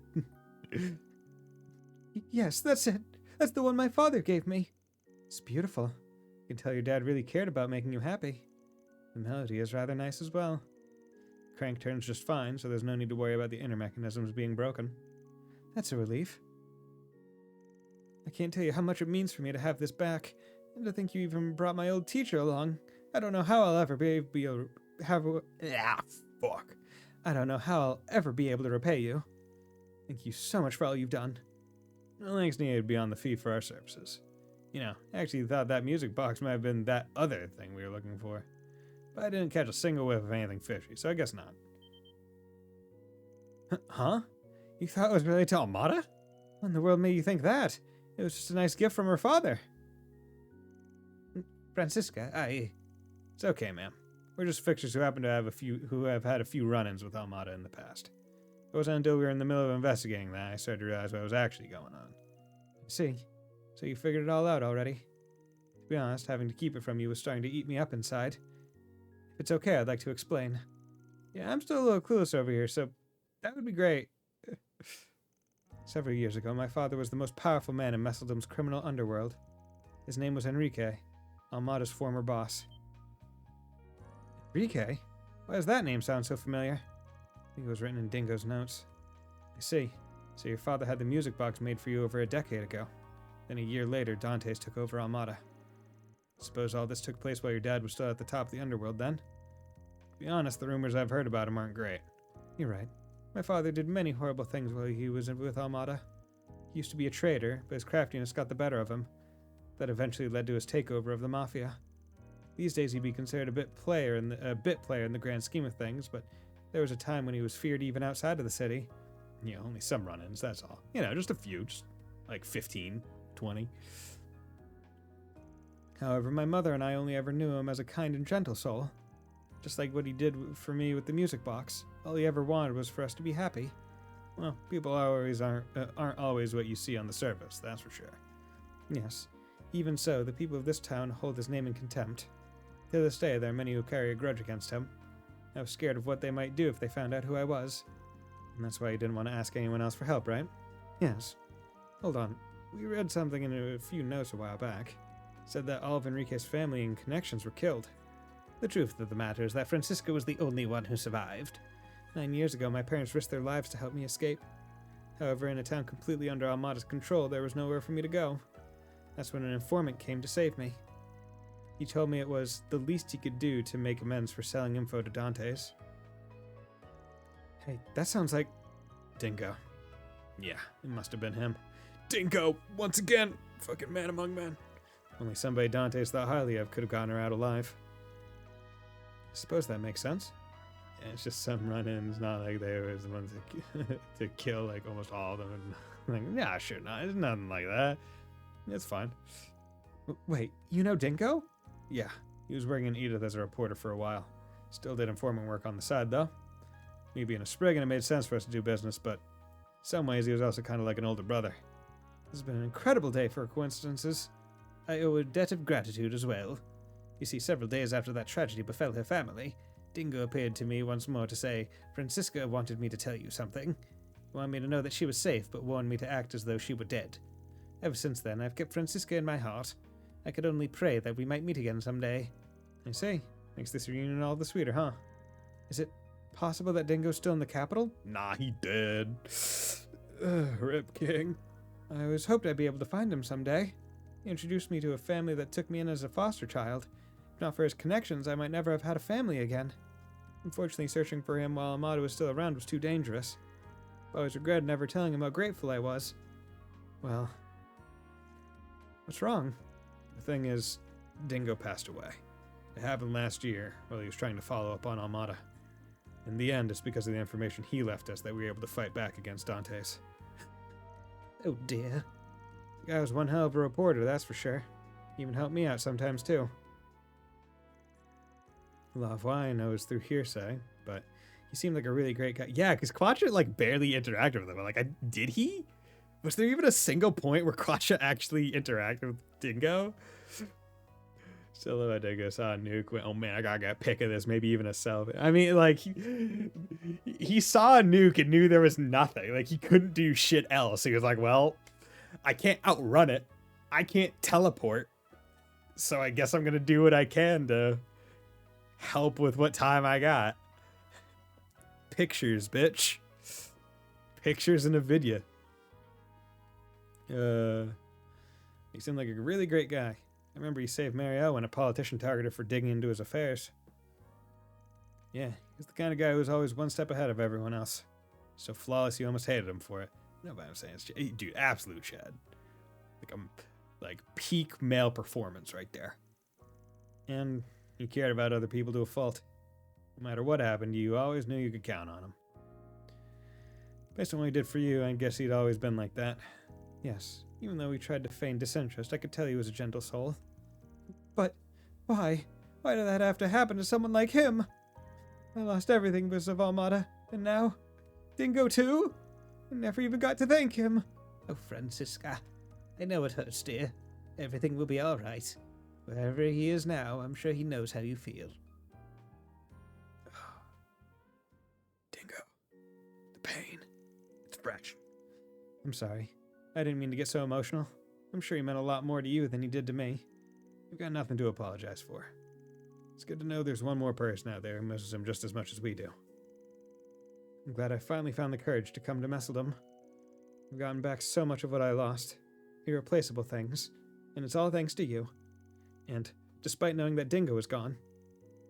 Yes, that's it. That's the one my father gave me. It's beautiful. You can tell your dad really cared about making you happy. The melody is rather nice as well. The crank turns just fine, so there's no need to worry about the inner mechanisms being broken. That's a relief. I can't tell you how much it means for me to have this back, and to think you even brought my old teacher along. I don't know how I'll ever be able to I don't know how I'll ever be able to repay you. Thank you so much for all you've done. No thanks needed beyond the fee for our services. You know, I actually thought that music box might have been that other thing we were looking for. But I didn't catch a single whiff of anything fishy, so I guess not. Huh? You thought it was related to Almada? What in the world made you think that? It was just a nice gift from her father. Francisca, It's okay, ma'am. We're just fixers who happen to have had a few run-ins with Almada in the past. It wasn't until we were in the middle of investigating that I started to realize what was actually going on. I see. So you figured it all out already? To be honest, having to keep it from you was starting to eat me up inside. If it's okay, I'd like to explain. Yeah, I'm still a little clueless over here, so that would be great. Several years ago, my father was the most powerful man in Messeldom's criminal underworld. His name was Enrique, Almada's former boss. Enrique? Why does that name sound so familiar? I think it was written in Dingo's notes. I see. So your father had the music box made for you over a decade ago. Then a year later, Dantes took over Almada. Suppose all this took place while your dad was still at the top of the underworld then? To be honest, the rumors I've heard about him aren't great. You're right. My father did many horrible things while he was with Almada. He used to be a traitor, but his craftiness got the better of him. That eventually led to his takeover of the Mafia. These days he'd be considered a bit player in the grand scheme of things, but there was a time when he was feared even outside of the city. You know, only some run-ins, that's all. You know, just a few, just like 15, 20. However, my mother and I only ever knew him as a kind and gentle soul. Just like what he did for me with the music box. All he ever wanted was for us to be happy. Well, people aren't always what you see on the surface, that's for sure. Yes, even so, the people of this town hold his name in contempt. To this day, there are many who carry a grudge against him. I was scared of what they might do if they found out who I was. And that's why you didn't want to ask anyone else for help, right? Yes. Hold on. We read something in a few notes a while back. It said that all of Enrique's family and connections were killed. The truth of the matter is that Francisca was the only one who survived. 9 years ago, my parents risked their lives to help me escape. However, in a town completely under Almada's control, there was nowhere for me to go. That's when an informant came to save me. He told me it was the least he could do to make amends for selling info to Dante's. Hey, that sounds like Dingo. Yeah, it must have been him. Dingo, once again! Fucking man among men. Only somebody Dante's thought highly of could have gotten her out alive. I suppose that makes sense. Yeah, it's just some run-ins, not like they were the ones to kill like almost all of them. And like, yeah, sure, not. It's nothing like that. It's fine. Wait, you know Dingo? Yeah, he was working in Edith as a reporter for a while. Still did informant work on the side, though. Me being a Spriggan, it made sense for us to do business, but in some ways he was also kind of like an older brother. This has been an incredible day for coincidences. I owe a debt of gratitude as well. You see, several days after that tragedy befell her family, Dingo appeared to me once more to say, Francisca wanted me to tell you something. He wanted me to know that she was safe, but warned me to act as though she were dead. Ever since then, I've kept Francisca in my heart. I could only pray that we might meet again someday. I say, makes this reunion all the sweeter, huh? Is it possible that Dingo's still in the capital? Nah, he dead. Rip King. I always hoped I'd be able to find him someday. He introduced me to a family that took me in as a foster child. If not for his connections, I might never have had a family again. Unfortunately, searching for him while Amado was still around was too dangerous. I always regretted never telling him how grateful I was. Well, what's wrong? The thing is, Dingo passed away. It happened last year while he was trying to follow up on Almada. In the end, it's because of the information he left us that we were able to fight back against Dante's. Oh dear. The guy was one hell of a reporter, that's for sure. He even helped me out sometimes too. A lot of what I know is through hearsay, but he seemed like a really great guy. Yeah, because Quacha like barely interacted with him. Like, did he? Was there even a single point where Quacha actually interacted with Dingo? Still love how Dingo saw a nuke, went, oh man, I gotta get a pic of this, maybe even a selfie. I mean, like, he saw a nuke and knew there was nothing. Like, he couldn't do shit else. He was like, well, I can't outrun it. I can't teleport. So I guess I'm gonna do what I can to help with what time I got. Pictures, bitch. Pictures in a video. He seemed like a really great guy. I remember he saved Marielle when a politician targeted for digging into his affairs. Yeah, he's the kind of guy who was always one step ahead of everyone else. So flawless you almost hated him for it. No, but I'm saying it's dude, absolute Chad. Like peak male performance right there. And he cared about other people to a fault. No matter what happened, you always knew you could count on him. Based on what he did for you, I guess he'd always been like that. Yes, even though he tried to feign disinterest, I could tell he was a gentle soul. But why? Why did that have to happen to someone like him? I lost everything because of Almada, and now Dingo too? I never even got to thank him. Oh, Francisca, I know it hurts, dear. Everything will be all right. Wherever he is now, I'm sure he knows how you feel. Dingo. The pain. It's fresh. I'm sorry. I didn't mean to get so emotional. I'm sure he meant a lot more to you than he did to me. You've got nothing to apologize for. It's good to know there's one more person out there who misses him just as much as we do. I'm glad I finally found the courage to come to Messeldom. I've gotten back so much of what I lost. Irreplaceable things. And it's all thanks to you. And, despite knowing that Dingo is gone,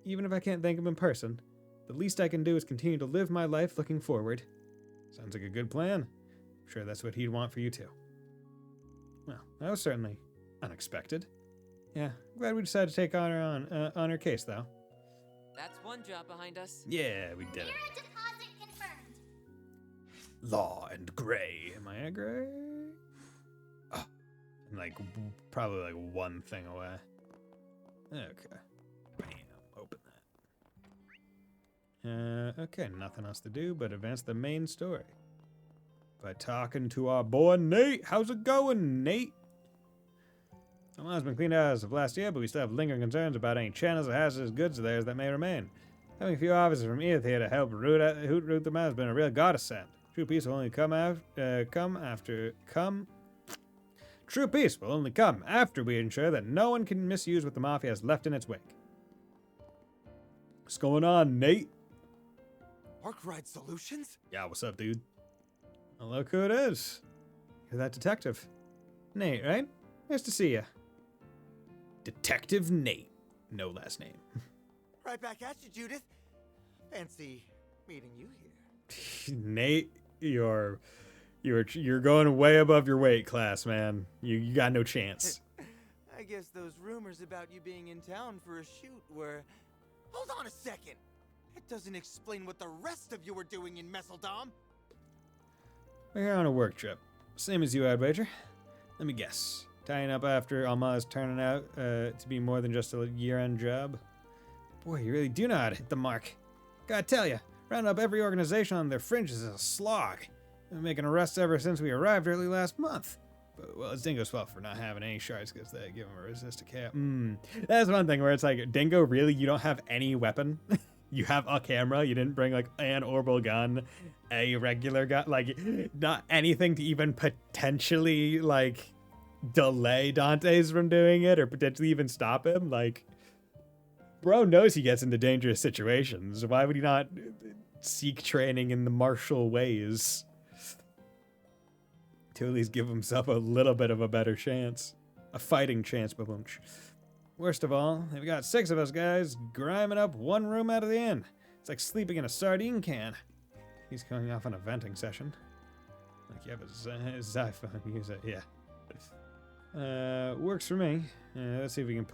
even if I can't thank him in person, the least I can do is continue to live my life looking forward. Sounds like a good plan. I'm sure that's what he'd want for you too. Well, that was certainly unexpected. Yeah, glad we decided to take on her case, though. That's one job behind us. Yeah, we did it. Mirror deposit confirmed. Law and Gray. Am I a Gray? Oh, I'm like probably like one thing away. Okay. Bam. Open that. Okay, nothing else to do but advance the main story. By talking to our boy Nate. How's it going, Nate? Almost been cleaned out as of last year, but we still have lingering concerns about any channels or hazardous goods of theirs that may remain. Having a few officers from Edith here to help root them out has been a real godsend. True peace will only come after we ensure that no one can misuse what the Mafia has left in its wake. What's going on, Nate? Arkwright Solutions? Yeah, what's up, dude? Well, look who it is. You're that detective. Nate, right? Nice to see you. Detective Nate. No last name. Right back at you, Judith. Fancy meeting you here. Nate, you're going way above your weight class, man. You got no chance. I guess those rumors about you being in town for a shoot were... Hold on a second! It doesn't explain what the rest of you were doing in Messeldom. We're here on a work trip. Same as you, I'd wager. Let me guess. Tying up after Alma's turning out to be more than just a year-end job. Boy, you really do know how to hit the mark. Gotta tell you, rounding up every organization on their fringes is a slog. We've been making arrests ever since we arrived early last month. But, well, it's Dingo's fault for not having any shards because they give him a resist to cap. That's one thing where it's like, Dingo, really? You don't have any weapon? You have a camera? You didn't bring, like, an orbital gun, a regular gun? Like, not anything to even potentially, like, delay Dante's from doing it or potentially even stop him? Like, bro knows he gets into dangerous situations. Why would he not seek training in the martial ways to at least give himself a little bit of a better chance? A fighting chance, baboonch. Worst of all, they've got 6 of us guys griming up one room out of the inn. It's like sleeping in a sardine can. He's going off on a venting session. Like you have a Xiphone, use it, yeah. Works for me. Let's see if we can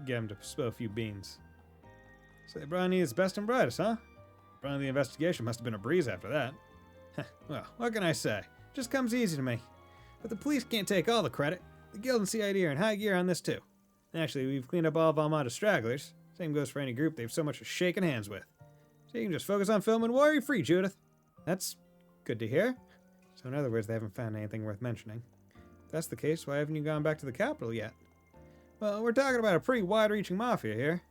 get him to spill a few beans. So they brought in his best and brightest, huh? Running the investigation must have been a breeze after that. Well, what can I say? Just comes easy to me. But the police can't take all the credit. The Guild and CID are in high gear on this too. Actually, we've cleaned up all of Almada's stragglers. Same goes for any group they've so much as shaken hands with. So you can just focus on filming worry-free, Judith. That's good to hear. So in other words, they haven't found anything worth mentioning. If that's the case, why haven't you gone back to the capital yet? Well, we're talking about a pretty wide-reaching mafia here.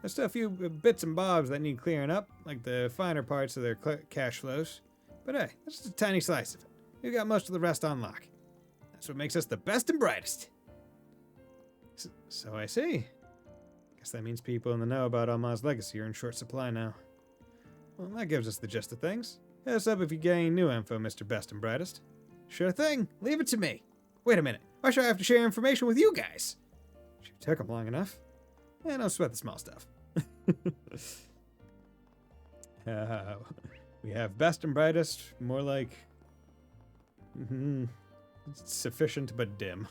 There's still a few bits and bobs that need clearing up, like the finer parts of their cash flows. But hey, that's just a tiny slice of it. We've got most of the rest on lock. That's what makes us the best and brightest. So I see. Guess that means people in the know about Alma's legacy are in short supply now. Well, that gives us the gist of things. Hit us up if you get any new info, Mr. Best and Brightest. Sure thing. Leave it to me. Wait a minute. Why should I have to share information with you guys? It took them long enough. Don't sweat the small stuff. We have Best and Brightest, more like... sufficient but dim.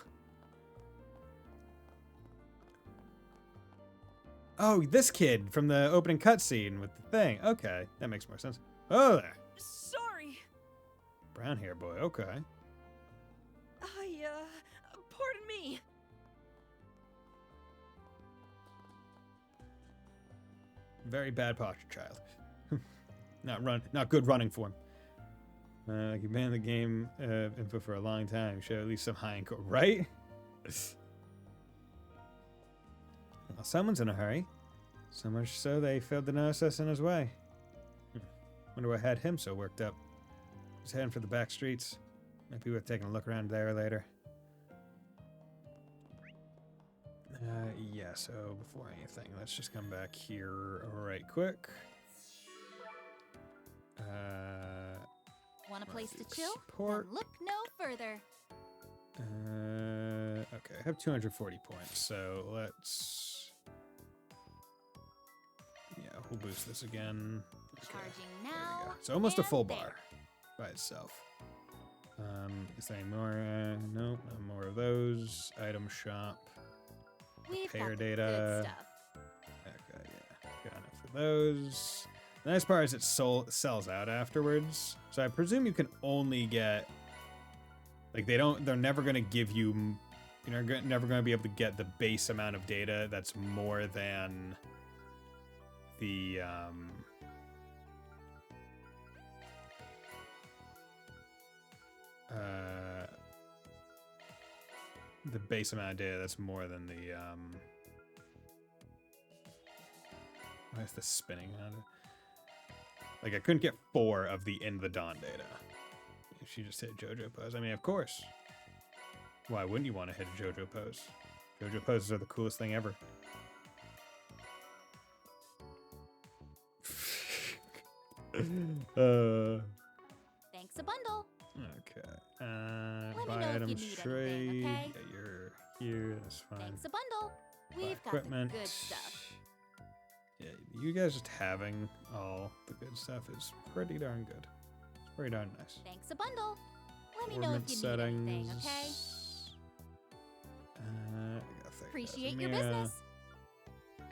Oh, this kid from the opening cutscene with the thing. Okay, that makes more sense. Oh, there. Sorry. Brown hair boy, okay. Pardon me. Very bad posture, child. Not good running form. Like you've been in the game info for a long time. You should have at least some high and right? Well, someone's in a hurry. So much so they failed to notice us in his way. Wonder what had him so worked up. He's heading for the back streets. Might be worth taking a look around there later. Yeah, so before anything, let's just come back here right quick. Want a place to chill? Support. Then look no further. Okay, I have 240 points, so let's... Yeah, we'll boost this again. Okay, Charging there we now. go. It's almost a and full there. bar by itself. Is there any more? Nope, no more of those. Item shop. We've Payer got the data. good stuff. Okay, yeah, got enough of those. The nice part is it sells out afterwards, so I presume you can only get, like, they're never gonna give you, you're never gonna be able to get the base amount of data that's more than the base amount of data that's more than the Why is this spinning on it? Like, I couldn't get 4 of the End the Dawn data. If she just hit JoJo pose. I mean, of course. Why wouldn't you want to hit a JoJo pose? JoJo poses are the coolest thing ever. Thanks a bundle. Okay. Let me Buy know if you items need trade. anything, okay? Yeah, you're here. That's fine. Thanks a bundle. Buy We've got the equipment. good stuff. Yeah, you guys just having all the good stuff is pretty darn good. It's pretty darn nice. Thanks a bundle. Let me know if Ornament you settings. need anything, okay? I gotta think Appreciate about your it. Yeah. business.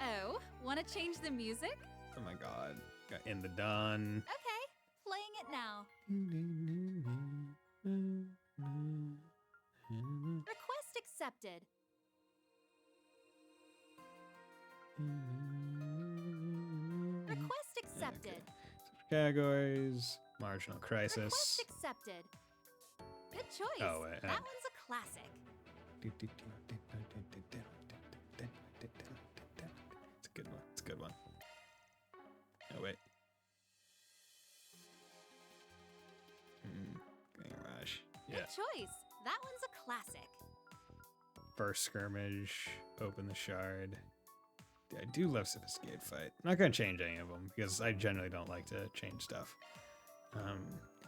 Oh, want to change the music? Oh my god. Got In the Dawn. Okay, playing it now. Request accepted. Request accepted. Categories. Marginal Crisis. Request accepted. Good choice. Oh, wait, that one's a classic. It's a good one. It's a good one. Oh, wait. Green Rush. Yeah. Good choice. That one's a classic. First skirmish. Open the shard. Yeah, I do love Sophisticated Fight. I'm not going to change any of them because I generally don't like to change stuff.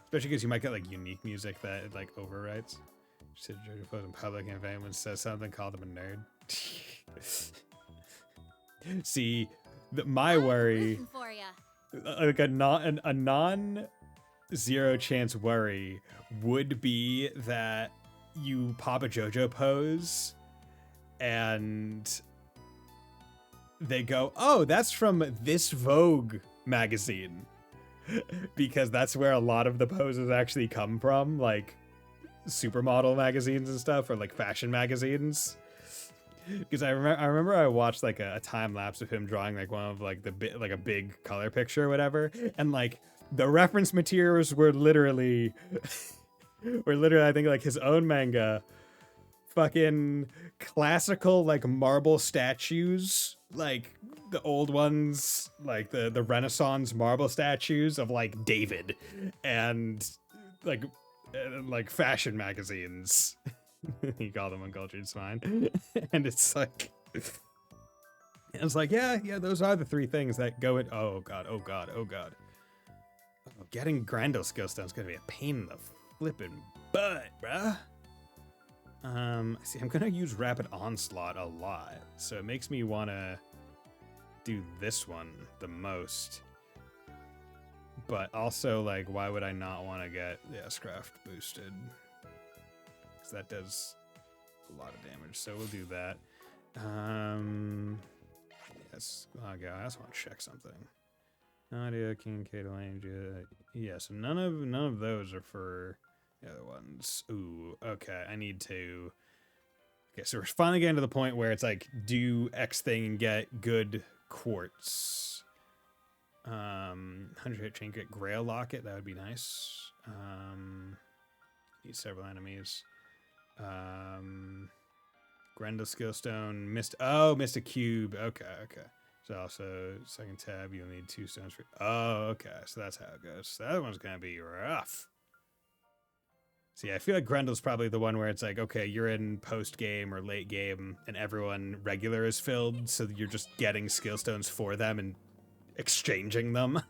Especially because you might get like unique music that it like overwrites. Just hit JoJo pose in public, and if anyone says something, call them a nerd. See, my worry, Rooting for ya. like a non zero chance worry would be that you pop a JoJo pose and they go, oh, that's from this Vogue magazine. Because that's where a lot of the poses actually come from, like supermodel magazines and stuff, or like fashion magazines. Because I remember I watched like a time lapse of him drawing like one of like a big color picture or whatever, and like the reference materials were literally I think like his own manga, fucking classical like marble statues, like the old ones, like the Renaissance marble statues of like David, and like fashion magazines. He called them Uncultured Swine. And it's like yeah, those are the 3 things that go in. Oh god. Oh, getting Grendel skill stone's gonna be a pain in the flippin' butt, bruh. See, I'm gonna use Rapid Onslaught a lot, so it makes me wanna do this one the most. But also, like, why would I not want to get the S-Craft boosted? Because that does a lot of damage, so we'll do that. Yes, okay, I just want to check something. Nadia, King, Catalangia. Yeah, so none of those are for the other ones. Ooh, okay, I need to... Okay, so we're finally getting to the point where it's like, do X thing and get good quartz. 100 hit chain, get Grail Locket, that would be nice. Need several enemies. Grendel Skillstone, missed a cube. Okay. So also, second tab, you'll need 2 stones for... Oh, okay, so that's how it goes. So that one's gonna be rough. See, I feel like Grendel's probably the one where it's like, okay, you're in post-game or late game, and everyone regular is filled, so you're just getting skill stones for them and exchanging them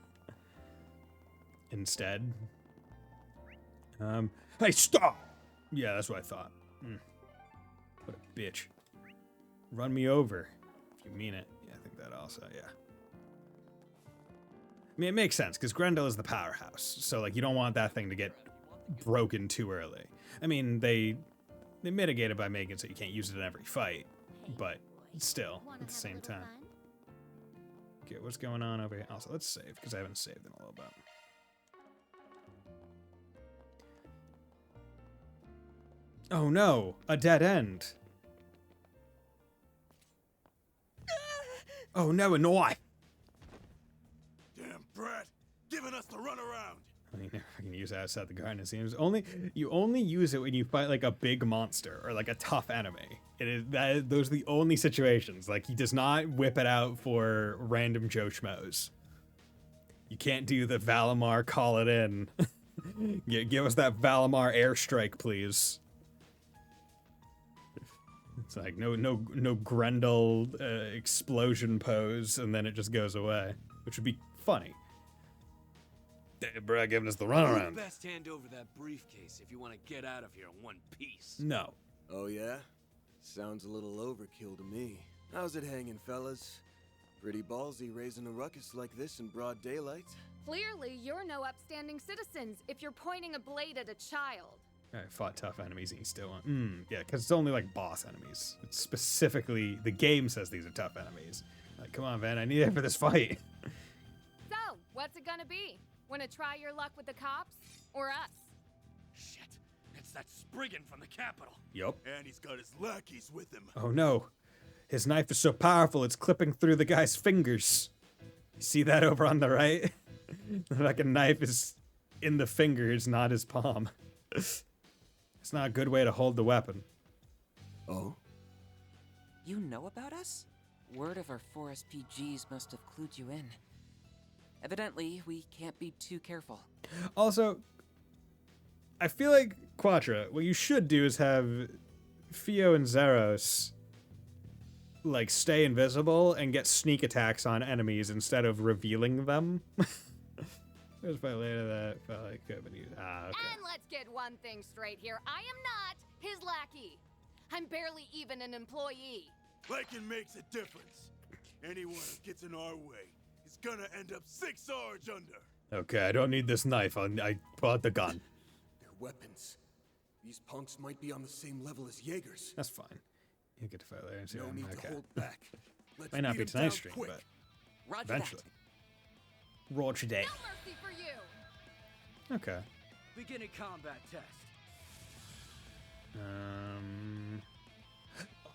instead. Hey, stop! Yeah, that's what I thought. What a bitch. Run me over, if you mean it. Yeah, I think that also, yeah. I mean, it makes sense, because Grendel is the powerhouse, so, like, you don't want that thing to get broken too early. I mean, they mitigate it by making it so you can't use it in every fight, but still, at the same time. Okay, what's going on over here? Also, let's save, because I haven't saved in a little bit. Oh no, a dead end. Oh no, a knife. Damn brat, giving us the runaround. You never fucking use it outside the garden. It seems you only use it when you fight like a big monster or like a tough enemy. Those are the only situations. Like he does not whip it out for random Joe Schmoes. You can't do the Valimar call it in. Give us that Valimar airstrike, please. It's like no Grendel explosion pose, and then it just goes away, which would be funny. Daybreak giving us the runaround. Best hand over that briefcase if you want to get out of here in one piece. No. Oh yeah? Sounds a little overkill to me. How's it hanging, fellas? Pretty ballsy raising a ruckus like this in broad daylight. Clearly, you're no upstanding citizens if you're pointing a blade at a child. I fought tough enemies and you still want... yeah, because it's only like boss enemies. It's specifically... The game says these are tough enemies. Like, come on, Van, I need it for this fight. So, what's it gonna be? Wanna try your luck with the cops? Or us? Shit, it's that Spriggan from the capital. Yup. And he's got his lackeys with him. Oh no. His knife is so powerful, it's clipping through the guy's fingers. You see that over on the right? Like a knife is in the fingers, not his palm. It's not a good way to hold the weapon. Oh? You know about us? Word of our 4 SPGs must have clued you in. Evidently, we can't be too careful. Also, I feel like, Quatra, what you should do is have Fio and Zeros like stay invisible and get sneak attacks on enemies instead of revealing them. There's by later that felt like could have been used. Ah, okay. And let's get one thing straight here. I am not his lackey. I'm barely even an employee. Liking makes a difference. Anyone who gets in our way is gonna end up 6 Sarge under. Okay, I don't need this knife. I bought the gun. They're weapons. These punks might be on the same level as Jaegers. That's fine. You get to fight later. No need to hold back. Let's Might not be beat 'em tonight's down stream, quick. but Roger eventually. Roger that. No mercy for you. Okay. Beginning combat test.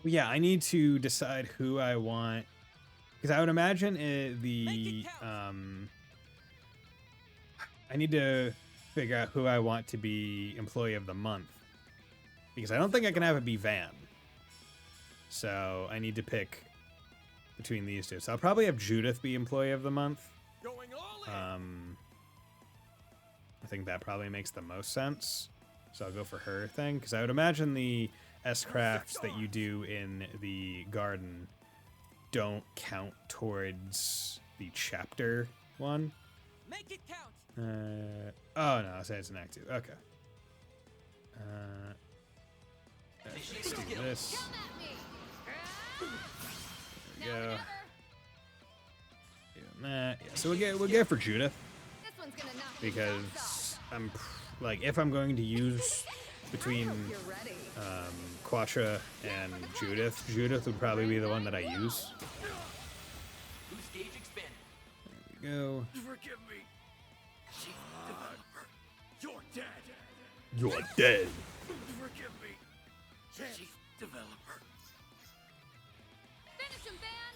Yeah, I need to decide who I want, because I would imagine I need to figure out who I want to be employee of the month, because I don't think I can have it be Van. So I need to pick between these two. So I'll probably have Judith be employee of the month. Going all in. I think that probably makes the most sense. So I'll go for her thing, because I would imagine the S-crafts that you do in the garden don't count towards the chapter one. Make it count. Oh no, I say it's an act 2. Okay. Let's do this. Come at me. There we Now go. or never. Doing that. Yeah, so we'll get for Judith, This one's gonna knock your socks because I'm like, if I'm going to use between off. You're ready. Quatra and Judith would probably be the one that I use. Whose gauge expanded? There we go. Forgive me. Chief Developer. You're dead. You're dead. Forgive me. Chief Developer. Finish him, Van.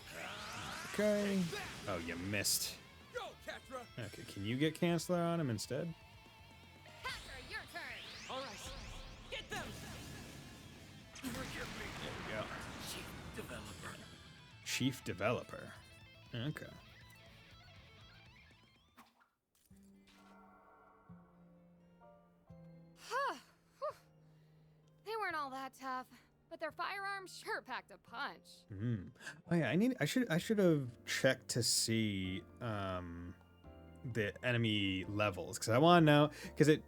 Okay. Oh, you missed. Go, Catra. Okay, can you get Canceller on him instead? Patra, your turn. All right. Get them. Forgive me. There we go. Chief Developer. Chief Developer. Okay. They weren't all that tough, but their firearms sure packed a punch. Oh yeah, I should have checked to see the enemy levels, because I want to know, because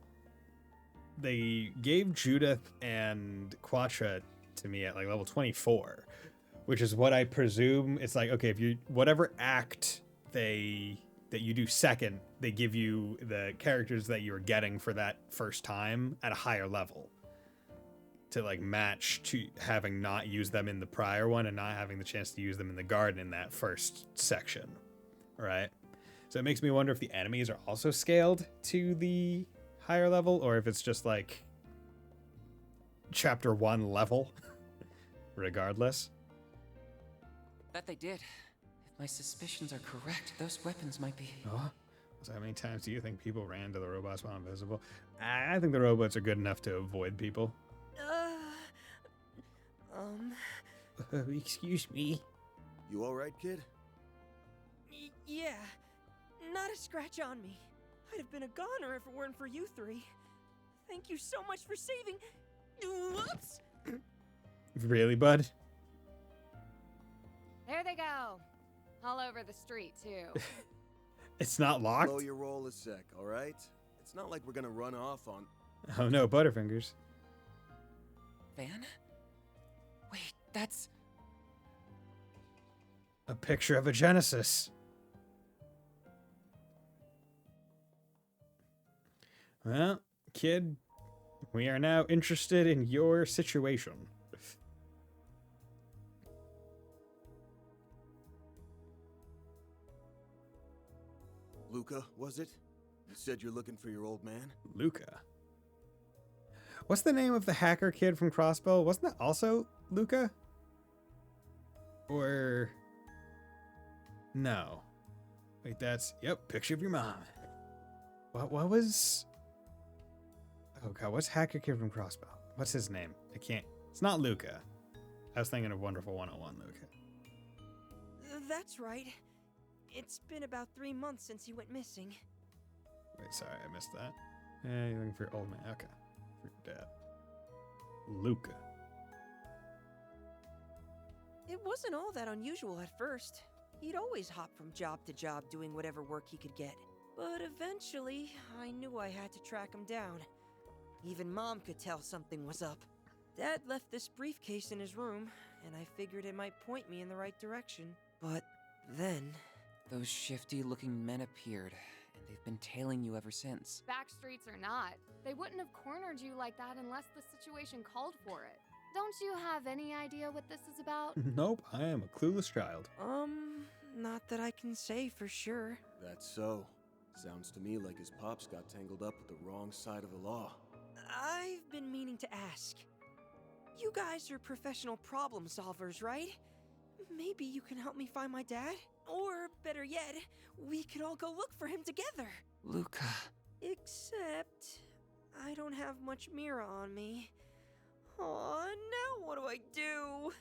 they gave Judith and Quatra to me at like level 24, which is what I presume it's like. Okay, if you whatever act that you do second, they give you the characters that you're getting for that first time at a higher level, to like match to having not used them in the prior one and not having the chance to use them in the garden in that first section, right? So it makes me wonder if the enemies are also scaled to the higher level, or if it's just like chapter 1 level regardless. Bet they did. If my suspicions are correct, those weapons might be... Oh, So how many times do you think people ran to the robots while invisible? I think the robots are good enough to avoid people. Excuse me. You alright, kid? Yeah. Not a scratch on me. I'd have been a goner if it weren't for you three. Thank you so much for saving... Whoops! Really, bud? There they go. All over the street, too. It's not locked? Slow your roll a sec, alright? It's not like we're gonna run off on... Oh no, Butterfingers. Van? Wait, that's... A picture of a Genesis. Well, kid, we are now interested in your situation. Luca, was it? You said you're looking for your old man? Luca. What's the name of the hacker kid from Crossbow? Wasn't that also Luca? Or... No. Wait, that's... Yep, picture of your mom. What was... Oh god, what's hacker kid from Crossbow? What's his name? I can't... It's not Luca. I was thinking of Wonderful 101 Luca. That's right. It's been about 3 months since he went missing. Wait, sorry, I missed that. You're looking for your old man. Okay. For your dad. Luca. It wasn't all that unusual at first. He'd always hop from job to job doing whatever work he could get. But eventually, I knew I had to track him down. Even Mom could tell something was up. Dad left this briefcase in his room, and I figured it might point me in the right direction. But then... Those shifty-looking men appeared, and they've been tailing you ever since. Back streets or not, they wouldn't have cornered you like that unless the situation called for it. Don't you have any idea what this is about? Nope, I am a clueless child. Not that I can say for sure. That's so. Sounds to me like his pops got tangled up with the wrong side of the law. I've been meaning to ask. You guys are professional problem solvers, right? Maybe you can help me find my dad? Or, better yet, we could all go look for him together. Luca. Except, I don't have much mirror on me. Aw, now what do I do?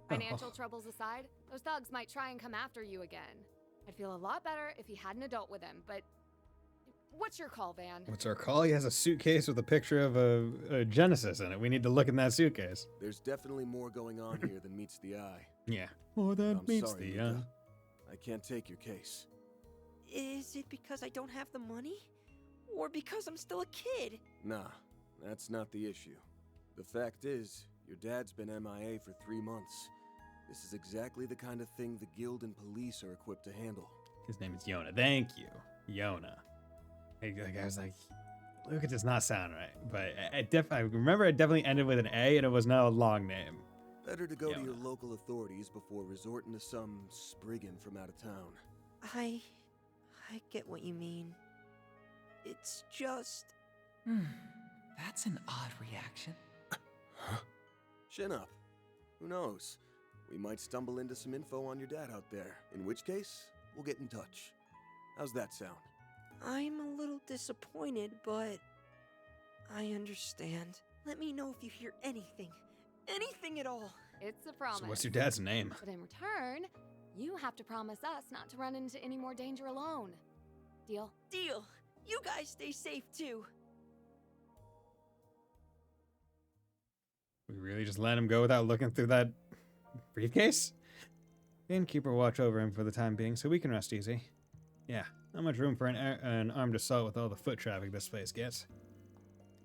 Financial troubles aside, those thugs might try and come after you again. I'd feel a lot better if he had an adult with him, but... What's your call, Van? What's our call? He has a suitcase with a picture of a Genesis in it. We need to look in that suitcase. There's definitely more going on here than meets the eye. Yeah. More than I'm meets sorry, the eye. Luca. I can't take your case. Is it because I don't have the money? Or because I'm still a kid? Nah, that's not the issue. The fact is, your dad's been MIA for 3 months. This is exactly the kind of thing the guild and police are equipped to handle. His name is Yona. Thank you. Yona. I was like, Luca does not sound right. But I remember it definitely ended with an A and it was not a long name. Better to go to Yona. your local authorities before resorting to some Spriggan from out of town. I get what you mean. It's just... That's an odd reaction. Chin up. Who knows? We might stumble into some info on your dad out there. In which case, we'll get in touch. How's that sound? I'm a little disappointed, but... I understand. Let me know if you hear anything. Anything at all. It's a promise. So what's your dad's name? But in return, you have to promise us not to run into any more danger alone. Deal? Deal. You guys stay safe, too. We really just let him go without looking through that briefcase? Innkeeper watch over him for the time being so we can rest easy. Yeah, not much room for an armed assault with all the foot traffic this place gets.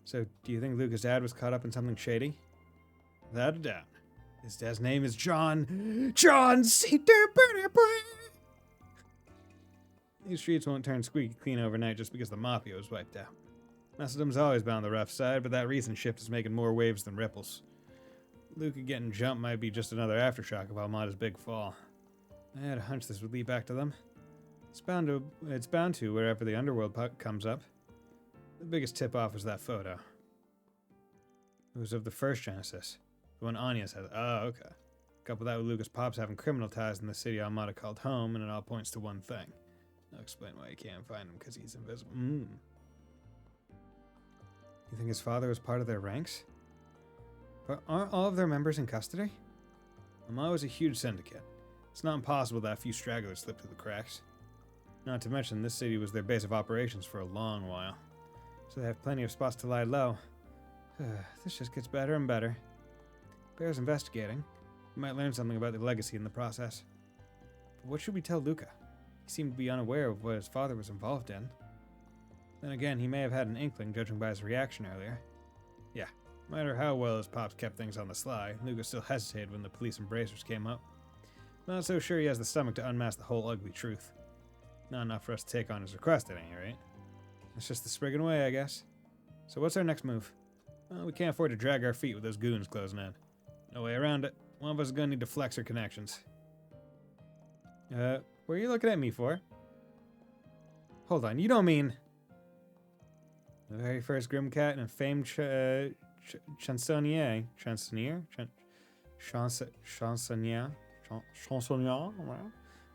So, do you think Luca's dad was caught up in something shady? Without a doubt. His dad's name is John C. These streets won't turn squeaky clean overnight just because the Mafia was wiped out. Messeldom's always been on the rough side, but that recent shift is making more waves than ripples. Luca getting jumped might be just another aftershock of Almada's big fall. I had a hunch this would lead back to them. It's bound to wherever the underworld comes up. The biggest tip-off was that photo. It was of the first Genesis. The one Anya said. Oh, okay. Couple that with Luca's pops having criminal ties in the city Almada called home, and it all points to one thing. Okay. explain why he can't find him, because he's invisible. You think his father was part of their ranks? But aren't all of their members in custody? Mama was a huge syndicate. It's not impossible that a few stragglers slipped through the cracks. Not to mention, this city was their base of operations for a long while. So they have plenty of spots to lie low. This just gets better and better. Bear's investigating. We might learn something about the legacy in the process. But what should we tell Luca? He seemed to be unaware of what his father was involved in. Then again, he may have had an inkling, judging by his reaction earlier. Yeah, no matter how well his pops kept things on the sly, Luca still hesitated when the police embracers came up. Not so sure he has the stomach to unmask the whole ugly truth. Not enough for us to take on his request at any rate. It's just the Spriggan way, I guess. So what's our next move? Well, we can't afford to drag our feet with those goons closing in. No way around it. One of us is gonna need to flex our connections. What are you looking at me for? Hold on, you don't mean... The very first Grimcat and famed chansonnier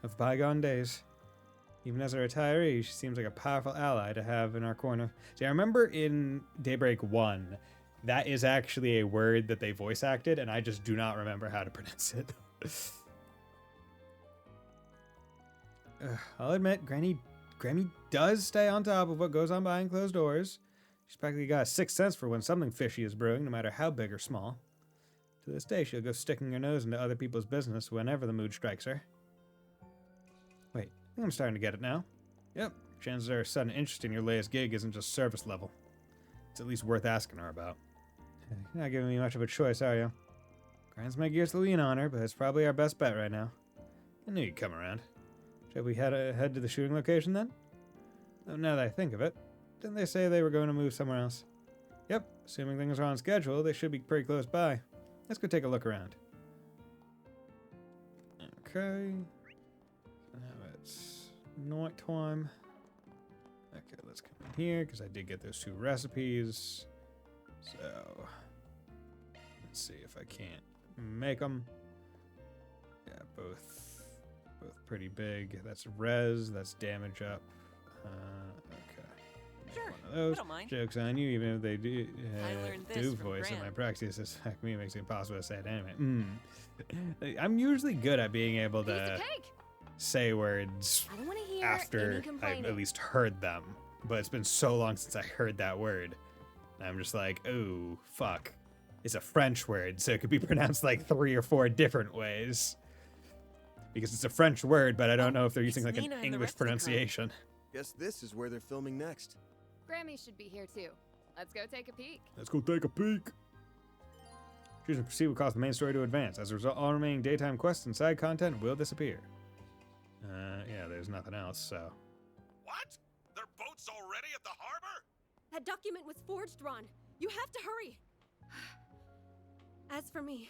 of bygone days. Even as a retiree, she seems like a powerful ally to have in our corner. See, I remember in Daybreak 1, that is actually a word that they voice acted, and I just do not remember how to pronounce it. I'll admit, Grammy does stay on top of what goes on behind closed doors. She's practically got a sixth sense for when something fishy is brewing, no matter how big or small. To this day, she'll go sticking her nose into other people's business whenever the mood strikes her. Wait, I think I'm starting to get it now. Yep, chances are a sudden interest in your latest gig isn't just service level. It's at least worth asking her about. You're not giving me much of a choice, are you? Grinds my gears to lean on her, but it's probably our best bet right now. I knew you'd come around. Shall we head to the shooting location then? Oh, now that I think of it, didn't they say they were going to move somewhere else? Yep, assuming things are on schedule, they should be pretty close by. Let's go take a look around. Okay. Now it's night time. Okay, let's come in here, because I did get those 2 recipes. So, let's see if I can't make them. Yeah, both pretty big. That's res, that's damage up. Okay. Sure, One of those. I don't mind. Joke's on you, even if they do, I learned this do from voice in Grant. my practice. This fact me makes it impossible to say it anyway. I'm usually good at being able Piece to of cake. say words I don't want to hear after any I've complaining. at least heard them. But it's been so long since I heard that word. And I'm just like, oh, fuck. It's a French word, so it could be pronounced like 3 or 4 different ways. Because it's a French word, but I don't know if they're using like Nina an and the English rest of the crew. pronunciation. Guess this is where they're filming next. Grammy should be here too. Let's go take a peek. Let's go take a peek. Choose and proceed will cause the main story to advance. As a result, all remaining daytime quests and side content will disappear. Yeah, there's nothing else, so. What? Their boat's already at the harbor? That document was forged, Ron. You have to hurry. As for me,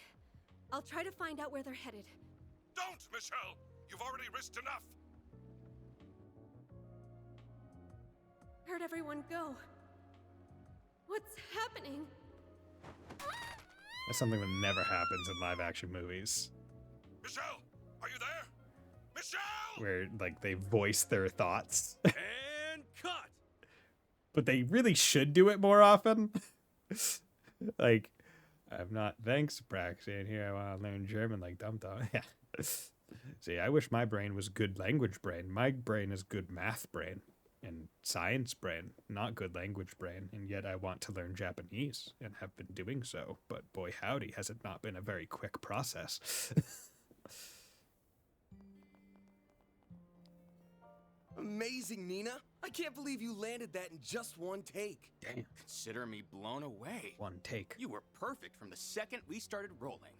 I'll try to find out where they're headed. Don't, Michelle! You've already risked enough! Where'd everyone go? What's happening? That's something that never happens in live action movies. Michelle! Are you there? Michelle! Where, like, they voice their thoughts. And cut! But they really should do it more often. Like, I'm not, thanks, practicing here. I want to learn German like Dum Dum. Yeah. See, I wish my brain was good language brain. My brain is good math brain and science brain, not good language brain. And yet I want to learn Japanese and have been doing so. But boy, howdy, has it not been a very quick process. Amazing, Nina. I can't believe you landed that in just one take. Damn. Consider me blown away. One take. You were perfect from the second we started rolling.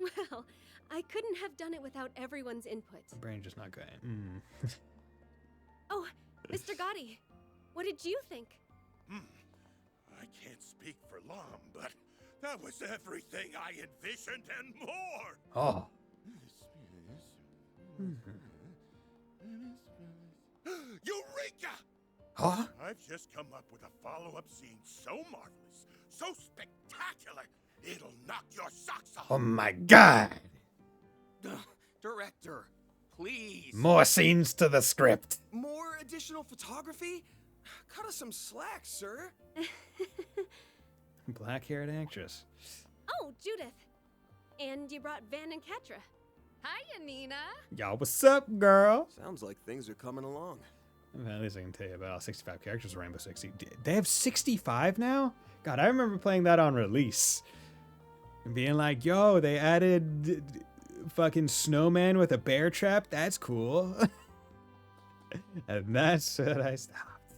Well, I couldn't have done it without everyone's input. My brain just not going. Oh, Mr. Gotti, what did you think? I can't speak for long, but that was everything I envisioned and more! Oh. Eureka! Huh? I've just come up with a follow-up scene so marvelous, so spectacular, it'll knock your socks off! Oh my god! Director, please. More scenes to the script. More additional photography? Cut us some slack, sir. Black-haired actress. Oh, Judith. And you brought Van and Ketra. Hiya, Nina. Yo, what's up, girl? Sounds like things are coming along. Well, at least I can tell you about all 65 characters in Rainbow Six Siege. They have 65 now? God, I remember playing that on release. And being like, yo, they added fucking snowman with a bear trap? That's cool. And that's what I stopped.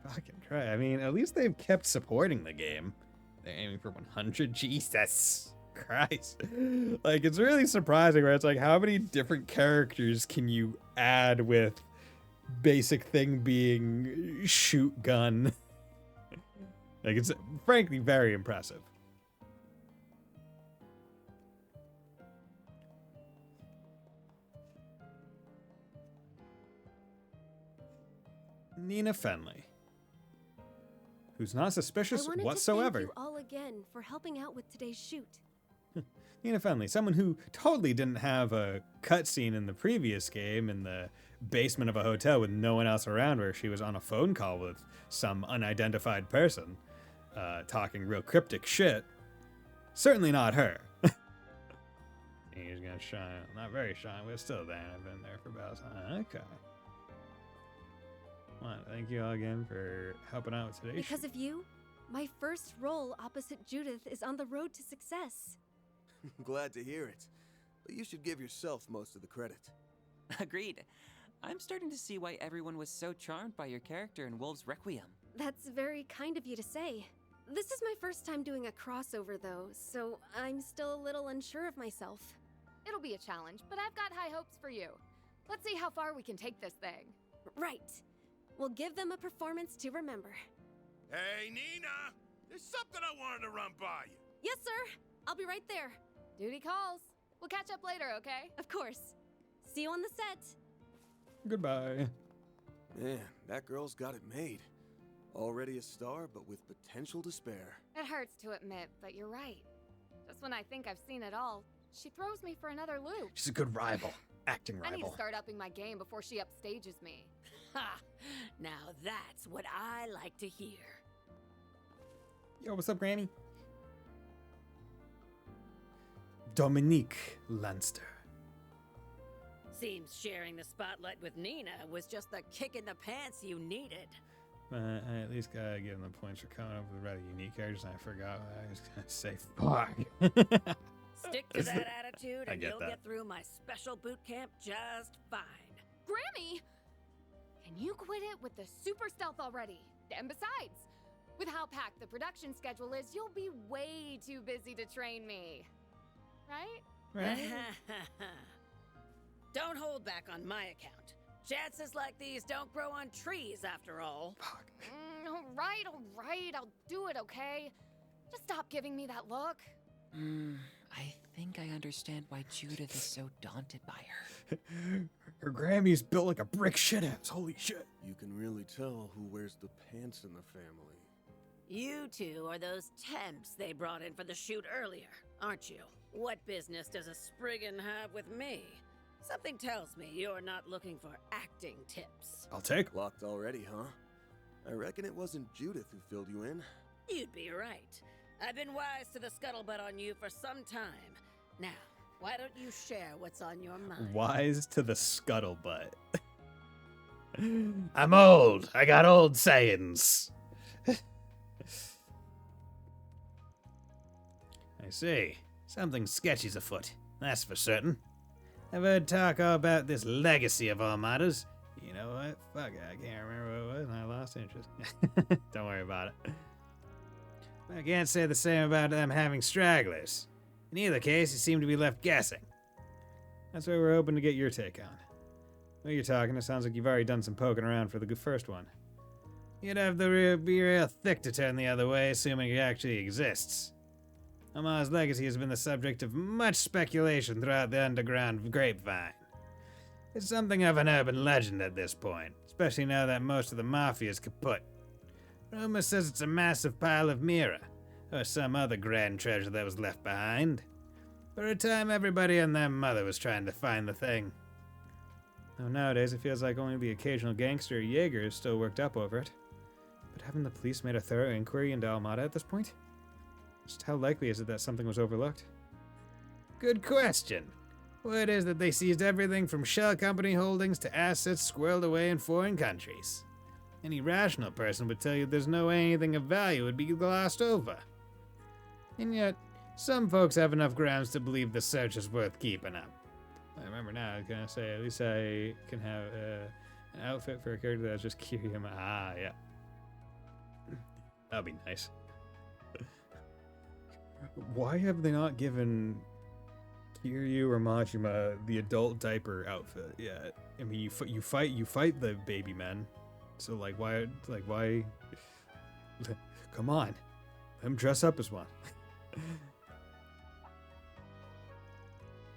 Fucking try. I mean, at least they've kept supporting the game. They're aiming for 100. Jesus Christ. Like, it's really surprising where it's like, how many different characters can you add with basic thing being shoot gun? Like, it's frankly very impressive. Nina Fenley, who's not suspicious I wanted whatsoever. to thank you all again for helping out with today's shoot. Nina Fenley, someone who totally didn't have a cutscene in the previous game in the basement of a hotel with no one else around, where she was on a phone call with some unidentified person, talking real cryptic shit. Certainly not her. He's gonna shine. Not very shine, but still there. I've been there for about time. Okay. Well, thank you all again for helping out with today's Because of you, my first role opposite Judith is on the road to success. Glad to hear it. But you should give yourself most of the credit. Agreed. I'm starting to see why everyone was so charmed by your character in Wolves Requiem. That's very kind of you to say. This is my first time doing a crossover, though, so I'm still a little unsure of myself. It'll be a challenge, but I've got high hopes for you. Let's see how far we can take this thing. Right. We'll give them a performance to remember. Hey, Nina! There's something I wanted to run by you. Yes, sir. I'll be right there. Duty calls. We'll catch up later, okay? Of course. See you on the set. Goodbye. Man, that girl's got it made. Already a star, but with potential to spare. It hurts to admit, but you're right. Just when I think I've seen it all, she throws me for another loop. She's a good rival. Acting I need to rival. start upping my game before she upstages me. Ha! Now that's what I like to hear. Yo, what's up, Granny? Dominique Lanster. Seems sharing the spotlight with Nina was just the kick in the pants you needed. I at least gotta give them the points for coming up with rather unique characters, and I forgot what I was gonna say. Fuck. Stick to that attitude I and get you'll that. get through my special boot camp just fine. Grammy! Can you quit it with the super stealth already? And besides, with how packed the production schedule is, you'll be way too busy to train me. Right? Right? Don't hold back on my account. Chances like these don't grow on trees, after all. Fuck. All right, I'll do it, okay? Just stop giving me that look. I think I understand why Judith is so daunted by her. Her Grammy's built like a brick shithouse. Holy shit. You can really tell who wears the pants in the family. You two are those temps they brought in for the shoot earlier, aren't you? What business does a Spriggan have with me? Something tells me you're not looking for acting tips. I'll take. Locked already, huh? I reckon it wasn't Judith who filled you in. You'd be right. I've been wise to the scuttlebutt on you for some time. Now, why don't you share what's on your mind? Wise to the scuttlebutt. I'm old. I got old sayings. I see. Something sketchy's afoot. That's for certain. I've heard talk all about this legacy of Armadas. You know what? Fuck it. I can't remember what it was and I lost interest. Don't worry about it. I can't say the same about them having stragglers. In either case, you seem to be left guessing. That's what we're hoping to get your take on. When you're talking, it sounds like you've already done some poking around for the first one. You'd have to be real thick to turn the other way, assuming it actually exists. Omar's legacy has been the subject of much speculation throughout the underground grapevine. It's something of an urban legend at this point, especially now that most of the mafia is kaput. Rumor says it's a massive pile of mirror, or some other grand treasure that was left behind. For a time, everybody and their mother was trying to find the thing. Though nowadays, it feels like only the occasional gangster or Jaeger is still worked up over it. But haven't the police made a thorough inquiry into Almada at this point? Just how likely is it that something was overlooked? Good question. Word is that they seized everything from shell company holdings to assets squirreled away in foreign countries. Any rational person would tell you there's no way anything of value would be glossed over. And yet, some folks have enough grounds to believe the search is worth keeping up. I remember now, I was gonna say, at least I can have an outfit for a character that's just Kiryu. Ah, yeah. That'd be nice. Why have they not given Kiryu or Majima the adult diaper outfit yet? I mean, you fight the baby men. So why? Come on, let them dress up as one.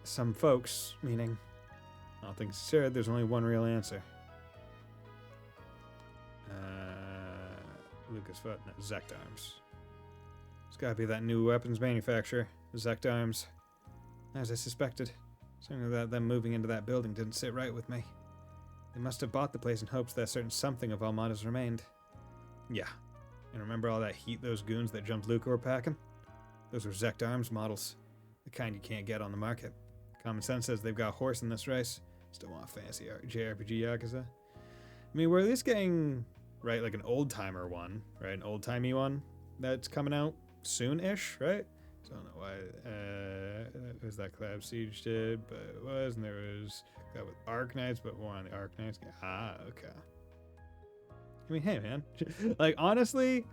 Some folks, meaning, all things considered, there's only one real answer. Lucas Foot, no, Zect Arms. It's gotta be that new weapons manufacturer, Zect Arms. As I suspected, something about them moving into that building didn't sit right with me. They must have bought the place in hopes that certain something of Almada's remained. Yeah, and remember all that heat those goons that jumped Luca were packing? Those were Zect Arms models, the kind you can't get on the market. Common sense says they've got a horse in this race. Still want a fancy JRPG Yakuza. I mean, we're at least getting, right, like an old-timer one, right? An old-timey one that's coming out soon-ish, right? So I don't know why it was that Collab Siege did, but it was, and there was that with Arknights, but more on the Arknights. Ah, okay. I mean, hey, man. Like, honestly,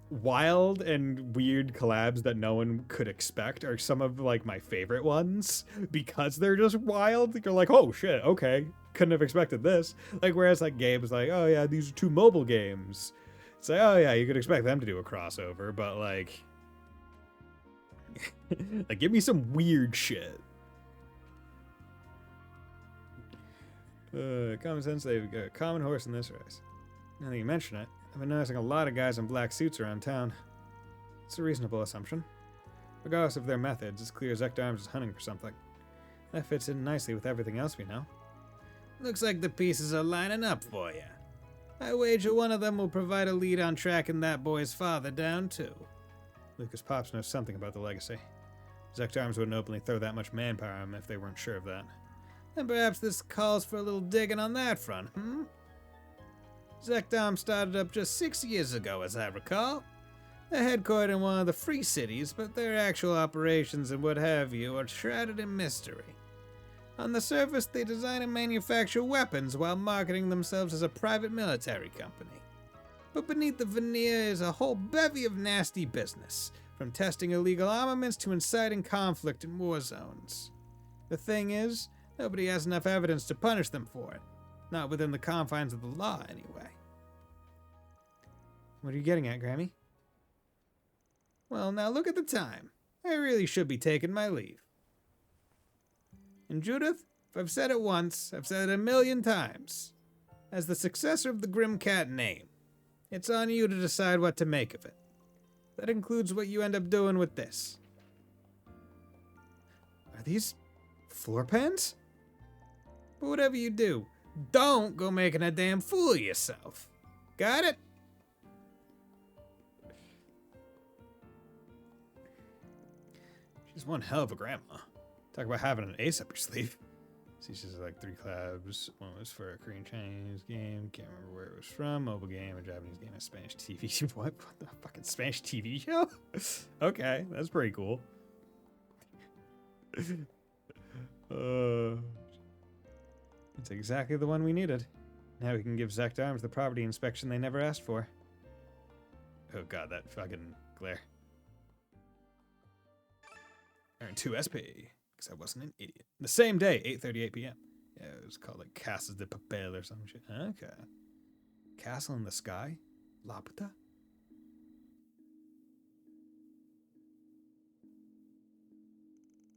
wild and weird collabs that no one could expect are some of, like, my favorite ones, because they're just wild. You're like, oh, shit, okay. Couldn't have expected this. Like, whereas, like, games like, oh, yeah, these are two mobile games. It's like, oh, yeah, you could expect them to do a crossover, but, like... like, give me some weird shit. Common sense, they've got a common horse in this race. Now that you mention it, I've been noticing a lot of guys in black suits around town. It's a reasonable assumption. Regardless of their methods, it's clear Zect Arms is hunting for something. That fits in nicely with everything else we know. Looks like the pieces are lining up for you. I wager one of them will provide a lead on tracking that boy's father down, too. Lucas Pops knows something about the legacy. Zect Arms wouldn't openly throw that much manpower on him if they weren't sure of that. And perhaps this calls for a little digging on that front, Zect Arms started up just 6 years ago, as I recall. They're headquartered in one of the free cities, but their actual operations and what have you are shrouded in mystery. On the surface, they design and manufacture weapons while marketing themselves as a private military company. But beneath the veneer is a whole bevy of nasty business, from testing illegal armaments to inciting conflict in war zones. The thing is, nobody has enough evidence to punish them for it. Not within the confines of the law, anyway. What are you getting at, Grammy? Well, now look at the time. I really should be taking my leave. And Judith, if I've said it once, I've said it 1,000,000 times. As the successor of the Grim Cat name, it's on you to decide what to make of it. That includes what you end up doing with this. Are these floor pans? But whatever you do, don't go making a damn fool of yourself. Got it? She's one hell of a grandma. Talk about having an ace up your sleeve. See, she's like 3 collabs. One was for a Korean Chinese game. Can't remember where it was from. Mobile game, a Japanese game, a Spanish TV show. What the fucking Spanish TV show? Okay, that's pretty cool. It's exactly the one we needed. Now we can give Zect Arms the property inspection they never asked for. Oh god, that fucking glare. Earn 2 SP. Because I wasn't an idiot. The same day, 8:38 p.m. Yeah, it was called like Casas de Papel or some shit. Okay. Castle in the Sky? La puta?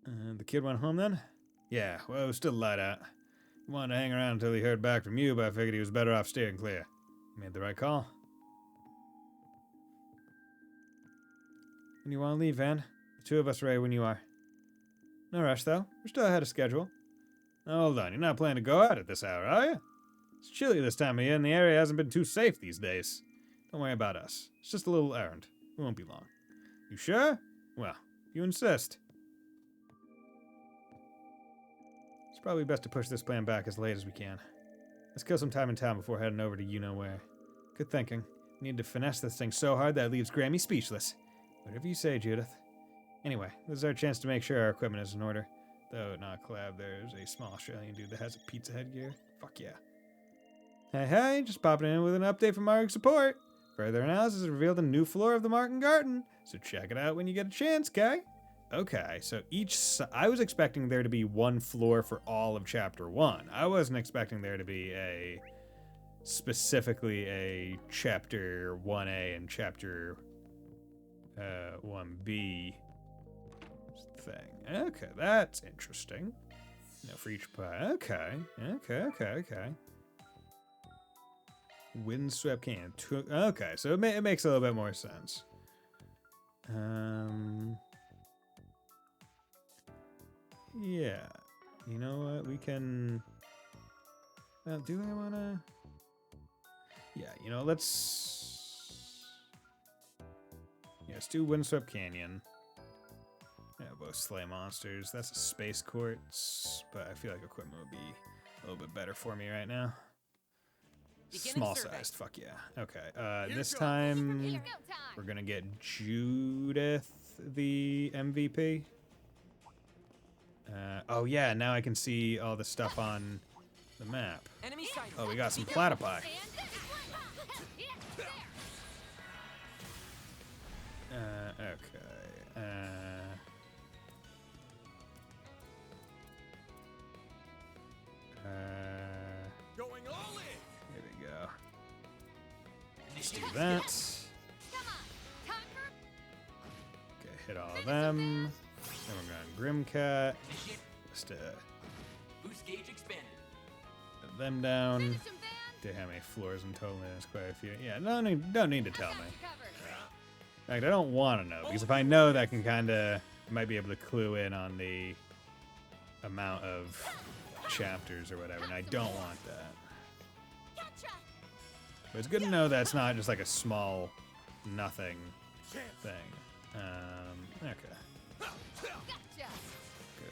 The kid went home then? Yeah, well, it was still light out. He wanted to hang around until he heard back from you, but I figured he was better off steering clear. You made the right call. When you want to leave, Van? The 2 of us are ready when you are. No rush, though. We're still ahead of schedule. Now, hold on, you're not planning to go out at this hour, are you? It's chilly this time of year, and the area hasn't been too safe these days. Don't worry about us. It's just a little errand. It won't be long. You sure? Well, if you insist. It's probably best to push this plan back as late as we can. Let's kill some time in town before heading over to you-know-where. Good thinking. We need to finesse this thing so hard that it leaves Grammy speechless. Whatever you say, Judith. Anyway, this is our chance to make sure our equipment is in order. Though not collab, there's a small Australian dude that has a pizza headgear. Fuck yeah. Hey, just popping in with an update from Mark Support. Further analysis has revealed a new floor of the Martin Garden, so check it out when you get a chance, guy. Okay, so I was expecting there to be one floor for all of Chapter 1. I wasn't expecting there to be specifically a Chapter 1A and Chapter 1B thing. Okay, that's interesting. No, for each part. Okay. Windswept can. Okay, so it makes a little bit more sense. Yeah. You know what? We can... Well, do I want to... Yeah, you know, let's do Windswept Canyon. Yeah, both slay monsters. That's a space quartz, but I feel like equipment would be a little bit better for me right now. Small sized, fuck yeah. Okay, this time we're gonna get Judith the MVP. Oh yeah, now I can see all the stuff on the map. Oh, we got some platypi. Okay. Going all in. Here we go. Let's do that. Okay, hit all of them. Then we're going Grimcat. Just Boost gauge expanded. put them down. Do how many floors in total? There's quite a few. Yeah, don't need to tell me. In fact, I don't want to know, because if I know, that can kind of might be able to clue in on the amount of chapters or whatever, and I don't want that. But it's good to know that's not just like a small nothing thing. Okay. Good.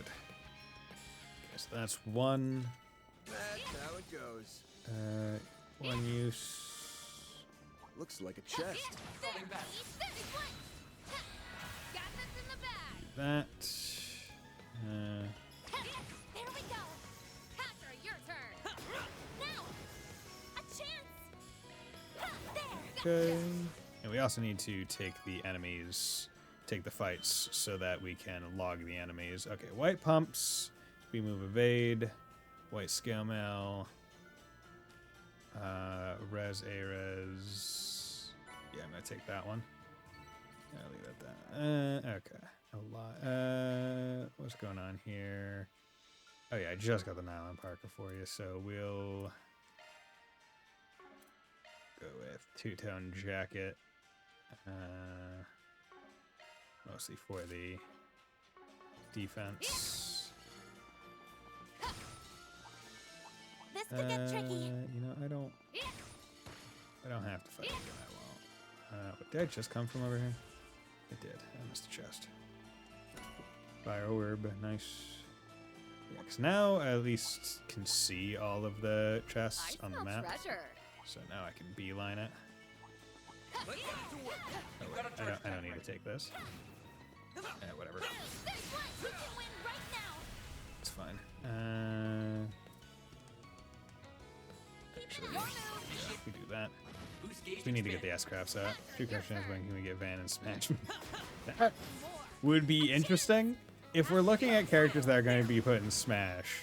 Okay, so that's one. That's how it goes. One use. Looks like a chest. That. There we go. Patra, your turn. Now, a chance. There. Okay. And we also need to take the fights so that we can log the enemies. Okay, white pumps. We move evade. White scale mail. Res A-res. Yeah, I'm gonna take that one. I'll leave it at that. Okay. A lot. What's going on here? Oh yeah, I just got the nylon parka for you, so we'll go with two-tone jacket. Mostly for the defense. This could get tricky. You know, I don't have to fight again. I won't. Did I just come from over here? It did. I missed the chest. Fire orb, nice. Yeah, because now I at least can see all of the chests on the map. Treasure. So now I can beeline it. Oh, wait, I don't need to take this. Whatever. It's fine. Actually, we do that. We need to get the S-Crafts out. 2 questions, when can we get Van and Smash? That would be interesting. If we're looking at characters that are going to be put in Smash,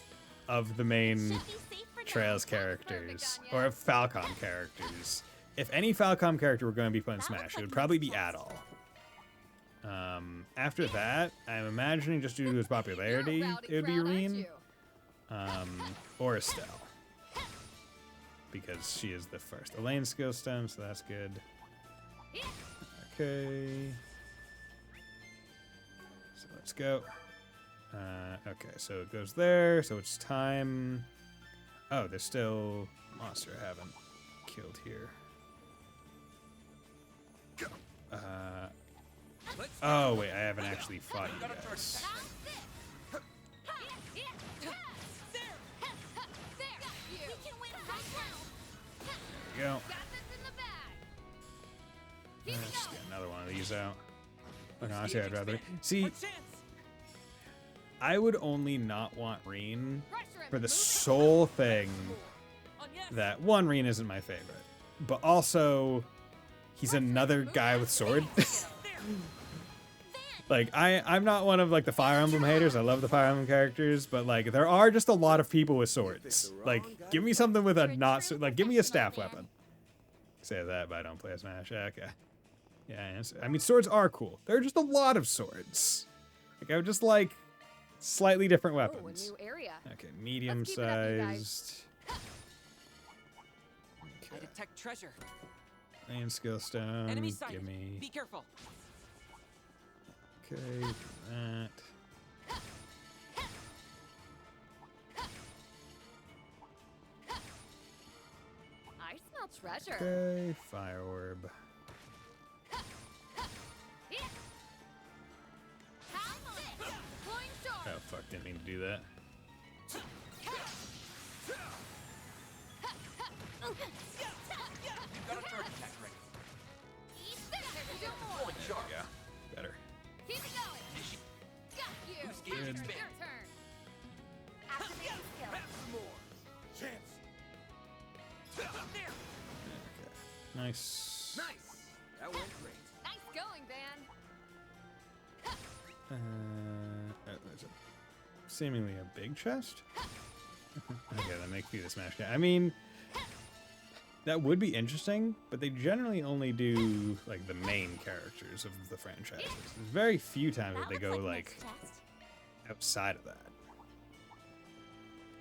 of the main Trails characters, or of Falcom characters, if any Falcom character were going to be put in Smash, it would probably be Adol. After that, I'm imagining just due to his popularity, it would be Reen. Or Estelle. Because she is the first Elaine skill stem, so that's good. Okay. So let's go. Okay, so it goes there. So it's time. Oh, there's still a monster I haven't killed here. Oh wait, I haven't actually fought you guys. There we go. Let's get another one of these out. Look, honestly, I'd rather see. I would only not want Reen for the sole thing that one, Reen isn't my favorite, but also he's another guy with sword. Like I'm not one of like the Fire Emblem haters. I love the Fire Emblem characters, but like there are just a lot of people with swords. Like give me something with a not like give me a staff weapon. Say that, but I don't play Smash. Okay. Yeah, I mean swords are cool. There are just a lot of swords. Like I would just like slightly different weapons. New area. Okay, medium sized. I detect treasure. Lane skill stone. Enemy sighted. Give me. Be careful. Okay, do that. I smell treasure. Okay, fire orb. Oh fuck, didn't mean to do that. Yeah, better. Keep it going. Got you. Good. Your turn. Activating skill. Okay, nice. Nice. That went great. Nice going, Van. There's seemingly a big chest. Okay, that makes me the Smash guy. I mean, that would be interesting, but they generally only do like the main characters of the franchises. There's very few times that they go like outside of that.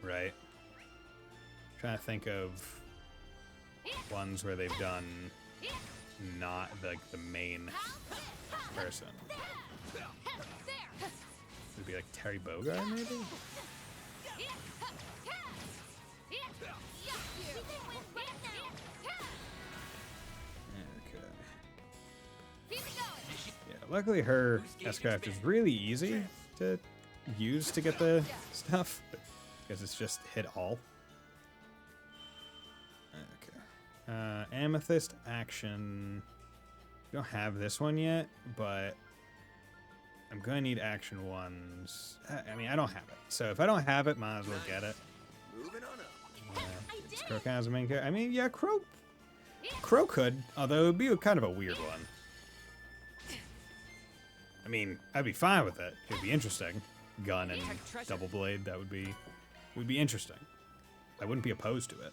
Right? Trying to think of ones where they've done not like the main person. Would be like Terry Bogard, maybe? Okay. Yeah, luckily her S-Craft is really easy to use to get the stuff, because it's just hit all. Okay. Amethyst action. We don't have this one yet, but I'm gonna need action ones. I mean, I don't have it, so if I don't have it, might as well get it. Moving on up. It's Crow kind of a main character. I mean, yeah, Crow could, although it would be kind of a weird one. I mean, I'd be fine with it. It'd be interesting. Gun and double blade, that would be interesting. I wouldn't be opposed to it.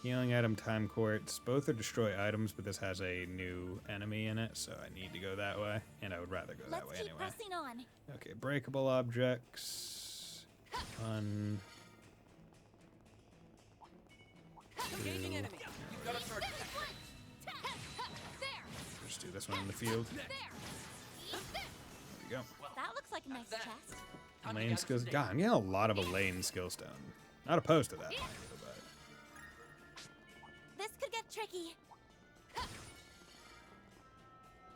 Healing item, time quartz. Both are destroy items, but this has a new enemy in it, so I need to go that way, and I would rather go that way anyway. Let's keep pressing on. Okay, breakable objects. One. Engaging enemy. Got a target. Just do this one in the field. There we go. That looks like a nice chest. Lane skills. God, I'm getting a lot of a lane skill stone. Not opposed to that, mind you, but. This could get tricky.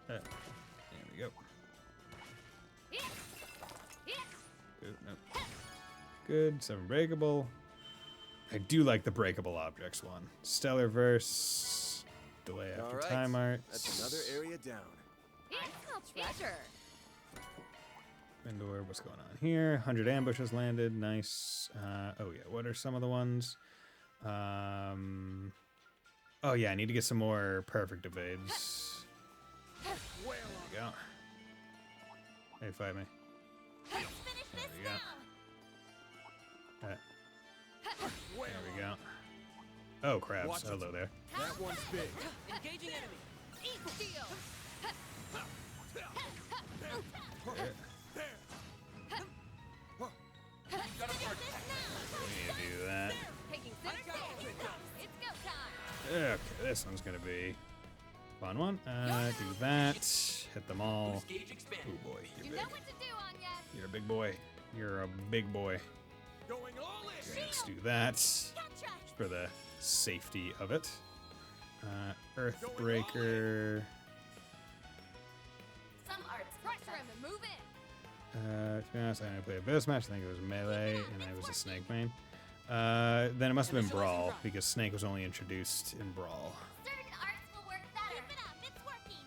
There we go. Good, nope. Good, 7 breakable. I do like the breakable objects one. Stellar verse, delay after time arts. That's another area down. I smell treasure. Indoor, what's going on here? 100 ambushes landed, nice. Oh yeah, what are some of the ones? Oh yeah, I need to get some more perfect evades. There we go. Hey, fight me. Let's finish this There we go. now. There we go. Oh, crabs. Hello there. That one's big. Engaging enemy. Eat steel. We need to do that. Taking 6 seconds. It's go time. Okay, this one's gonna be a fun one. Do that. Hit them all. Oh boy, You you're know big. what to do, Anya. You're a big boy. You're a big boy. Going all in. Okay, let's do that. Just for the safety of it. Earthbreaker. Some arts pressure him and move in. To be honest, I didn't play this match. I think it was Melee, and I was a Snake main. Then it must have been Brawl, because Snake was only introduced in Brawl. Certain arts will work better. Keep it up, it's working.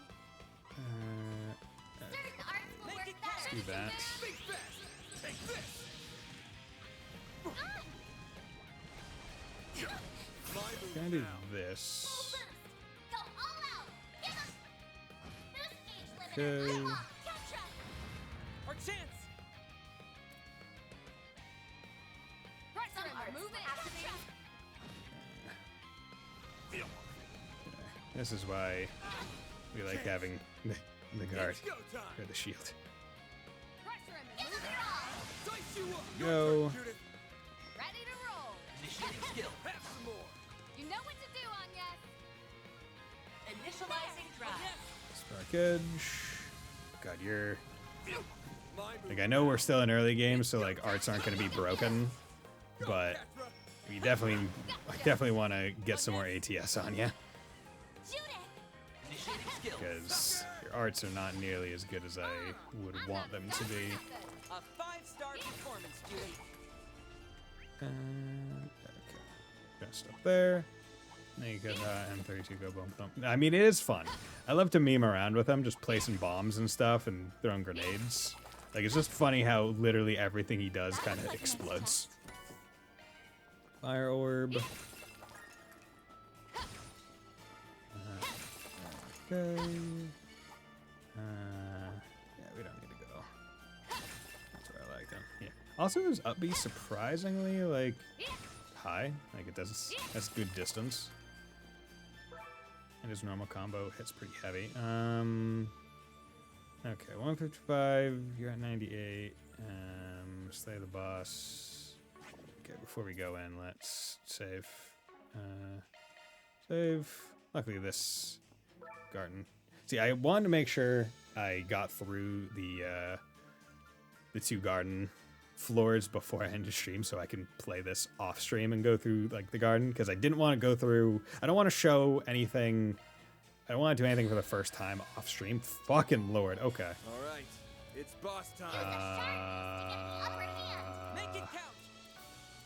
Certain arts will work better. Let's do that. Big fast. Take this. My move Gonna do now. this. Go all out. Give us boost gauge limiter. Okay. Come on, catch up. Our chance! Pressure him and move in. This is why we like having the guard It's go time. or the shield. Pressure him and Give move us in. your all. Dice you up. Go. Judith, Ready to roll. Initiating skill. have some more. You know what to do, Agnes. Initializing drive. Spark Edge. God, you're... My move. Like, I know we're still in early game, so, like, arts aren't going to be broken. But we definitely want to get some more ATS on you. Judith. Initiating skill. Because your arts are not nearly as good as I would want them to be. A 5-star performance, Judith. Okay. Gonna stop there. Naked M32 go bump thump. I mean, it is fun. I love to meme around with them, just placing bombs and stuff and throwing grenades. Like, it's just funny how literally everything he does kind of explodes. Fire orb. Okay. Yeah, we don't need to go. That's where I like them. Yeah. Also, his up B surprisingly like high. Like it does. That's good distance. And his normal combo hits pretty heavy. Okay, 155. You're at 98. Slay the boss. Okay, before we go in, let's save. Save. Luckily, this garden. See, I wanted to make sure I got through the 2 garden floors before I ended stream, so I can play this off stream and go through like the garden, because I didn't want to go through. I don't want to show anything. I don't want to do anything for the first time off stream. Fucking lord. Okay. All right, it's boss time. Make it count!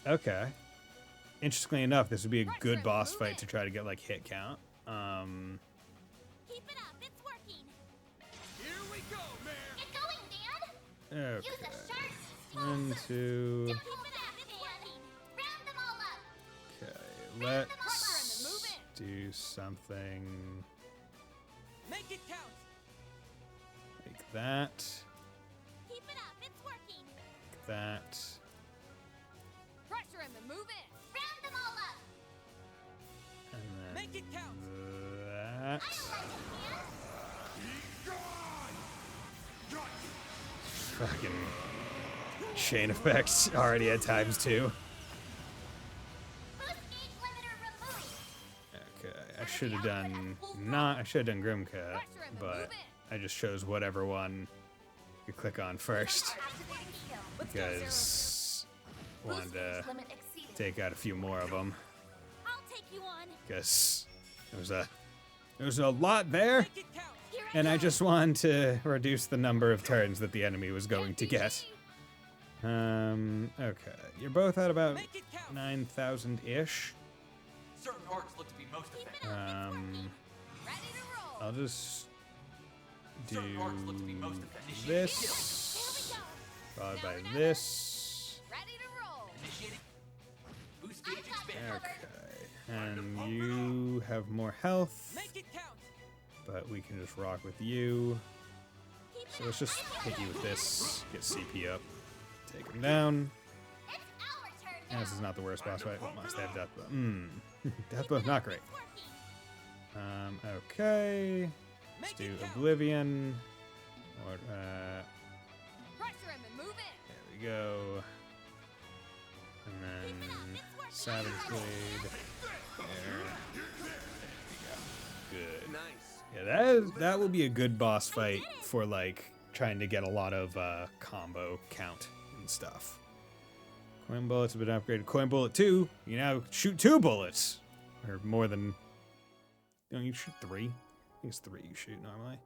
Okay. Interestingly enough, this would be a good boss fight to try to get like hit count. Keep it up, it's working. Here we go, man. Get going, Dan. Okay. Use a sharp 1, 2. Keep it up, it's working. Round them all up. Okay. Let's do something Make it count! like that. Keep it up, it's working. Like that. Pressure him and move in. Round them all up. And then Make it count. that. I don't like it, Dan. Fucking chain effects already at times 2. Boost gauge limiter removed. Okay, I should have done Grimcut, but I just chose whatever one you click on first because I wanted to Limit exceeded. take out a few more of them I'll take you on. because there was a lot there, Make it count! Here and I go. just wanted to reduce the number of turns that the enemy was going to get. Okay, you're both at about Make it count! 9,000-ish. Certain arcs look to be most Keep effective. it up, it's working. Ready to roll. I'll just do Certain arcs look to be most effective. this, Here followed by this. Ready to roll. Initiating. Boost gauge expand. Okay, and you have more health, Make it count! but we can just rock with you. we go. Keep it So let's up. just hit you with this, get CP up, take him down. It's our turn And now. this is not the worst boss fight. What must have death bow? Death bow, not great. It's working. Okay. Let's Make do it count! Oblivion. Or Pressure him and move in. there we go. And then Savage Blade. There. Good. Nice. Yeah, that will be a good boss fight for like trying to get a lot of combo count in and stuff. Coin bullets have been upgraded. Coin bullet 2, you now shoot 2 bullets. Or more than... Don't you shoot 3? I think it's 3 you shoot normally.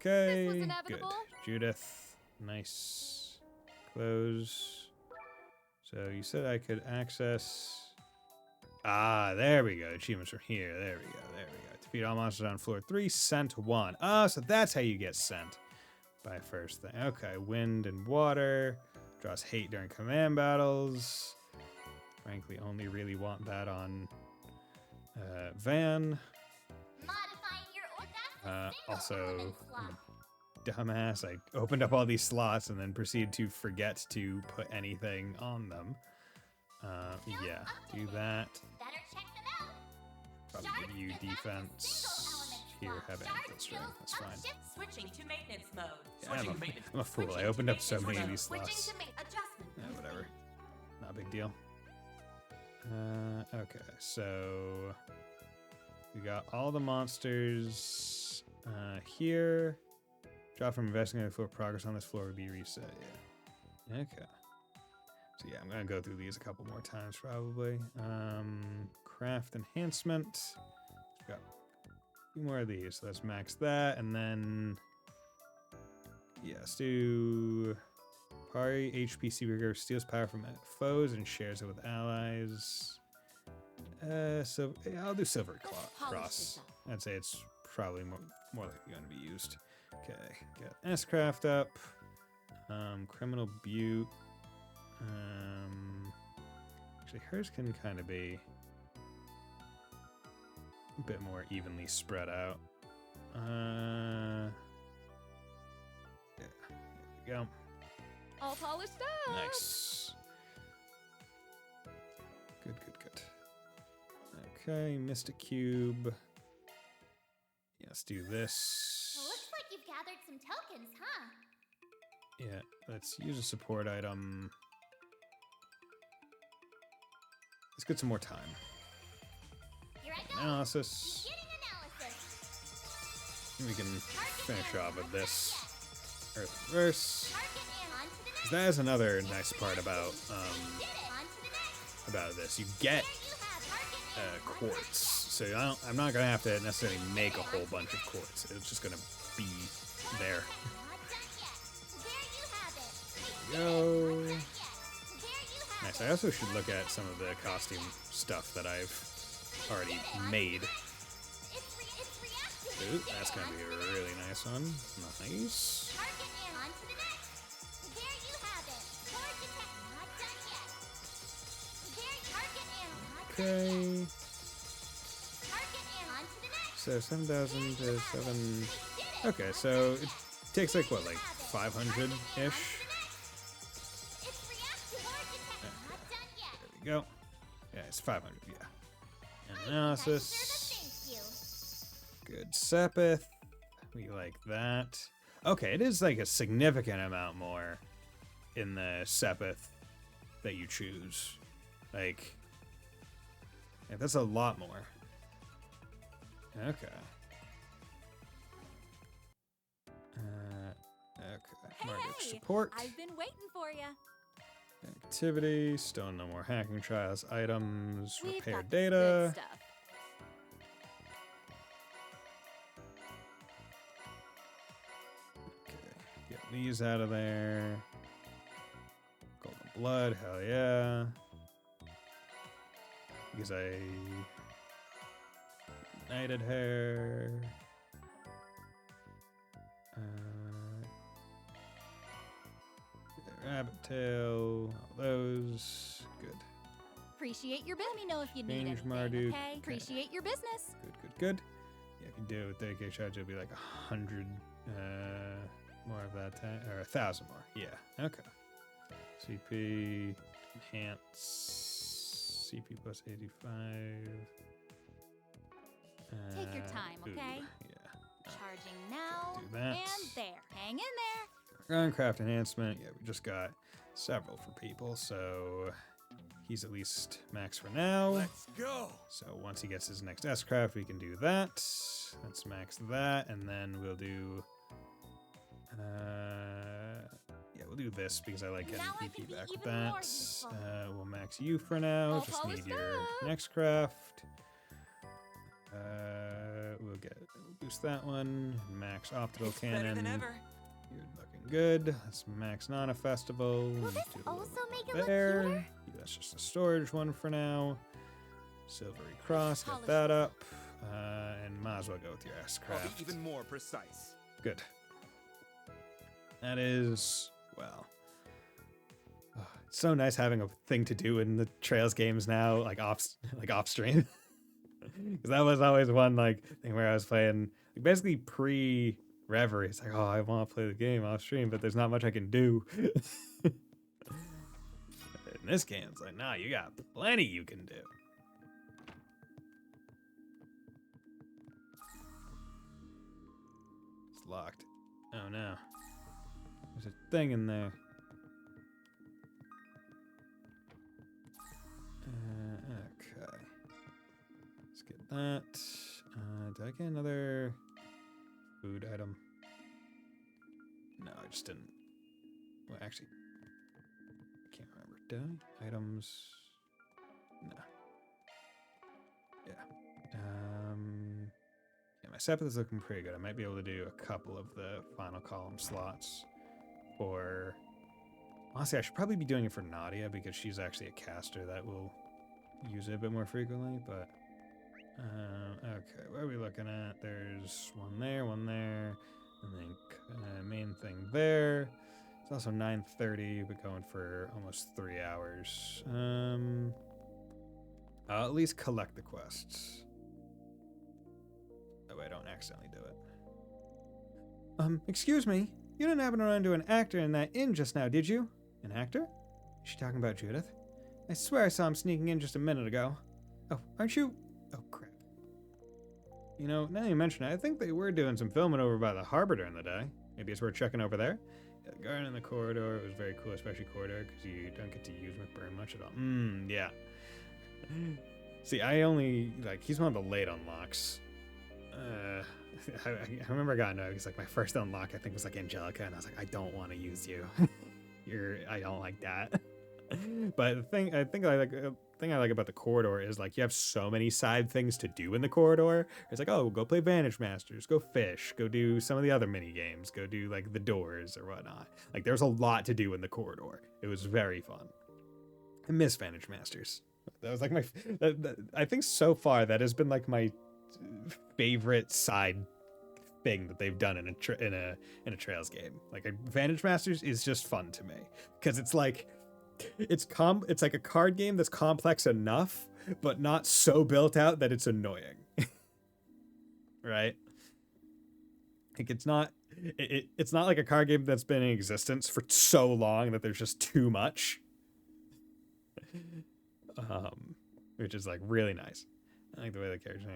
Okay, This was good. inevitable. Judith, nice. Close. So you said I could access... Ah, there we go. Achievements from here. There we go. There we go. Defeat all monsters on floor 3. Scent 1. Oh, so that's how you get sent by first thing. Okay. Wind and water. Draws hate during command battles. Frankly, only really want that on Van. Modifying your Also, I'm a dumbass. I opened up all these slots and then proceeded to forget to put anything on them. Yeah, do that. Better check them out. Probably give you defense. Here, have ankle strength. That's fine. Switching to maintenance mode. Yeah, I'm a fool. I opened up so many of these slots. Yeah, whatever. Not a big deal. Okay, so we got all the monsters here. Drop from investigating floor. Progress on this floor would be reset. Yeah. Okay. So yeah, I'm gonna go through these a couple more times probably. Craft enhancement. We've got a few more of these. So let's max that, and then yeah, let's do Pari HP Super steals power from foes and shares it with allies. So yeah, I'll do Silver Cross. I'd say it's probably more likely going to be used. Okay, get S-Craft up. Criminal Butte. Actually, hers can kind of be a bit more evenly spread out. Yeah, there we go. All polished up. Nice. Good, good, good. Okay, Mystic Cube. Yeah, let's do this. Well, looks like you've gathered some tokens, huh? Yeah, let's use a support item. Let's get some more time. Here I go. Analysis. Beginning analysis. And we can finish off with this Earth Reverse. That is another nice part about this. You get quartz, so I'm not gonna have to necessarily make a whole bunch of quartz. It's just gonna be there. Go. Nice. I also should look at some of the costume stuff that I've already made. Ooh, that's gonna be a really nice one. Nice. Okay. So 7,000 to 7. Okay, so it takes like what, like 500-ish? There we go. Yeah, it's 500, yeah. Analysis. Good Sepith. We like that. Okay, it is like a significant amount more in the Sepith that you choose. Like, yeah, that's a lot more. Okay. Okay. Margaret support. I've been waiting for you. Activity. Still no more hacking trials. Items. We've Repair got data. good stuff. Okay. Get these out of there. Golden blood. Hell yeah. Because I united her. Rabbit tail. All those. Good. Appreciate your business. Let me know if you need Change anything, Marduk. okay? Appreciate your business. Good, good, good. Yeah, if you do it with dedicated charge, it'll be like 100 more of that time, or 1,000 more. Yeah. Okay. CP enhance. CP plus 85. Take your time, okay? Yeah. Charging now. Do that. And there. Hang in there. Guncraft enhancement. Yeah, we just got several for people, so he's at least max for now. Let's go. So once he gets his next S-Craft, we can do that. Let's max that, and then we'll do... we'll do this because I like getting Now I PP can be back with even more that. useful. We'll max you for now. All Just need polished your up. next craft. We'll boost that one. Max optical It's cannon. better than ever. You're looking good. Let's max Nana Festival. Will Let's this do a little also bit make more it look there. cuter? That's just a storage one for now. Silvery Cross, get Polish that this up. And might as well go with your S I'll craft. be even more precise. Good. That is, well, it's so nice having a thing to do in the Trails games now, like off stream. Because that was always one like thing where I was playing, like, basically pre-Reverie. It's like, oh, I want to play the game off stream, but there's not much I can do. In this game, it's like, nah, you got plenty you can do. It's locked. Oh no. There's a thing in there. Okay. Let's get that. Did I get another food item? No, I just didn't. Well, actually, I can't remember. Did I? Items. No. Yeah. Yeah, my Sepith is looking pretty good. I might be able to do a couple of the final column slots for... Honestly, I should probably be doing it for Nadia because she's actually a caster that will use it a bit more frequently, but... okay, what are we looking at? There's one there, and then main thing there. It's also 9:30, but going for almost 3 hours. I'll at least collect the quests. That way I don't accidentally do it. Excuse me? You didn't happen to run into an actor in that inn just now, did you? An actor? Is she talking about Judith? I swear I saw him sneaking in just a minute ago. Oh, aren't you? Oh, crap. You know, now you mention it, I think they were doing some filming over by the harbor during the day. Maybe it's worth checking over there. Yeah, the garden in the corridor, it was very cool, especially corridor, because you don't get to use McBurn much at all. Yeah. See, I only, like, he's one of the late unlocks. I remember I got into it, because, like, my first unlock, I think, was, like, Angelica, and I was like, I don't want to use you. I don't like that. But the thing I like about the corridor is, like, you have so many side things to do in the corridor. It's like, oh, go play Vantage Masters, go fish, go do some of the other mini games, go do, like, the doors or whatnot. Like, there's a lot to do in the corridor. It was very fun. I miss Vantage Masters. That was like I think so far that has been like my favorite side thing that they've done in a Trails game. Like, Vantage Masters is just fun to me because it's like it's like a card game that's complex enough but not so built out that it's annoying. Right? Like, it's not like a card game that's been in existence for so long that there's just too much. Which is like really nice. I like the way the characters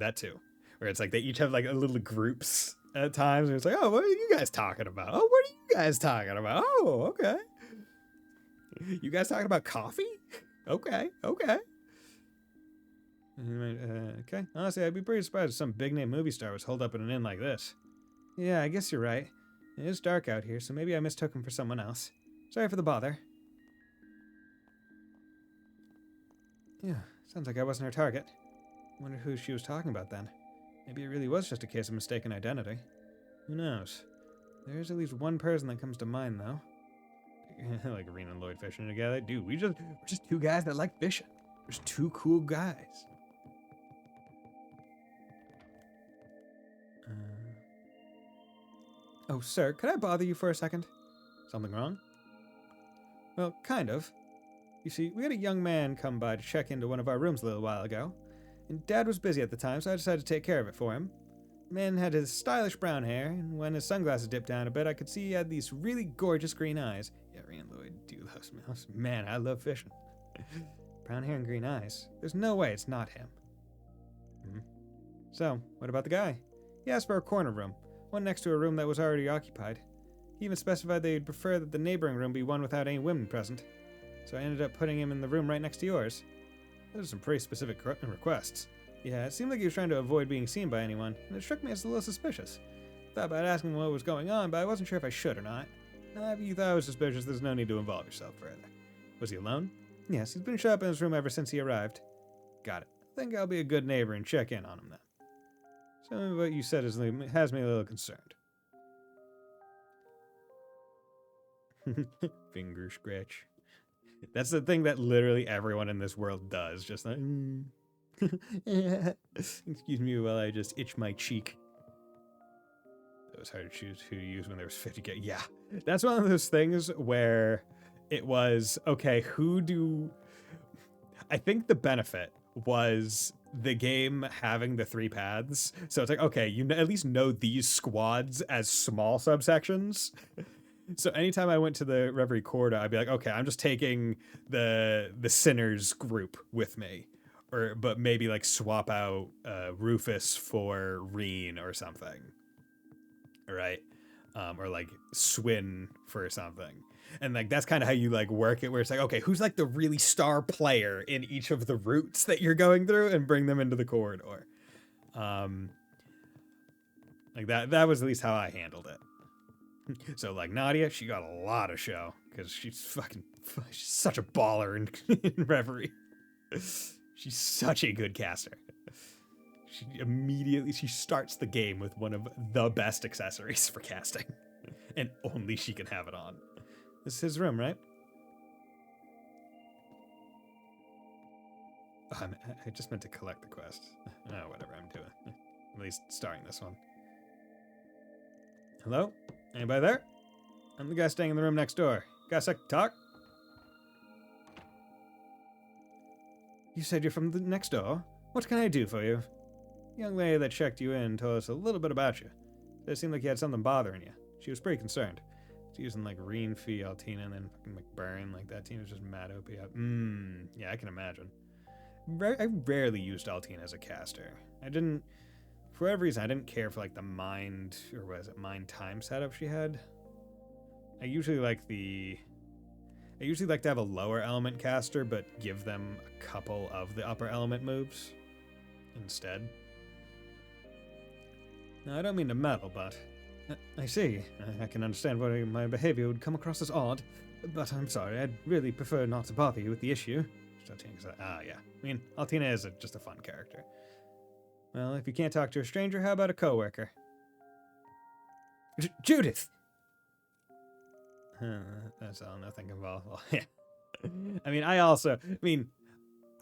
that too. Where it's like they each have like little groups at times, and it's like, oh, what are you guys talking about? Oh, what are you guys talking about? Oh, okay. You guys talking about coffee? Okay. Okay. Honestly, I'd be pretty surprised if some big name movie star was holed up in an inn like this. Yeah, I guess you're right. It is dark out here, so maybe I mistook him for someone else. Sorry for the bother. Yeah, sounds like I wasn't her target. Wonder who she was talking about then. Maybe it really was just a case of mistaken identity. Who knows? There's at least one person that comes to mind, though. Like Arena and Lloyd fishing together. Dude, we're just two guys that like fishing. We're just two cool guys. Oh, sir, could I bother you for a second? Something wrong? Well, kind of. You see, we had a young man come by to check into one of our rooms a little while ago, and Dad was busy at the time, so I decided to take care of it for him. The man had his stylish brown hair, and when his sunglasses dipped down a bit, I could see he had these really gorgeous green eyes. Yeah, Ryan Lloyd do love smells. Man, I love fishing. Brown hair and green eyes. There's no way it's not him. So, what about the guy? He asked for a corner room, one next to a room that was already occupied. He even specified that he'd prefer that the neighboring room be one without any women present. So I ended up putting him in the room right next to yours. Those are some pretty specific requests. Yeah, it seemed like he was trying to avoid being seen by anyone, and it struck me as a little suspicious. Thought about asking him what was going on, but I wasn't sure if I should or not. If you thought I was suspicious, there's no need to involve yourself further. Was he alone? Yes, he's been shut up in his room ever since he arrived. Got it. I think I'll be a good neighbor and check in on him then. Some of what you said has me a little concerned. Finger scratch. That's the thing that literally everyone in this world does. Just like, excuse me while I just itch my cheek. It was hard to choose who to use when there was 50k. Yeah, that's one of those things where it was, okay, I think the benefit was the game having the 3 paths. So it's like, okay, you at least know these squads as small subsections. So anytime I went to the Reverie Corda, I'd be like, okay, I'm just taking the Sinners group with me. But maybe like swap out Rufus for Reen or something. Right? Or like Swin for something. And like that's kind of how you like work it, where it's like, okay, who's like the really star player in each of the routes that you're going through, and bring them into the corridor. Like that was at least how I handled it. So like Nadia, she got a lot of show because she's such a baller in Reverie. She's such a good caster. She starts the game with one of the best accessories for casting, and only she can have it on. This is his room, right? Oh, I just meant to collect the quest. Oh, whatever I'm doing. At least starting this one. Hello? Anybody there? I'm the guy staying in the room next door. Got a sec to talk? You said you're from the next door? What can I do for you? The young lady that checked you in told us a little bit about you. It seemed like you had something bothering you. She was pretty concerned. It's using like Reen, Fee, Altina, and then fucking McBurn. Like that team was just mad OP. Yeah, I can imagine. I rarely used Altina as a caster. For whatever reason, I didn't care for like the mind, or was it mind time setup she had. I usually like to have a lower element caster, but give them a couple of the upper element moves instead. Now, I don't mean to meddle, but I see. I can understand why my behavior would come across as odd, but I'm sorry. I'd really prefer not to bother you with the issue. Yeah. I mean, Altina is just a fun character. Well, if you can't talk to a stranger, how about a coworker? Judith! That's all, nothing involved. Well, yeah.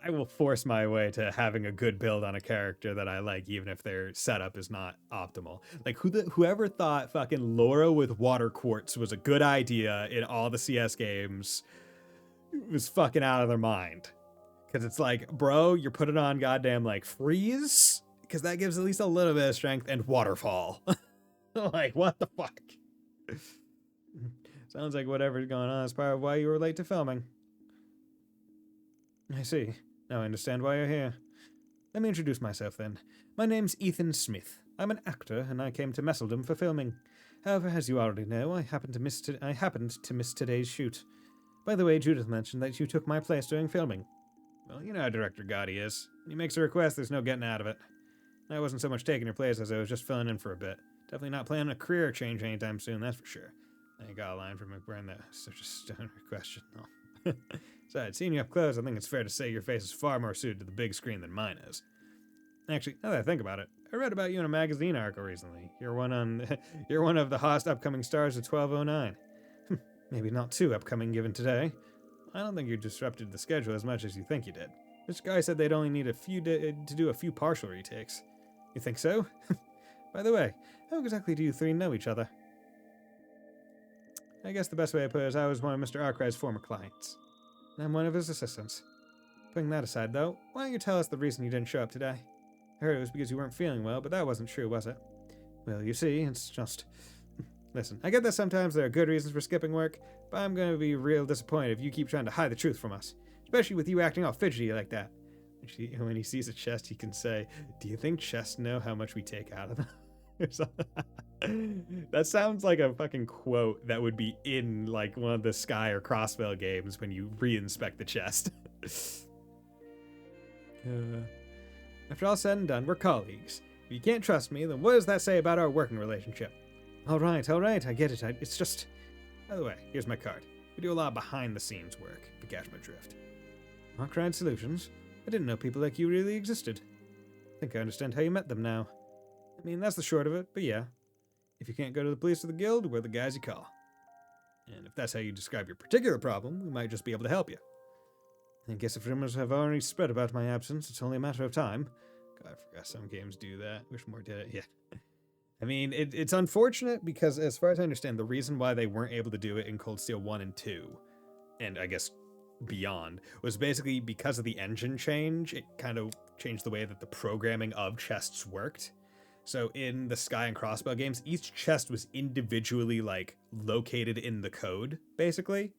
I will force my way to having a good build on a character that I like, even if their setup is not optimal. Like, whoever thought fucking Laura with Water Quartz was a good idea in all the CS games was fucking out of their mind. Because it's like, bro, you're putting on goddamn, like, Freeze? Because that gives at least a little bit of strength, and Waterfall. Like, what the fuck? Sounds like whatever's going on is part of why you were late to filming. I see. Now I understand why you're here. Let me introduce myself then. My name's Ethan Smith. I'm an actor, and I came to Messeldom for filming. However, as you already know, I happened to miss today's shoot. By the way, Judith mentioned that you took my place during filming. Well, you know how Director Gotti is. When he makes a request, there's no getting out of it. I wasn't so much taking your place as I was just filling in for a bit. Definitely not planning a career change anytime soon, that's for sure. I got a line from McBurn that was such a stoner question. No. Besides, seeing you up close, I think it's fair to say your face is far more suited to the big screen than mine is. Actually, now that I think about it, I read about you in a magazine article recently. You're one of the hottest upcoming stars of 1209. Maybe not too upcoming given today. I don't think you disrupted the schedule as much as you think you did. This guy said they'd only need to do a few partial retakes. You think so? By the way, how exactly do you three know each other? I guess the best way to put it is I was one of Mr. Arkwright's former clients. And I'm one of his assistants. Putting that aside, though, why don't you tell us the reason you didn't show up today? I heard it was because you weren't feeling well, but that wasn't true, was it? Well, you see, it's just... Listen, I get that sometimes there are good reasons for skipping work, but I'm going to be real disappointed if you keep trying to hide the truth from us. Especially with you acting all fidgety like that. When he sees a chest, he can say, do you think chests know how much we take out of them? That sounds like a fucking quote that would be in like one of the Sky or Crossville games when you re-inspect the chest. After all said and done, we're colleagues. If you can't trust me, then what does that say about our working relationship? All right, I get it. It's just... By the way, here's my card. We do a lot of behind-the-scenes work, if you catch my drift. Arkride Solutions? I didn't know people like you really existed. I think I understand how you met them now. I mean, that's the short of it, but yeah. If you can't go to the police or the guild, we're the guys you call. And if that's how you describe your particular problem, we might just be able to help you. I guess if rumors have already spread about my absence, it's only a matter of time. God, I forgot some games do that. Wish more did it. Yeah. I mean, it's unfortunate because, as far as I understand, the reason why they weren't able to do it in Cold Steel 1 and 2, and I guess beyond, was basically because of the engine change. It kind of changed the way that the programming of chests worked. So in the Sky and Crossbow games, each chest was individually, like, located in the code, basically.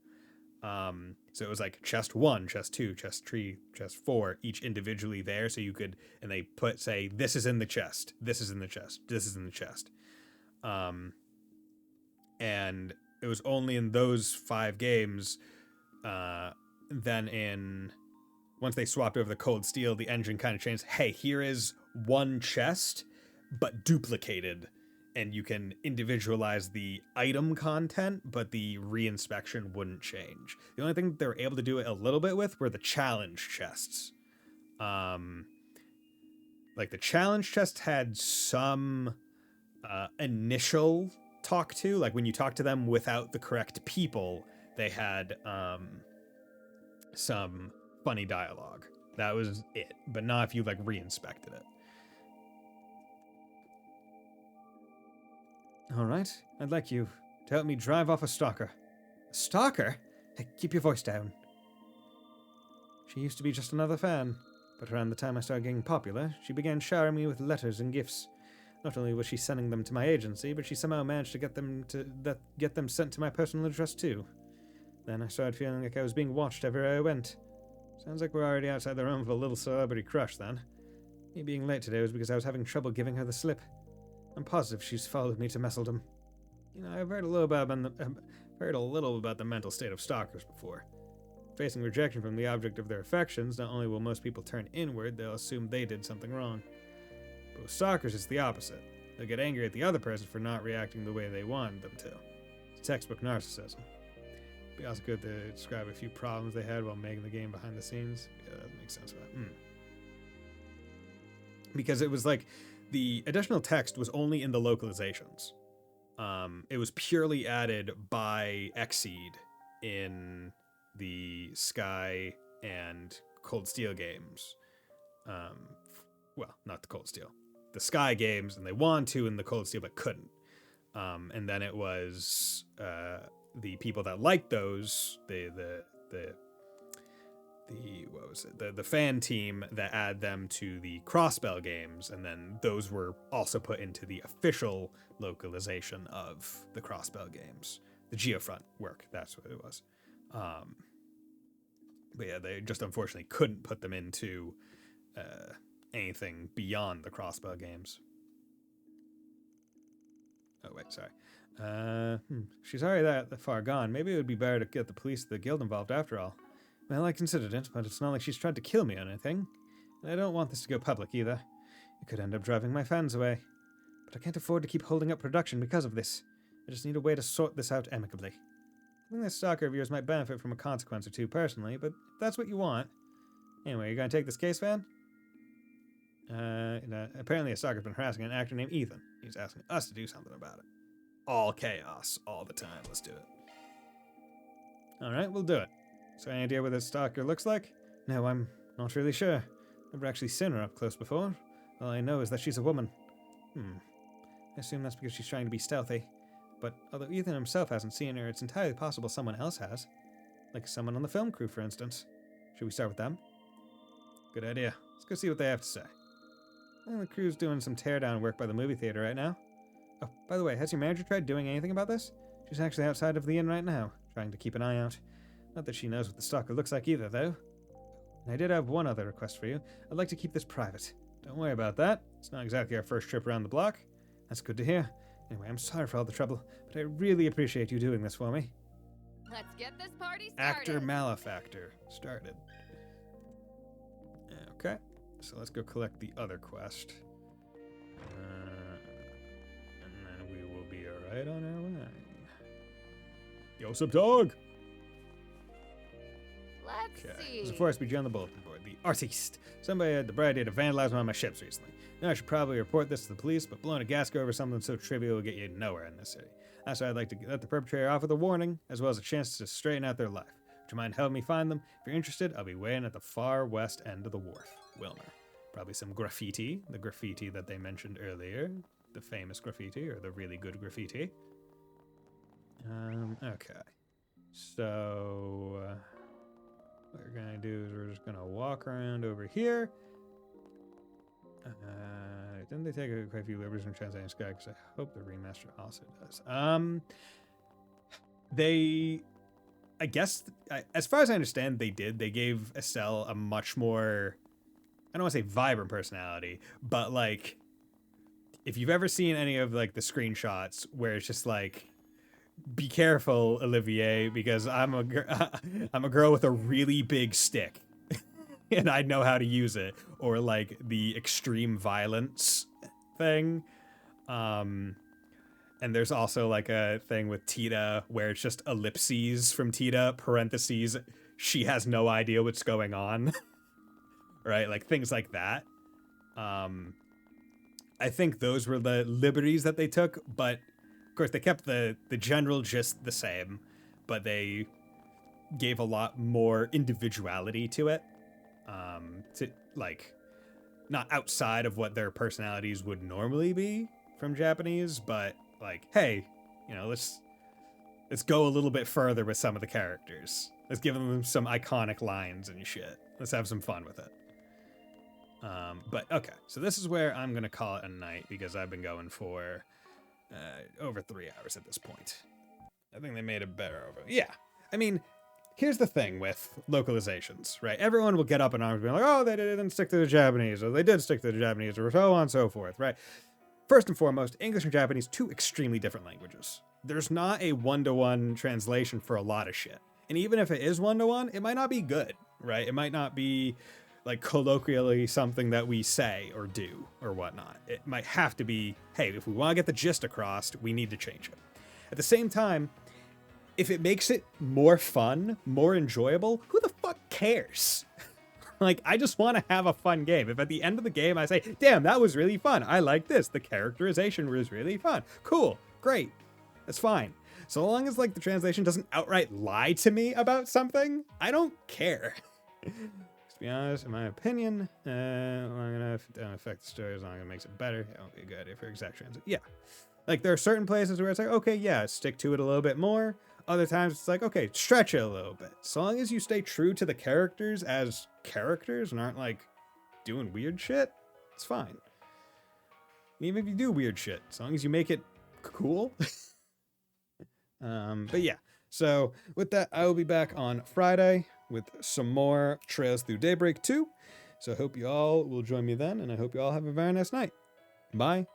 So it was like chest 1, chest 2, chest 3, chest 4, each individually there. So you could, and they put, say, this is in the chest, this is in the chest, this is in the chest. And it was only in those 5 games, then once they swapped over the Cold Steel, the engine kind of changed. Hey, here is one chest, but duplicated. And you can individualize the item content, but the reinspection wouldn't change. The only thing that they were able to do it a little bit with were the challenge chests. Like the challenge chests had some initial talk to, like when you talk to them without the correct people, they had some funny dialogue. That was it, but not if you like reinspected it. All right, I'd like you to help me drive off a stalker. A stalker? Hey, keep your voice down. She used to be just another fan, but around the time I started getting popular, she began showering me with letters and gifts. Not only was she sending them to my agency, but she somehow managed to get them sent to my personal address too. Then I started feeling like I was being watched everywhere I went. Sounds like we're already outside the realm of a little celebrity crush then. Me being late today was because I was having trouble giving her the slip. I'm positive she's followed me to Messeldom. You know, I've heard a little about the mental state of stalkers before. Facing rejection from the object of their affections, not only will most people turn inward, they'll assume they did something wrong. But with stalkers, it's the opposite. They'll get angry at the other person for not reacting the way they wanted them to. It's textbook narcissism. It'd be also good to describe a few problems they had while making the game behind the scenes. Yeah, that makes sense. Because it was like, the additional text was only in the localizations. It was purely added by Xseed in the Sky and Cold Steel games. Well, not the Cold Steel. The Sky games, and they wanted to in the Cold Steel, but couldn't. And then it was the people that liked those, the fan team that add them to the Crossbell games, and then those were also put into the official localization of the Crossbell games. The Geofront work, that's what it was. But yeah, they just unfortunately couldn't put them into anything beyond the Crossbell games. Oh wait, sorry. She's already that far gone. Maybe it would be better to get the police of the guild involved after all. Well, I considered it, but it's not like she's tried to kill me or anything. And I don't want this to go public either. It could end up driving my fans away. But I can't afford to keep holding up production because of this. I just need a way to sort this out amicably. I think this stalker of yours might benefit from a consequence or two personally, but if that's what you want. Anyway, you gonna take this case, Van? Apparently a stalker's been harassing an actor named Ethan. He's asking us to do something about it. All chaos, all the time. Let's do it. Alright, we'll do it. So any idea what this stalker looks like? No, I'm not really sure. Never actually seen her up close before. All I know is that she's a woman. I assume that's because she's trying to be stealthy. But although Ethan himself hasn't seen her, it's entirely possible someone else has. Like someone on the film crew, for instance. Should we start with them? Good idea. Let's go see what they have to say. I think the crew's doing some teardown work by the movie theater right now. Oh, by the way, has your manager tried doing anything about this? She's actually outside of the inn right now, trying to keep an eye out. Not that she knows what the stalker looks like either, though. And I did have one other request for you. I'd like to keep this private. Don't worry about that. It's not exactly our first trip around the block. That's good to hear. Anyway, I'm sorry for all the trouble, but I really appreciate you doing this for me. Let's get this party started. Actor Malefactor started. Okay, so let's go collect the other quest. And then we will be alright on our way. Yo, sup, dog? Let's see. There's a forest PG on the bulletin board. The artiste. Somebody had the bright idea to vandalize one of my ships recently. Now I should probably report this to the police, but blowing a gasket over something so trivial will get you nowhere in this city. That's why I'd like to let the perpetrator off with a warning, as well as a chance to straighten out their life. Would you mind helping me find them? If you're interested, I'll be waiting at the far west end of the wharf. Wilmer. Probably some graffiti. The graffiti that they mentioned earlier. The famous graffiti, or the really good graffiti. Okay. So, what we're gonna do is we're just gonna walk around over here. Didn't they take quite a few liberties from translating Sky? Because I hope the remaster also does. I guess, as far as I understand, they did. They gave Estelle a much more, I don't want to say vibrant personality, but like, if you've ever seen any of like the screenshots where it's just like, be careful, Olivier, because I'm a girl with a really big stick, and I know how to use it, or like the extreme violence thing. And there's also like a thing with Tita where it's just ellipses from Tita, parentheses, she has no idea what's going on. Right? Like things like that. I think those were the liberties that they took, but of course they kept the general gist the same, but they gave a lot more individuality to it. To like not outside of what their personalities would normally be from Japanese, but like, hey, you know, let's go a little bit further with some of the characters. Let's give them some iconic lines and shit. Let's have some fun with it. But okay, so this is where I'm gonna call it a night because I've been going for over 3 hours at this point. I think they made it better over. Yeah, I mean, here's the thing with localizations, right? Everyone will get up in arms being like, oh, they didn't stick to the Japanese, or they did stick to the Japanese, or so on and so forth, right? First and foremost, English and Japanese, two extremely different languages. There's not a one-to-one translation for a lot of shit. And even if it is one-to-one, it might not be good, right? It might not be, like, colloquially something that we say or do or whatnot. It might have to be, hey, if we want to get the gist across, we need to change it. At the same time, if it makes it more fun, more enjoyable, who the fuck cares? Like, I just want to have a fun game. If at the end of the game I say, damn, that was really fun. I like this. The characterization was really fun. Cool. Great. That's fine. So long as, like, the translation doesn't outright lie to me about something, I don't care. To be honest, in my opinion, long enough, it don't affect the story as long as it makes it better. It won't be a good idea for exact translation. Yeah. Like, there are certain places where it's like, okay, yeah, stick to it a little bit more. Other times it's like, okay, stretch it a little bit. So long as you stay true to the characters as characters and aren't, like, doing weird shit, it's fine. Even if you do weird shit, as long as you make it cool. But yeah, so with that, I will be back on Friday with some more Trails Through Daybreak 2. So I hope you all will join me then, and I hope you all have a very nice night. Bye.